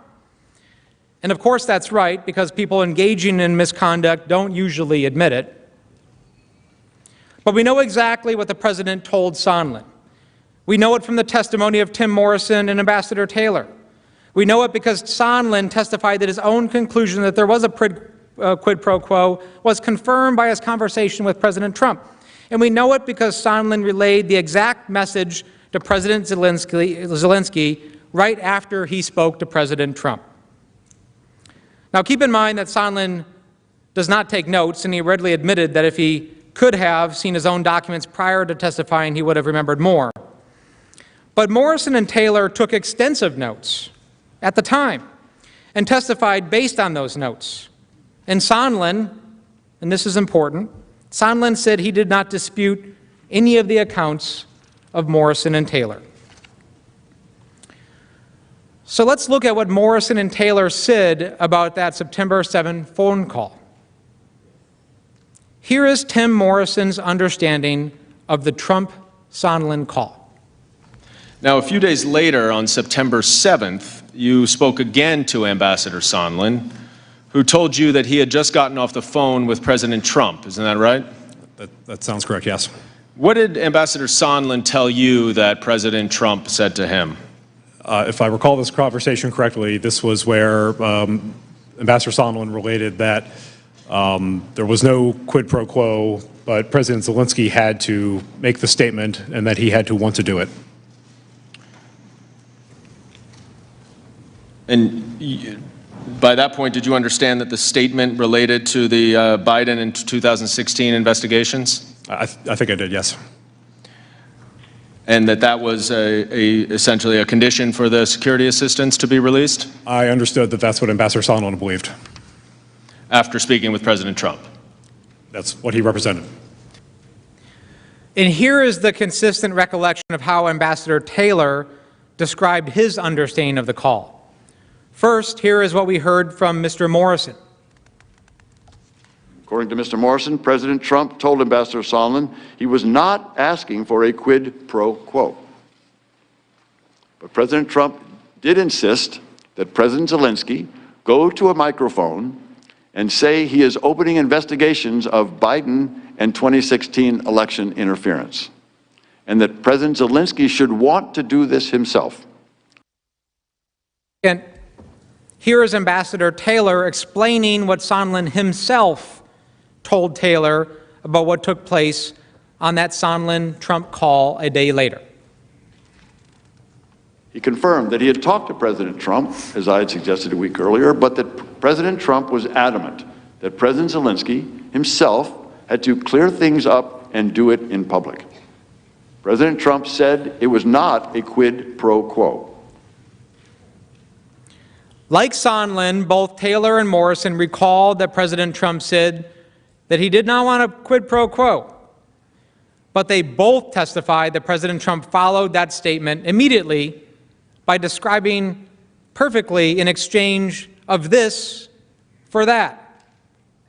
And of course that's right, because people engaging in misconduct don't usually admit it. But we know exactly what the President told Sondland. We know it from the testimony of Tim Morrison and Ambassador Taylor. We know it because Sondland testified that his own conclusion that there was a quid pro quo was confirmed by his conversation with President Trump. And we know it because Sondland relayed the exact message to President Zelensky right after he spoke to President Trump. Now keep in mind that Sondland does not take notes, and he readily admitted that if he could have seen his own documents prior to testifying, he would have remembered more. But Morrison and Taylor took extensive notes at the time and testified based on those notes. And Sondland, and this is important, Sondland said he did not dispute any of the accounts of Morrison and Taylor. So let's look at what Morrison and Taylor said about that September 7 phone call. Here is Tim Morrison's understanding of the Trump-Sondland call. Now, a few days later, on September 7th, you spoke again to Ambassador Sondland, who told you that he had just gotten off the phone with President Trump. Isn't that right? That sounds correct, yes. What did Ambassador Sondland tell you that President Trump said to him? If I recall this conversation correctly, this was where Ambassador Sondland related that there was no quid pro quo, but President Zelensky had to make the statement and that he had to want to do it. And by that point, did you understand that the statement related to the Biden and 2016 investigations? I think I did, yes. And that was essentially a condition for the security assistance to be released? I understood that that's what Ambassador Sondland believed. After speaking with President Trump? That's what he represented. And here is the consistent recollection of how Ambassador Taylor described his understanding of the call. First, here is what we heard from Mr. Morrison. According to Mr. Morrison, President Trump told Ambassador Sondland he was not asking for a quid pro quo. But President Trump did insist that President Zelensky go to a microphone and say he is opening investigations of Biden and 2016 election interference, and that President Zelensky should want to do this himself. And here is Ambassador Taylor explaining what Sondland himself told Taylor about what took place on that Sondland-Trump call a day later. He confirmed that he had talked to President Trump, as I had suggested a week earlier, but that President Trump was adamant that President Zelensky himself had to clear things up and do it in public. President Trump said it was not a quid pro quo. Like Sondland, both Taylor and Morrison recalled that President Trump said that he did not want a quid pro quo. But they both testified that President Trump followed that statement immediately by describing perfectly an exchange of this for that.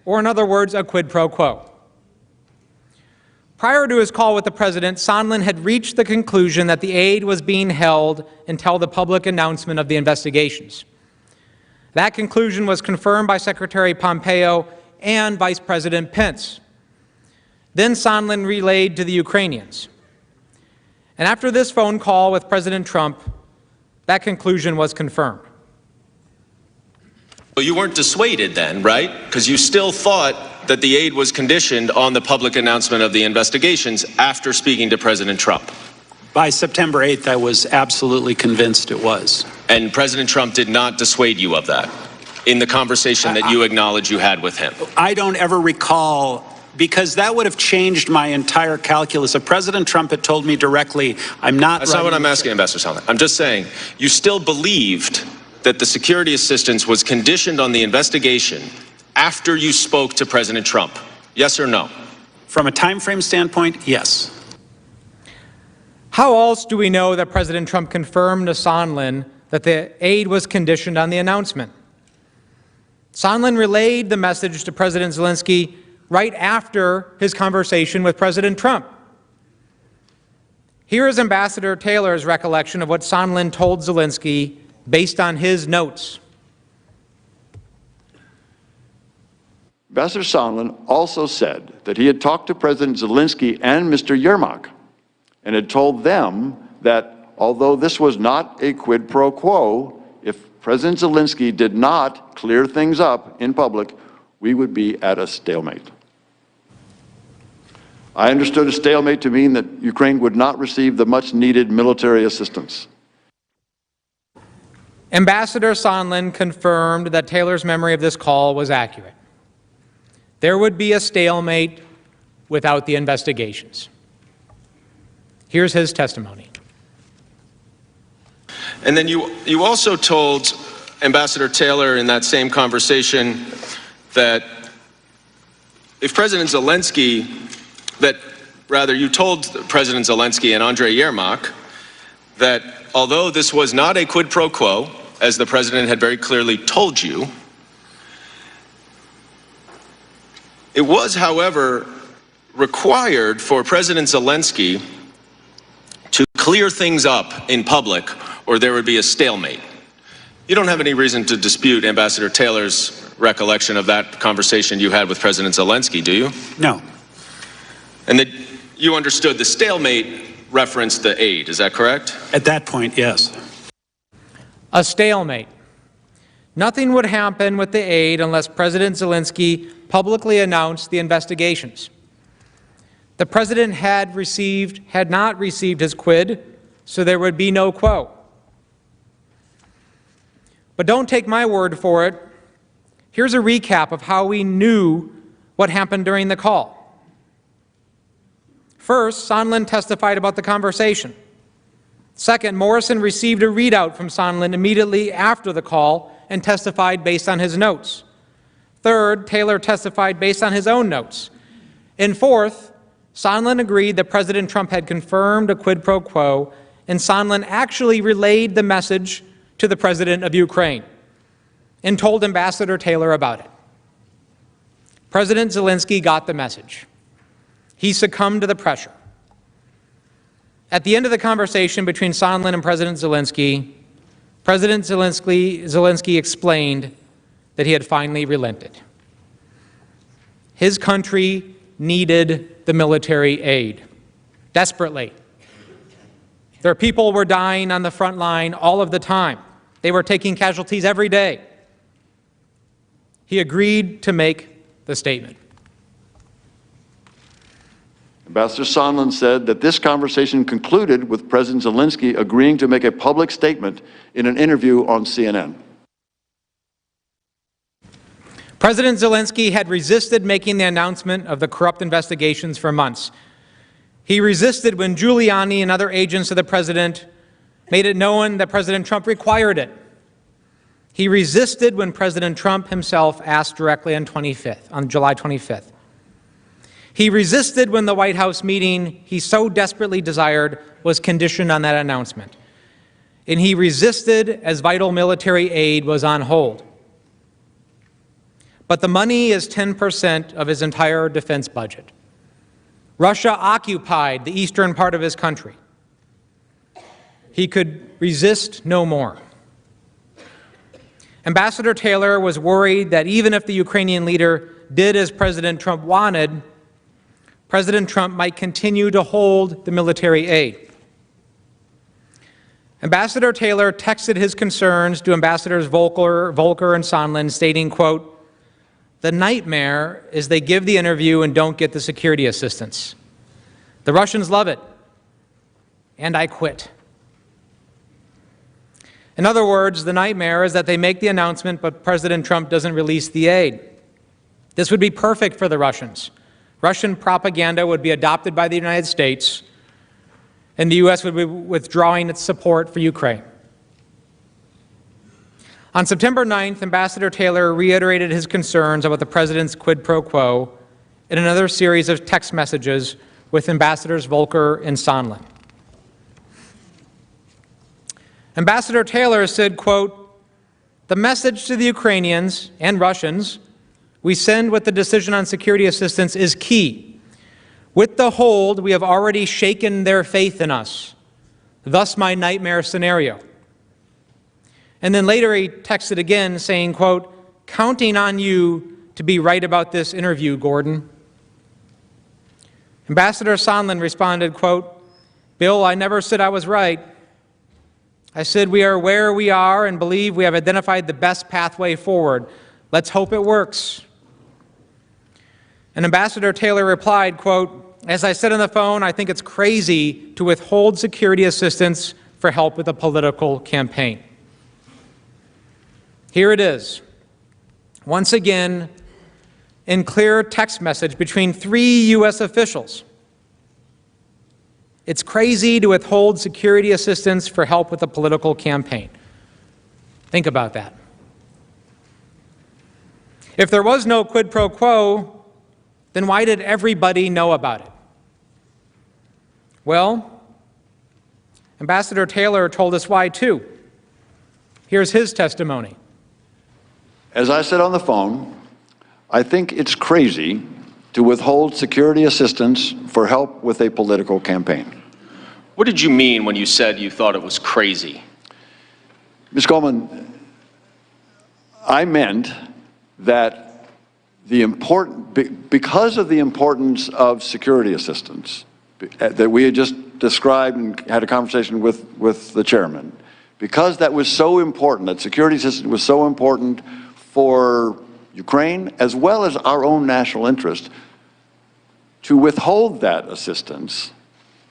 or in other words, a quid pro quo. Prior to his call with the president, Sondland had reached the conclusion that the aid was being held until the public announcement of the investigations. That conclusion was confirmed by Secretary Pompeo and Vice President Pence. Then Sondland relayed to the Ukrainians. And after this phone call with President Trump, that conclusion was confirmed. Well, you weren't dissuaded then, right? Because you still thought that the aid was conditioned on the public announcement of the investigations after speaking to President Trump. By September 8th, I was absolutely convinced it was. And President Trump did not dissuade you of that in the conversation that you acknowledge you had with him? I don't ever recall, because that would have changed my entire calculus. If President Trump had told me directly, I'm not... That's not what I'm asking, Ambassador Sondland. I'm just saying, you still believed that the security assistance was conditioned on the investigation after you spoke to President Trump? Yes or no? From a time frame standpoint, yes. How else do we know that President Trump confirmed to Sondland that the aid was conditioned on the announcement? Sondland relayed the message to President Zelensky right after his conversation with President Trump. Here is Ambassador Taylor's recollection of what Sondland told Zelensky based on his notes. Ambassador Sondland also said that he had talked to President Zelensky and Mr. Yermak and had told them that although this was not a quid pro quo, if President Zelensky did not clear things up in public, we would be at a stalemate. I understood a stalemate to mean that Ukraine would not receive the much-needed military assistance. Ambassador Sondland confirmed that Taylor's memory of this call was accurate. There would be a stalemate without the investigations. Here's his testimony. And then you also told Ambassador Taylor in that same conversation that if President Zelensky, you told President Zelensky and Andrei Yermak that although this was not a quid pro quo, as the president had very clearly told you, it was, however, required for President Zelensky to clear things up in public or there would be a stalemate. You don't have any reason to dispute Ambassador Taylor's recollection of that conversation you had with President Zelensky, do you? No. And that you understood the stalemate referenced the aid, is that correct? At that point, yes. A stalemate. Nothing would happen with the aid unless President Zelensky publicly announced the investigations. The president had not received his quid, so there would be no quo. But don't take my word for it. Here's a recap of how we knew what happened during the call. First, Sondland testified about the conversation. Second, Morrison received a readout from Sondland immediately after the call and testified based on his notes. Third, Taylor testified based on his own notes. And fourth, Sondland agreed that President Trump had confirmed a quid pro quo, and Sondland actually relayed the message to the president of Ukraine and told Ambassador Taylor about it. President Zelensky got the message. He succumbed to the pressure. At the end of the conversation between Sondland and President Zelensky explained that he had finally relented. His country needed the military aid, desperately. Their people were dying on the front line all of the time. They were taking casualties every day. He agreed to make the statement. Ambassador Sondland said that this conversation concluded with President Zelensky agreeing to make a public statement in an interview on CNN. President Zelensky had resisted making the announcement of the corrupt investigations for months. He resisted when Giuliani and other agents of the president made it known that President Trump required it. He resisted when President Trump himself asked directly on July 25th. He resisted when the White House meeting he so desperately desired was conditioned on that announcement. And he resisted as vital military aid was on hold. but the money is 10% of his entire defense budget. Russia occupied the eastern part of his country. He could resist no more. Ambassador Taylor was worried that even if the Ukrainian leader did as President Trump wanted, President Trump might continue to hold the military aid. Ambassador Taylor texted his concerns to Ambassadors Volker and Sondland, stating, quote, "The nightmare is they give the interview and don't get the security assistance. The Russians love it, and I quit." In other words, the nightmare is that they make the announcement, but President Trump doesn't release the aid. This would be perfect for the Russians. Russian propaganda would be adopted by the United States, and the U.S. would be withdrawing its support for Ukraine. On September 9th, Ambassador Taylor reiterated his concerns about the president's quid pro quo in another series of text messages with Ambassadors Volker and Sondland. Ambassador Taylor said, quote, "The message to the Ukrainians and Russians we send with the decision on security assistance is key. With the hold, we have already shaken their faith in us. Thus my nightmare scenario." And then later he texted again saying, quote, "Counting on you to be right about this interview, Gordon." Ambassador Sondland responded, quote, "Bill, I never said I was right. I said we are where we are and believe we have identified the best pathway forward. Let's hope it works." And Ambassador Taylor replied, quote, "As I said on the phone, I think it's crazy to withhold security assistance for help with a political campaign." Here it is, once again, in clear text message between 3 U.S. officials. It's crazy to withhold security assistance for help with a political campaign. Think about that. If there was no quid pro quo, then why did everybody know about it? Well, Ambassador Taylor told us why too. Here's his testimony. As I said on the phone, I think it's crazy to withhold security assistance for help with a political campaign. What did you mean when you said you thought it was crazy? Ms. Goldman, I meant that because of the importance of security assistance that we had just described and had a conversation with the chairman, because that was so important, that security assistance was so important for Ukraine as well as our own national interest, to withhold that assistance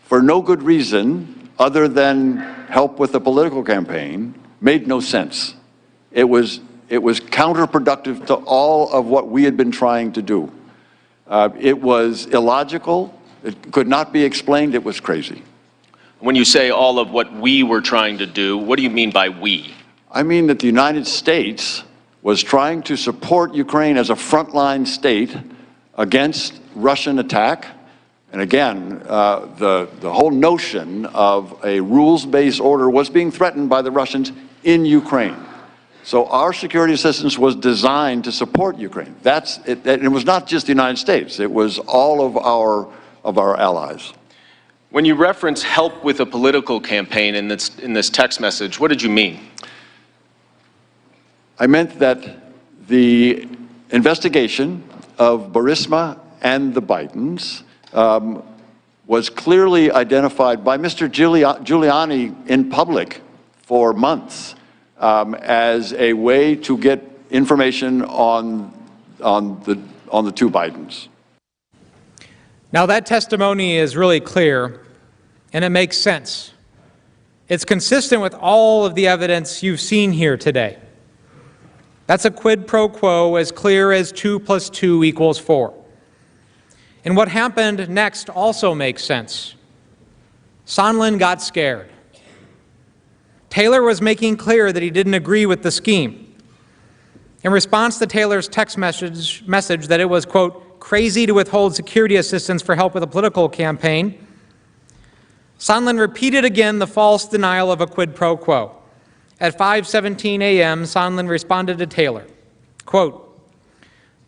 for no good reason other than help with a political campaign made no sense. It was counterproductive to all of what we had been trying to do. It was illogical. It could not be explained. It was crazy. When you say all of what we were trying to do, what do you mean by we? I mean that the United States was trying to support Ukraine as a frontline state against Russian attack. And again, the whole notion of a rules-based order was being threatened by the Russians in Ukraine. So our security assistance was designed to support Ukraine. That's it. And it was not just the United States. It was all of our allies. When you reference help with a political campaign in this text message, what did you mean? I meant that the investigation of Burisma and the Bidens was clearly identified by Mr. Giuliani in public for months as a way to get information on the 2 Bidens. Now that testimony is really clear, and it makes sense. It's consistent with all of the evidence you've seen here today. That's a quid pro quo as clear as 2 + 2 = 4. And what happened next also makes sense. Sondland got scared. Taylor was making clear that he didn't agree with the scheme. In response to Taylor's text message that it was, quote, crazy to withhold security assistance for help with a political campaign, Sondland repeated again the false denial of a quid pro quo. At 5:17 a.m., Sondland responded to Taylor, quote,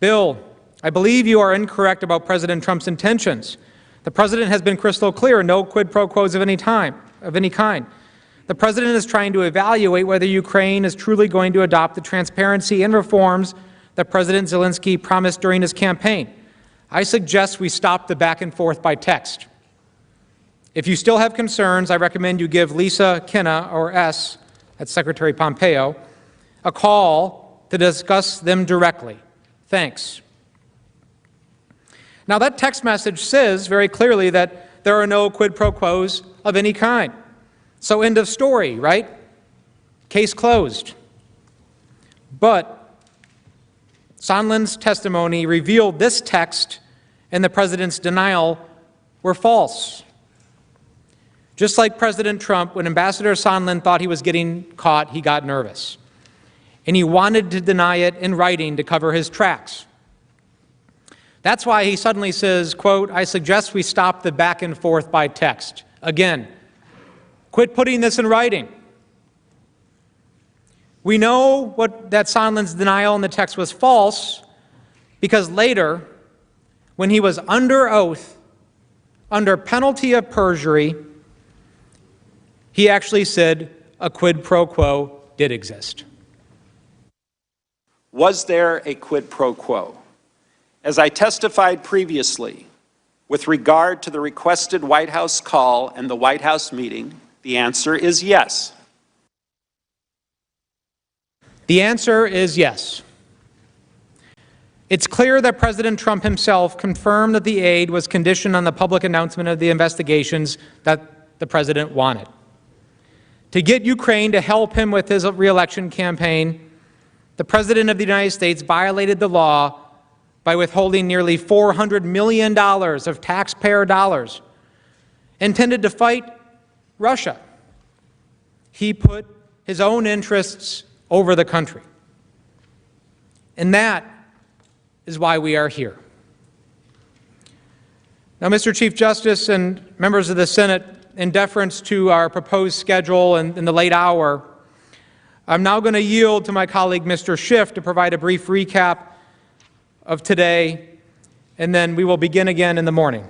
Bill, I believe you are incorrect about President Trump's intentions. The president has been crystal clear, no quid pro quos of any kind. The president is trying to evaluate whether Ukraine is truly going to adopt the transparency and reforms that President Zelensky promised during his campaign. I suggest we stop the back and forth by text. If you still have concerns, I recommend you give Lisa Kinna, or S, that's Secretary Pompeo, a call to discuss them directly. Thanks. Now, that text message says very clearly that there are no quid pro quos of any kind. So end of story, right? Case closed. But Sondland's testimony revealed this text and the president's denial were false. Just like President Trump, when Ambassador Sondland thought he was getting caught, he got nervous. And he wanted to deny it in writing to cover his tracks. That's why he suddenly says, quote, I suggest we stop the back and forth by text. Again, quit putting this in writing. We know that Sondland's denial in the text was false because later, when he was under oath, under penalty of perjury, he actually said a quid pro quo did exist. Was there a quid pro quo? As I testified previously, with regard to the requested White House call and the White House meeting, the answer is yes. The answer is yes. It's clear that President Trump himself confirmed that the aid was conditioned on the public announcement of the investigations that the president wanted. To get Ukraine to help him with his re-election campaign, the President of the United States violated the law by withholding nearly $400 million of taxpayer dollars intended to fight Russia. He put his own interests over the country. And that is why we are here. Now, Mr. Chief Justice and members of the Senate, in deference to our proposed schedule and in the late hour, I'm now going to yield to my colleague, Mr. Schiff, to provide a brief recap of today, and then we will begin again in the morning.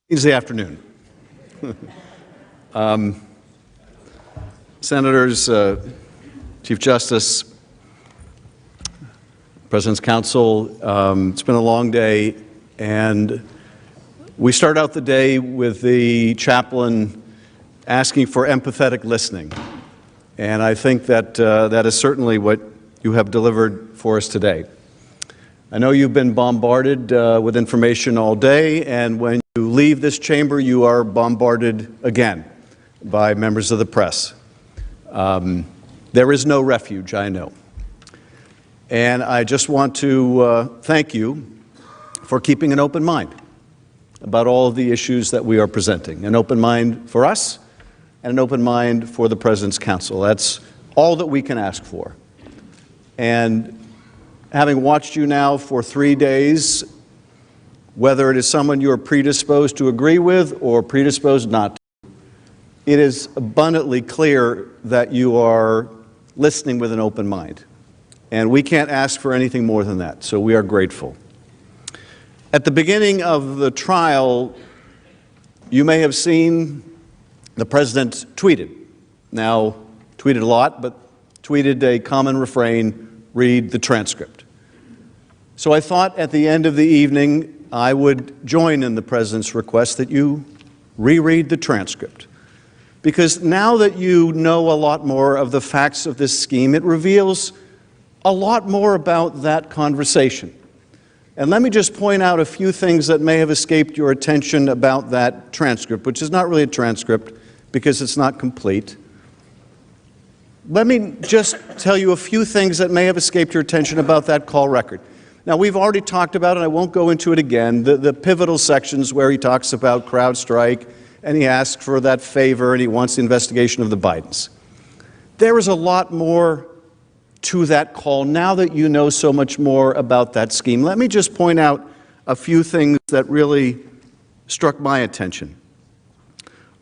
Wednesday afternoon. Senators, Chief Justice, President's Counsel, it's been a long day, and we start out the day with the chaplain asking for empathetic listening. And I think that that is certainly what you have delivered for us today. I know you've been bombarded with information all day, and when you leave this chamber, you are bombarded again by members of the press. There is no refuge, I know. And I just want to thank you for keeping an open mind about all of the issues that we are presenting. An open mind for us and an open mind for the President's Counsel. That's all that we can ask for. And having watched you now for 3 days, whether it is someone you are predisposed to agree with or predisposed not to, it is abundantly clear that you are listening with an open mind. And we can't ask for anything more than that, so we are grateful. At the beginning of the trial, you may have seen the President tweeted. Now, tweeted a lot, but tweeted a common refrain, read the transcript. So I thought at the end of the evening, I would join in the President's request that you reread the transcript. Because now that you know a lot more of the facts of this scheme, it reveals a lot more about that conversation. And let me just point out a few things that may have escaped your attention about that transcript, which is not really a transcript because it's not complete. Let me just tell you a few things that may have escaped your attention about that call record. Now, we've already talked about it, and I won't go into it again, the pivotal sections where he talks about CrowdStrike, and he asks for that favor, and he wants the investigation of the Bidens. There is a lot more to that call now that you know so much more about that scheme. Let me just point out a few things that really struck my attention.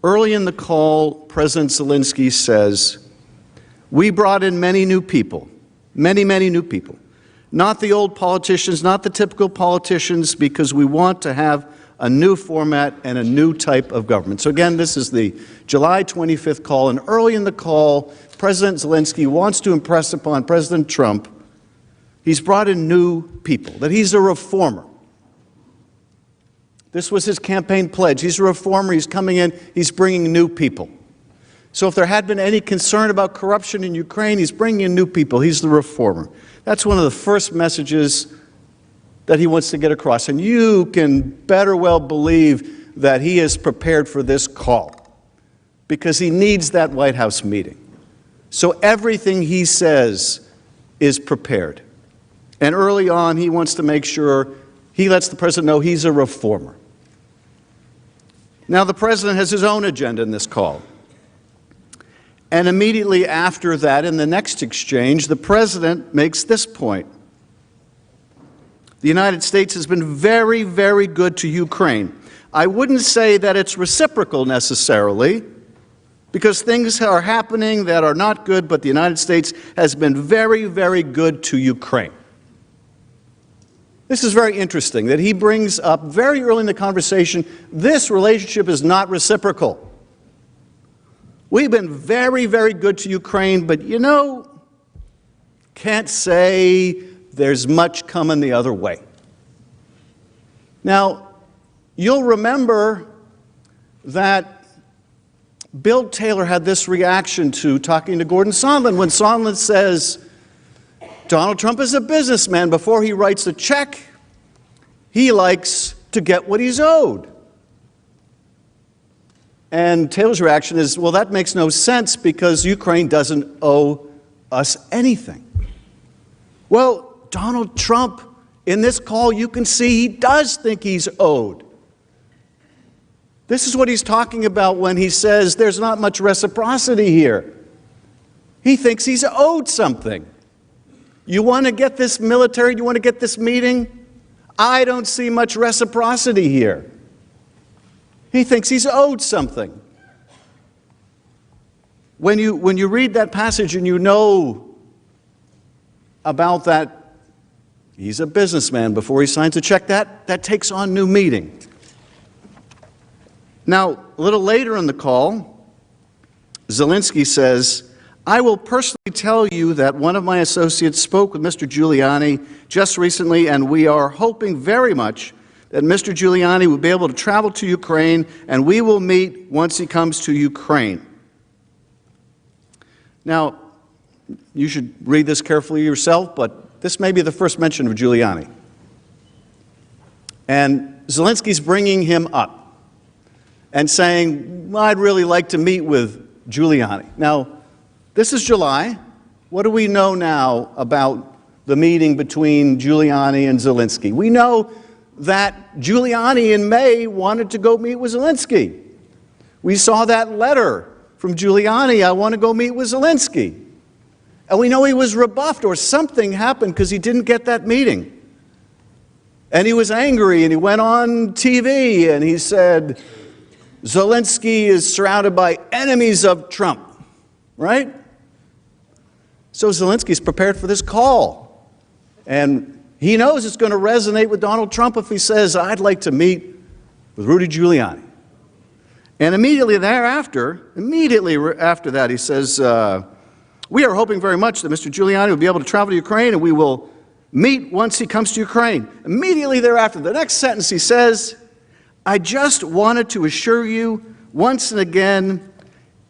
Early in the call, President Zelensky says, "We brought in many new people, many new people. Not the old politicians, not the typical politicians, because we want to have a new format and a new type of government." So again, this is the July 25th call, and early in the call, President Zelensky wants to impress upon President Trump he's brought in new people, that he's a reformer. This was his campaign pledge. He's a reformer. He's coming in. He's bringing new people. So if there had been any concern about corruption in Ukraine, he's bringing in new people. He's the reformer. That's one of the first messages that he wants to get across. And you can better well believe that he is prepared for this call because he needs that White House meeting. So everything he says is prepared. And early on, he wants to make sure he lets the president know he's a reformer. Now, the president has his own agenda in this call. And immediately after that, in the next exchange, the president makes this point. The United States has been very, very good to Ukraine. I wouldn't say that it's reciprocal necessarily, because things are happening that are not good, but the United States has been very, very good to Ukraine. This is very interesting that he brings up very early in the conversation, this relationship is not reciprocal. We've been very, very good to Ukraine, but you know, can't say there's much coming the other way. Now, you'll remember that Bill Taylor had this reaction to talking to Gordon Sondland when Sondland says, Donald Trump is a businessman. Before he writes a check, he likes to get what he's owed. And Taylor's reaction is, well, that makes no sense because Ukraine doesn't owe us anything. Well, Donald Trump, in this call, you can see he does think he's owed. This is what he's talking about when he says there's not much reciprocity here. He thinks he's owed something. You want to get this military, you want to get this meeting? I don't see much reciprocity here. He thinks he's owed something. When you read that passage and you know about that, he's a businessman before he signs a check, that takes on new meaning. Now, a little later in the call, Zelensky says, I will personally tell you that one of my associates spoke with Mr. Giuliani just recently, and we are hoping very much that Mr. Giuliani will be able to travel to Ukraine, and we will meet once he comes to Ukraine. Now, you should read this carefully yourself, but this may be the first mention of Giuliani. And Zelensky's bringing him up and saying, well, I'd really like to meet with Giuliani. Now, this is July. What do we know now about the meeting between Giuliani and Zelensky? We know that Giuliani in May wanted to go meet with Zelensky. We saw that letter from Giuliani, I want to go meet with Zelensky. And we know he was rebuffed or something happened because he didn't get that meeting. And he was angry and he went on TV and he said, Zelensky is surrounded by enemies of Trump, right? So Zelensky's prepared for this call. And he knows it's going to resonate with Donald Trump if he says, I'd like to meet with Rudy Giuliani. And immediately after that, he says, we are hoping very much that Mr. Giuliani will be able to travel to Ukraine and we will meet once he comes to Ukraine. Immediately thereafter, the next sentence he says, I just wanted to assure you once and again,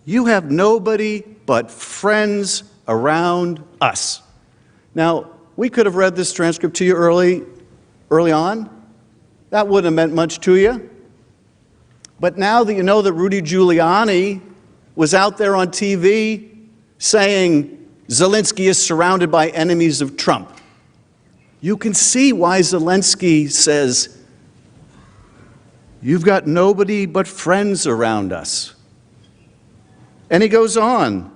you have nobody but friends around us. Now, we could have read this transcript to you early on. That wouldn't have meant much to you. But now that you know that Rudy Giuliani was out there on TV saying Zelensky is surrounded by enemies of Trump, you can see why Zelensky says, you've got nobody but friends around us. And he goes on.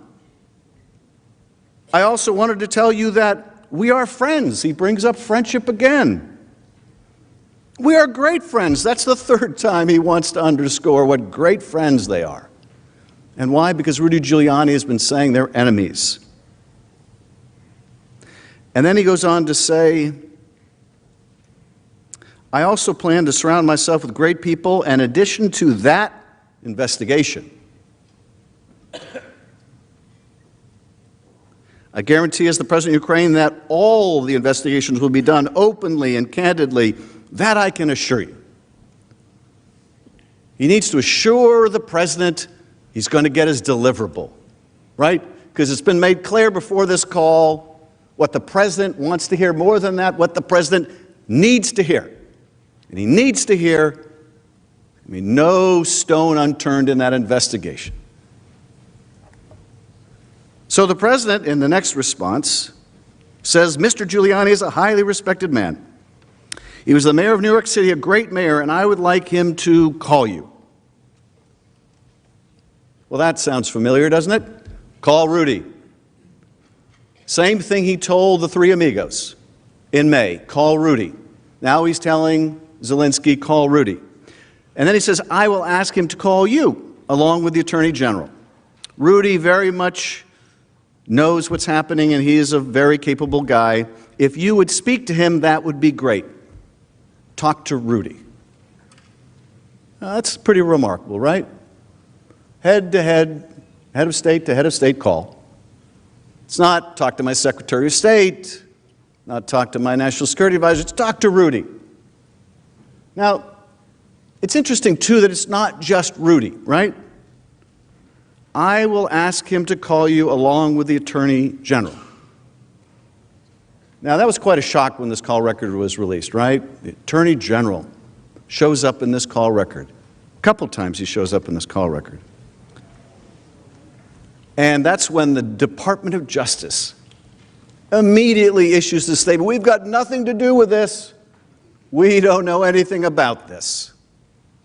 I also wanted to tell you that we are friends. He brings up friendship again. We are great friends. That's the third time he wants to underscore what great friends they are. And why? Because Rudy Giuliani has been saying they're enemies. And then he goes on to say, I also plan to surround myself with great people, in addition to that investigation. I guarantee as the President of Ukraine that all the investigations will be done openly and candidly. That I can assure you. He needs to assure the President he's going to get his deliverable, right? Because it's been made clear before this call what the President wants to hear, more than that, what the President needs to hear. And he needs to hear, no stone unturned in that investigation. So the President, in the next response, says, Mr. Giuliani is a highly respected man. He was the mayor of New York City, a great mayor, and I would like him to call you. Well, that sounds familiar, doesn't it? Call Rudy. Same thing he told the three amigos in May, call Rudy. Now he's telling Zelensky, call Rudy. And then he says, I will ask him to call you, along with the Attorney General. Rudy very much knows what's happening, and he is a very capable guy. If you would speak to him, that would be great. Talk to Rudy. Now, that's pretty remarkable, right? Head to head, head of state to head of state call. It's not talk to my Secretary of State, not talk to my National Security Advisor, it's talk to Rudy. Now, it's interesting, too, that it's not just Rudy, right? I will ask him to call you along with the Attorney General. Now, that was quite a shock when this call record was released, right? The Attorney General shows up in this call record. A couple times he shows up in this call record. And that's when the Department of Justice immediately issues this statement. We've got nothing to do with this. We don't know anything about this.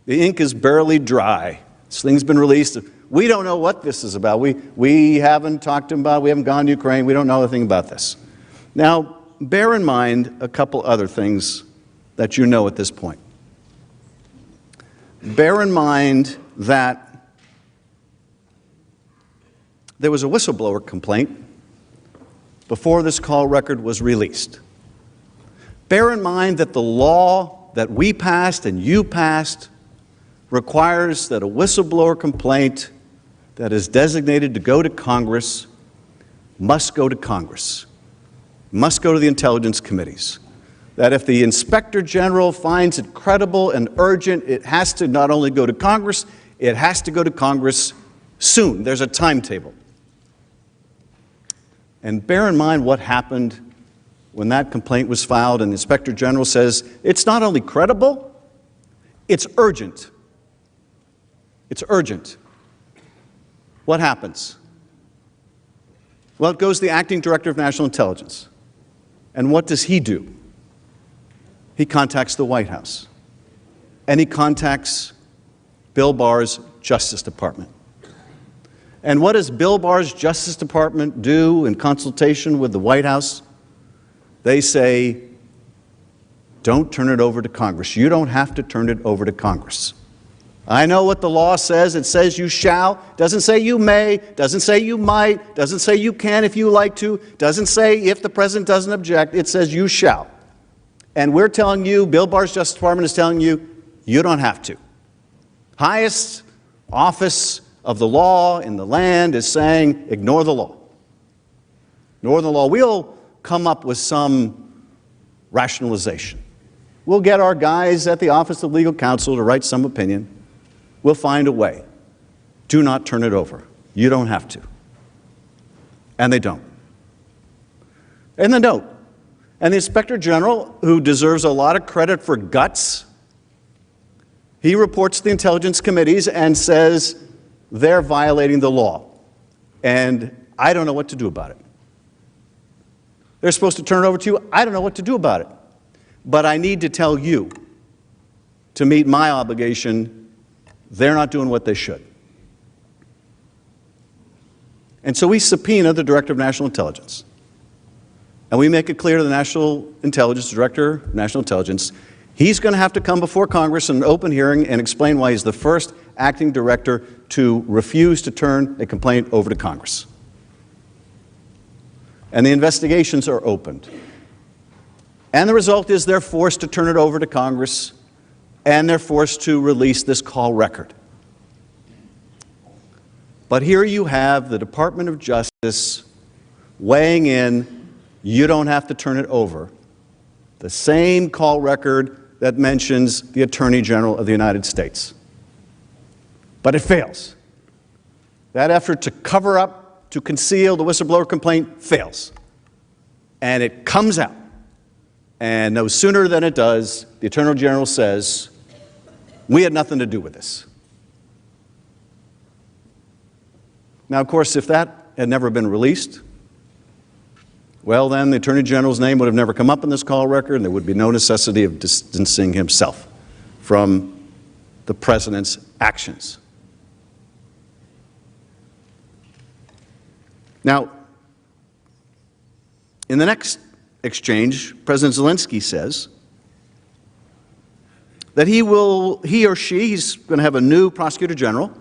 The ink is barely dry. This thing's been released. We don't know what this is about. We haven't talked to him about it. We haven't gone to Ukraine. We don't know anything about this. Now, bear in mind a couple other things that you know at this point. Bear in mind that there was a whistleblower complaint before this call record was released. Bear in mind that the law that we passed and you passed requires that a whistleblower complaint that is designated to go to Congress must go to Congress, must go to the intelligence committees. That if the Inspector General finds it credible and urgent, it has to not only go to Congress, it has to go to Congress soon. There's a timetable. And bear in mind what happened when that complaint was filed and the Inspector General says, it's not only credible, it's urgent. It's urgent. What happens? Well, it goes to the Acting Director of National Intelligence. And what does he do? He contacts the White House. And he contacts Bill Barr's Justice Department. And what does Bill Barr's Justice Department do in consultation with the White House? They say, don't turn it over to Congress. You don't have to turn it over to Congress. I know what the law says. It says you shall. Doesn't say you may. Doesn't say you might. Doesn't say you can if you like to. Doesn't say if the President doesn't object. It says you shall. And we're telling you, Bill Barr's Justice Department is telling you, you don't have to. Highest office of the law in the land is saying, ignore the law. Ignore the law. We'll come up with some rationalization. We'll get our guys at the Office of Legal Counsel to write some opinion. We'll find a way. Do not turn it over. You don't have to. And they don't. And they don't. And the Inspector General, who deserves a lot of credit for guts, he reports to the intelligence committees and says they're violating the law. And I don't know what to do about it. They're supposed to turn it over to you. I don't know what to do about it. But I need to tell you, to meet my obligation, they're not doing what they should. And so we subpoena the Director of National Intelligence. And we make it clear to the National Intelligence, Director of National Intelligence, He's going to have to come before Congress in an open hearing and explain why he's the first acting director to refuse to turn a complaint over to Congress. And the investigations are opened. And the result is they're forced to turn it over to Congress, and they're forced to release this call record. But here you have the Department of Justice weighing in, you don't have to turn it over. The same call record that mentions the Attorney General of the United States. But it fails. That effort to cover up, to conceal the whistleblower complaint fails. And it comes out. And no sooner than it does, the Attorney General says, we had nothing to do with this. Now, of course, if that had never been released, well, then the Attorney General's name would have never come up in this call record, and there would be no necessity of distancing himself from the President's actions. Now, in the next exchange, President Zelensky says that he's going to have a new prosecutor general,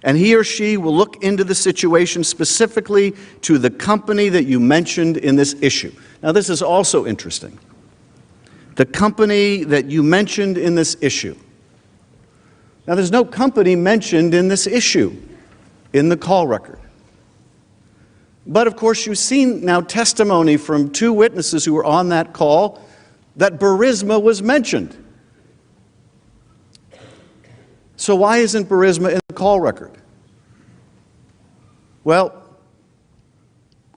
and he or she will look into the situation specifically to the company that you mentioned in this issue. Now, this is also interesting. The company that you mentioned in this issue. Now, there's no company mentioned in this issue in the call record. But, of course, you've seen now testimony from two witnesses who were on that call that Burisma was mentioned. So why isn't Burisma in the call record? Well,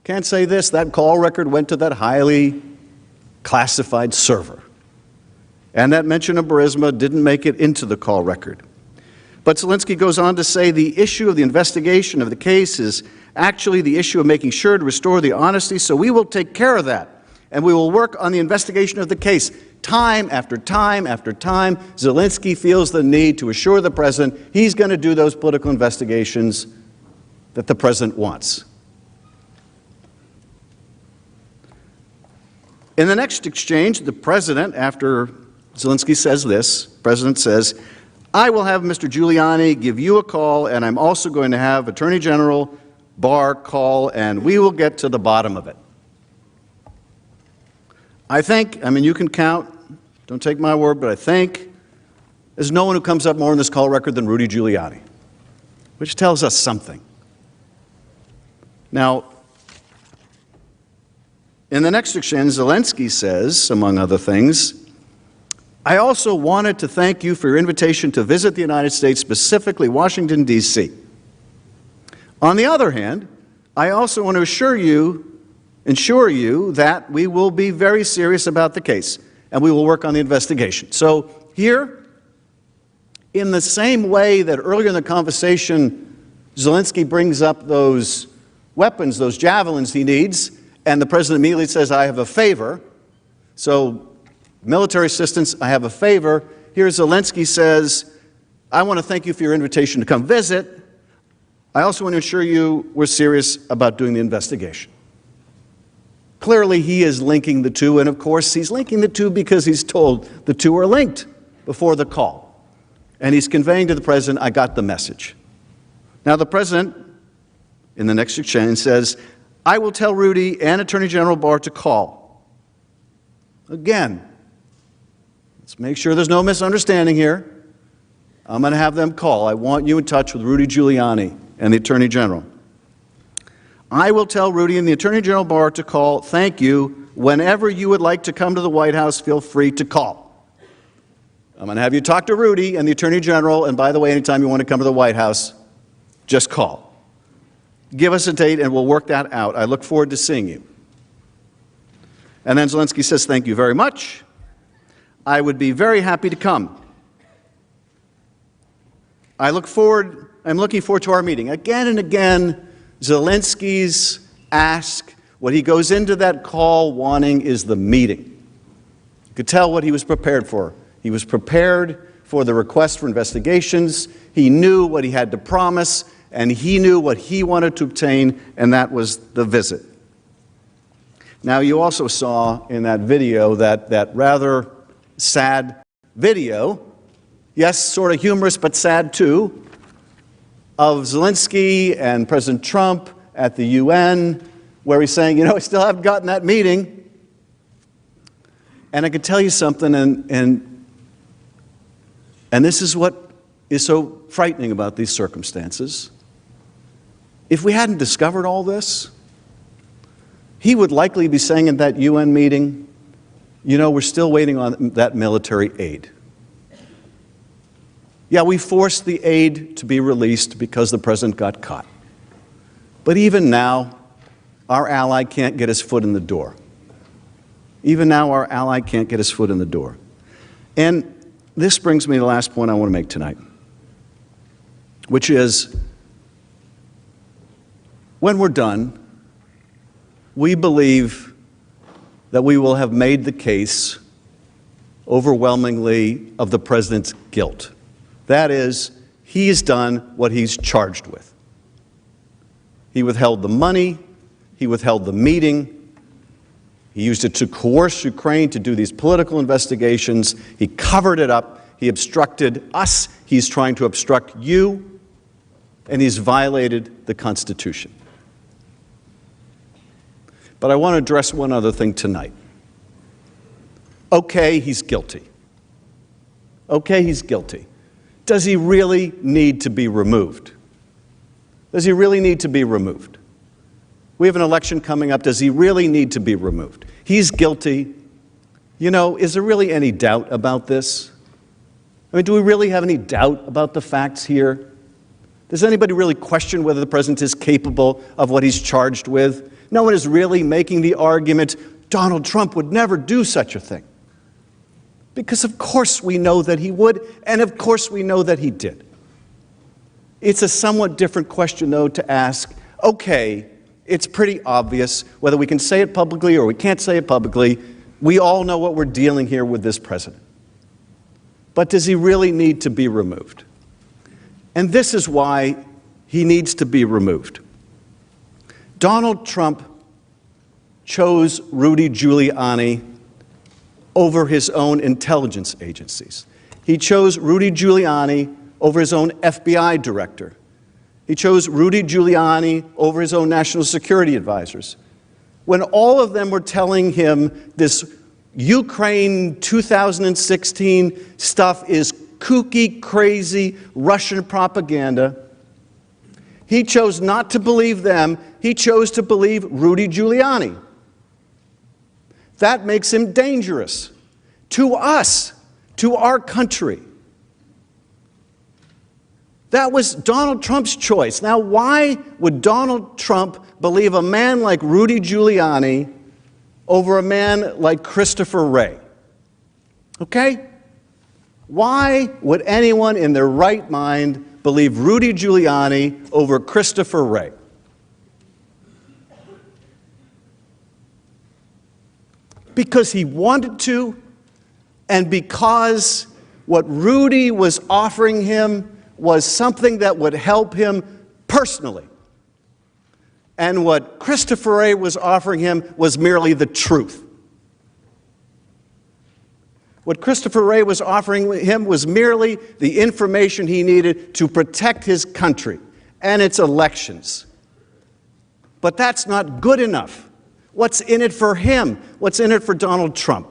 can't say this. That call record went to that highly classified server. And that mention of Burisma didn't make it into the call record. But Zelensky goes on to say the issue of the investigation of the case is actually the issue of making sure to restore the honesty, so we will take care of that. And we will work on the investigation of the case. Time after time after time, Zelensky feels the need to assure the President he's going to do those political investigations that the President wants. In the next exchange, the President, after Zelensky says this, the President says, I will have Mr. Giuliani give you a call, and I'm also going to have Attorney General Barr call, and we will get to the bottom of it. I think, you can count, don't take my word, but I think there's no one who comes up more in this call record than Rudy Giuliani, which tells us something. Now, in the next exchange, Zelensky says, among other things, I also wanted to thank you for your invitation to visit the United States, specifically Washington, D.C. On the other hand, I also want to ensure you that we will be very serious about the case, and we will work on the investigation. So here, in the same way that earlier in the conversation, Zelensky brings up those weapons, those javelins he needs, and the President immediately says, I have a favor. So military assistance, I have a favor. Here Zelensky says, I want to thank you for your invitation to come visit. I also want to assure you we're serious about doing the investigation. Clearly, he is linking the two, and of course, he's linking the two because he's told the two are linked before the call. And he's conveying to the President, I got the message. Now, the President, in the next exchange, says, I will tell Rudy and Attorney General Barr to call. Again, let's make sure there's no misunderstanding here. I'm going to have them call. I want you in touch with Rudy Giuliani and the Attorney General. I will tell Rudy and the Attorney General Barr to call. Thank you. Whenever you would like to come to the White House, feel free to call. I'm going to have you talk to Rudy and the Attorney General, and by the way, anytime you want to come to the White House, just call. Give us a date and we'll work that out. I look forward to seeing you. And then Zelensky says, thank you very much. I would be very happy to come. I'm looking forward to our meeting. Again and again, Zelensky's ask, what he goes into that call wanting is the meeting. You could tell what he was prepared for. He was prepared for the request for investigations. He knew what he had to promise, and he knew what he wanted to obtain, and that was the visit. Now, you also saw in that video that rather sad video, yes, sort of humorous but sad too, of Zelensky and President Trump at the UN, where he's saying, I still haven't gotten that meeting. And I can tell you something, and this is what is so frightening about these circumstances. If we hadn't discovered all this, he would likely be saying in that UN meeting, we're still waiting on that military aid. Yeah, we forced the aid to be released because the president got caught. But even now, our ally can't get his foot in the door. Even now, our ally can't get his foot in the door. And this brings me to the last point I want to make tonight, which is, when we're done, we believe that we will have made the case overwhelmingly of the president's guilt. That is, he's done what he's charged with. He withheld the money, he withheld the meeting, he used it to coerce Ukraine to do these political investigations, he covered it up, he obstructed us, he's trying to obstruct you, and he's violated the Constitution. But I want to address one other thing tonight. Okay, he's guilty. Okay, he's guilty. Does he really need to be removed? Does he really need to be removed? We have an election coming up. Does he really need to be removed? He's guilty. Is there really any doubt about this? Do we really have any doubt about the facts here? Does anybody really question whether the president is capable of what he's charged with? No one is really making the argument Donald Trump would never do such a thing. Because of course we know that he would, and of course we know that he did. It's a somewhat different question, though, to ask, okay, it's pretty obvious, whether we can say it publicly or we can't say it publicly, we all know what we're dealing here with this president. But does he really need to be removed? And this is why he needs to be removed. Donald Trump chose Rudy Giuliani over his own intelligence agencies. He chose Rudy Giuliani over his own FBI director. He chose Rudy Giuliani over his own national security advisors. When all of them were telling him this Ukraine 2016 stuff is kooky, crazy Russian propaganda, he chose not to believe them. He chose to believe Rudy Giuliani. That makes him dangerous to us, to our country. That was Donald Trump's choice. Now, why would Donald Trump believe a man like Rudy Giuliani over a man like Christopher Wray? Okay? Why would anyone in their right mind believe Rudy Giuliani over Christopher Wray? Because he wanted to, and because what Rudy was offering him was something that would help him personally. And what Christopher Wray was offering him was merely the truth. What Christopher Wray was offering him was merely the information he needed to protect his country and its elections. But that's not good enough. What's in it for him? What's in it for Donald Trump?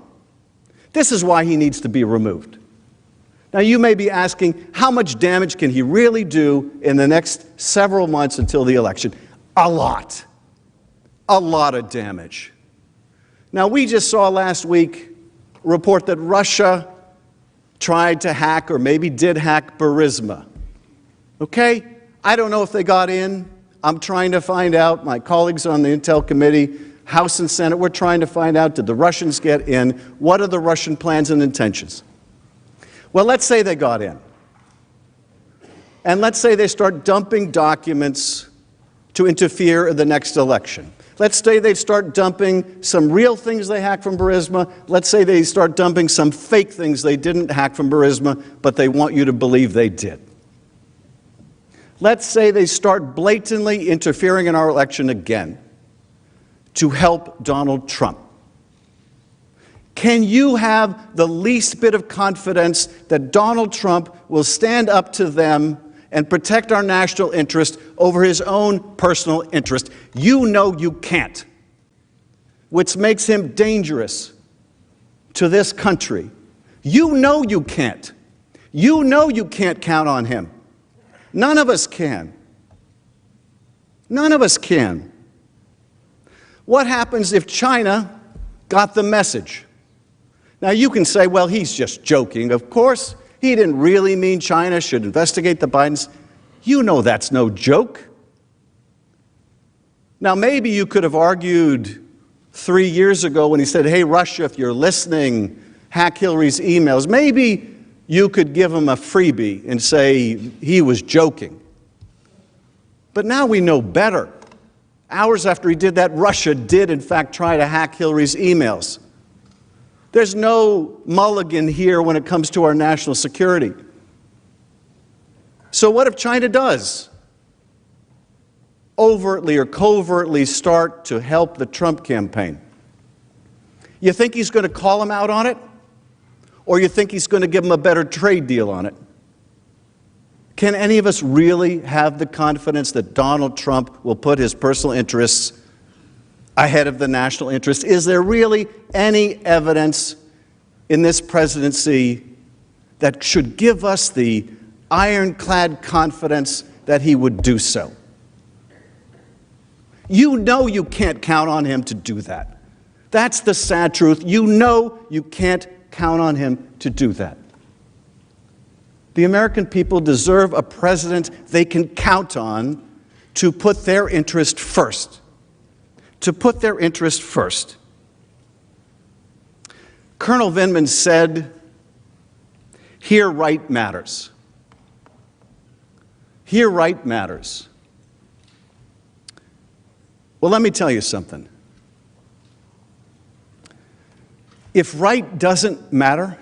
This is why he needs to be removed. Now, you may be asking, how much damage can he really do in the next several months until the election? A lot. A lot of damage. Now, we just saw last week a report that Russia tried to hack, or maybe did hack, Burisma. Okay? I don't know if they got in. I'm trying to find out. My colleagues on the Intel Committee, House and Senate, we're trying to find out, did the Russians get in? What are the Russian plans and intentions? Well, let's say they got in. And let's say they start dumping documents to interfere in the next election. Let's say they start dumping some real things they hacked from Burisma. Let's say they start dumping some fake things they didn't hack from Burisma, but they want you to believe they did. Let's say they start blatantly interfering in our election again to help Donald Trump. Can you have the least bit of confidence that Donald Trump will stand up to them and protect our national interest over his own personal interest? You know you can't, which makes him dangerous to this country. You know you can't. You know you can't count on him. None of us can. None of us can. What happens if China got the message? Now, you can say, well, he's just joking. Of course, he didn't really mean China should investigate the Bidens. You know that's no joke. Now, maybe you could have argued 3 years ago when he said, hey, Russia, if you're listening, hack Hillary's emails. Maybe you could give him a freebie and say he was joking. But now we know better. Hours after he did that, Russia did, in fact, try to hack Hillary's emails. There's no mulligan here when it comes to our national security. So what if China does overtly or covertly start to help the Trump campaign? You think he's going to call him out on it? Or you think he's going to give him a better trade deal on it? Can any of us really have the confidence that Donald Trump will put his personal interests ahead of the national interest? Is there really any evidence in this presidency that should give us the ironclad confidence that he would do so? You know you can't count on him to do that. That's the sad truth. You know you can't count on him to do that. The American people deserve a president they can count on to put their interest first. To put their interest first. Colonel Vindman said, here right matters. Here right matters. Well, let me tell you something. If right doesn't matter,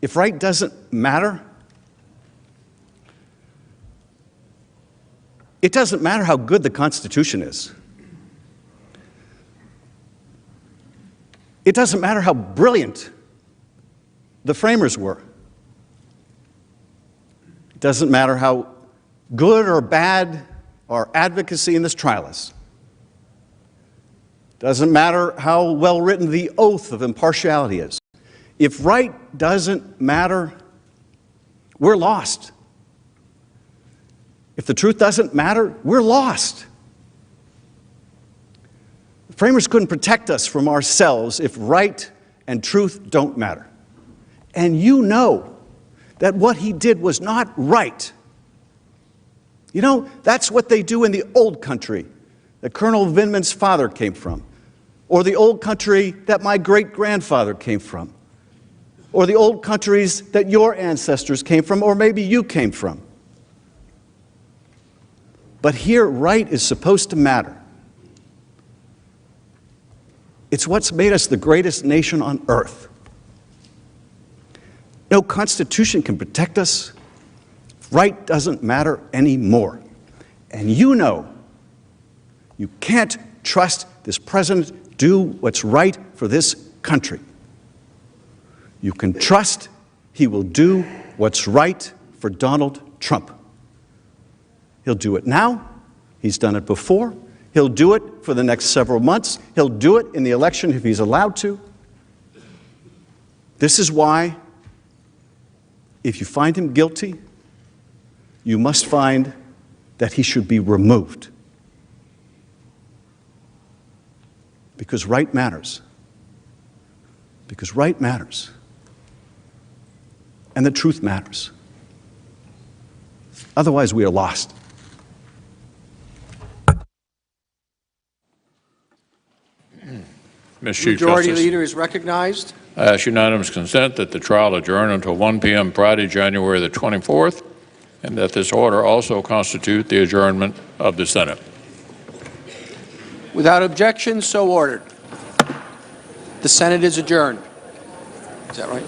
it doesn't matter how good the Constitution is. It doesn't matter how brilliant the framers were. It doesn't matter how good or bad our advocacy in this trial is. It doesn't matter how well written the oath of impartiality is. If right doesn't matter, we're lost. If the truth doesn't matter, we're lost. The framers couldn't protect us from ourselves if right and truth don't matter. And you know that what he did was not right. You know, that's what they do in the old country that Colonel Vindman's father came from, or the old country that my great-grandfather came from, or the old countries that your ancestors came from, or maybe you came from. But here, right is supposed to matter. It's what's made us the greatest nation on earth. No constitution can protect us. Right doesn't matter anymore. And you know you can't trust this president do what's right for this country. You can trust he will do what's right for Donald Trump. He'll do it now. He's done it before. He'll do it for the next several months. He'll do it in the election if he's allowed to. This is why, if you find him guilty, you must find that he should be removed. Because right matters. Because right matters. And the truth matters. Otherwise, we are lost. Mr. Chief Majority Justice, Leader is recognized. I ask unanimous consent that the trial adjourn until 1 p.m. Friday, January the 24th, and that this order also constitute the adjournment of the Senate. Without objection, so ordered. The Senate is adjourned. Is that right?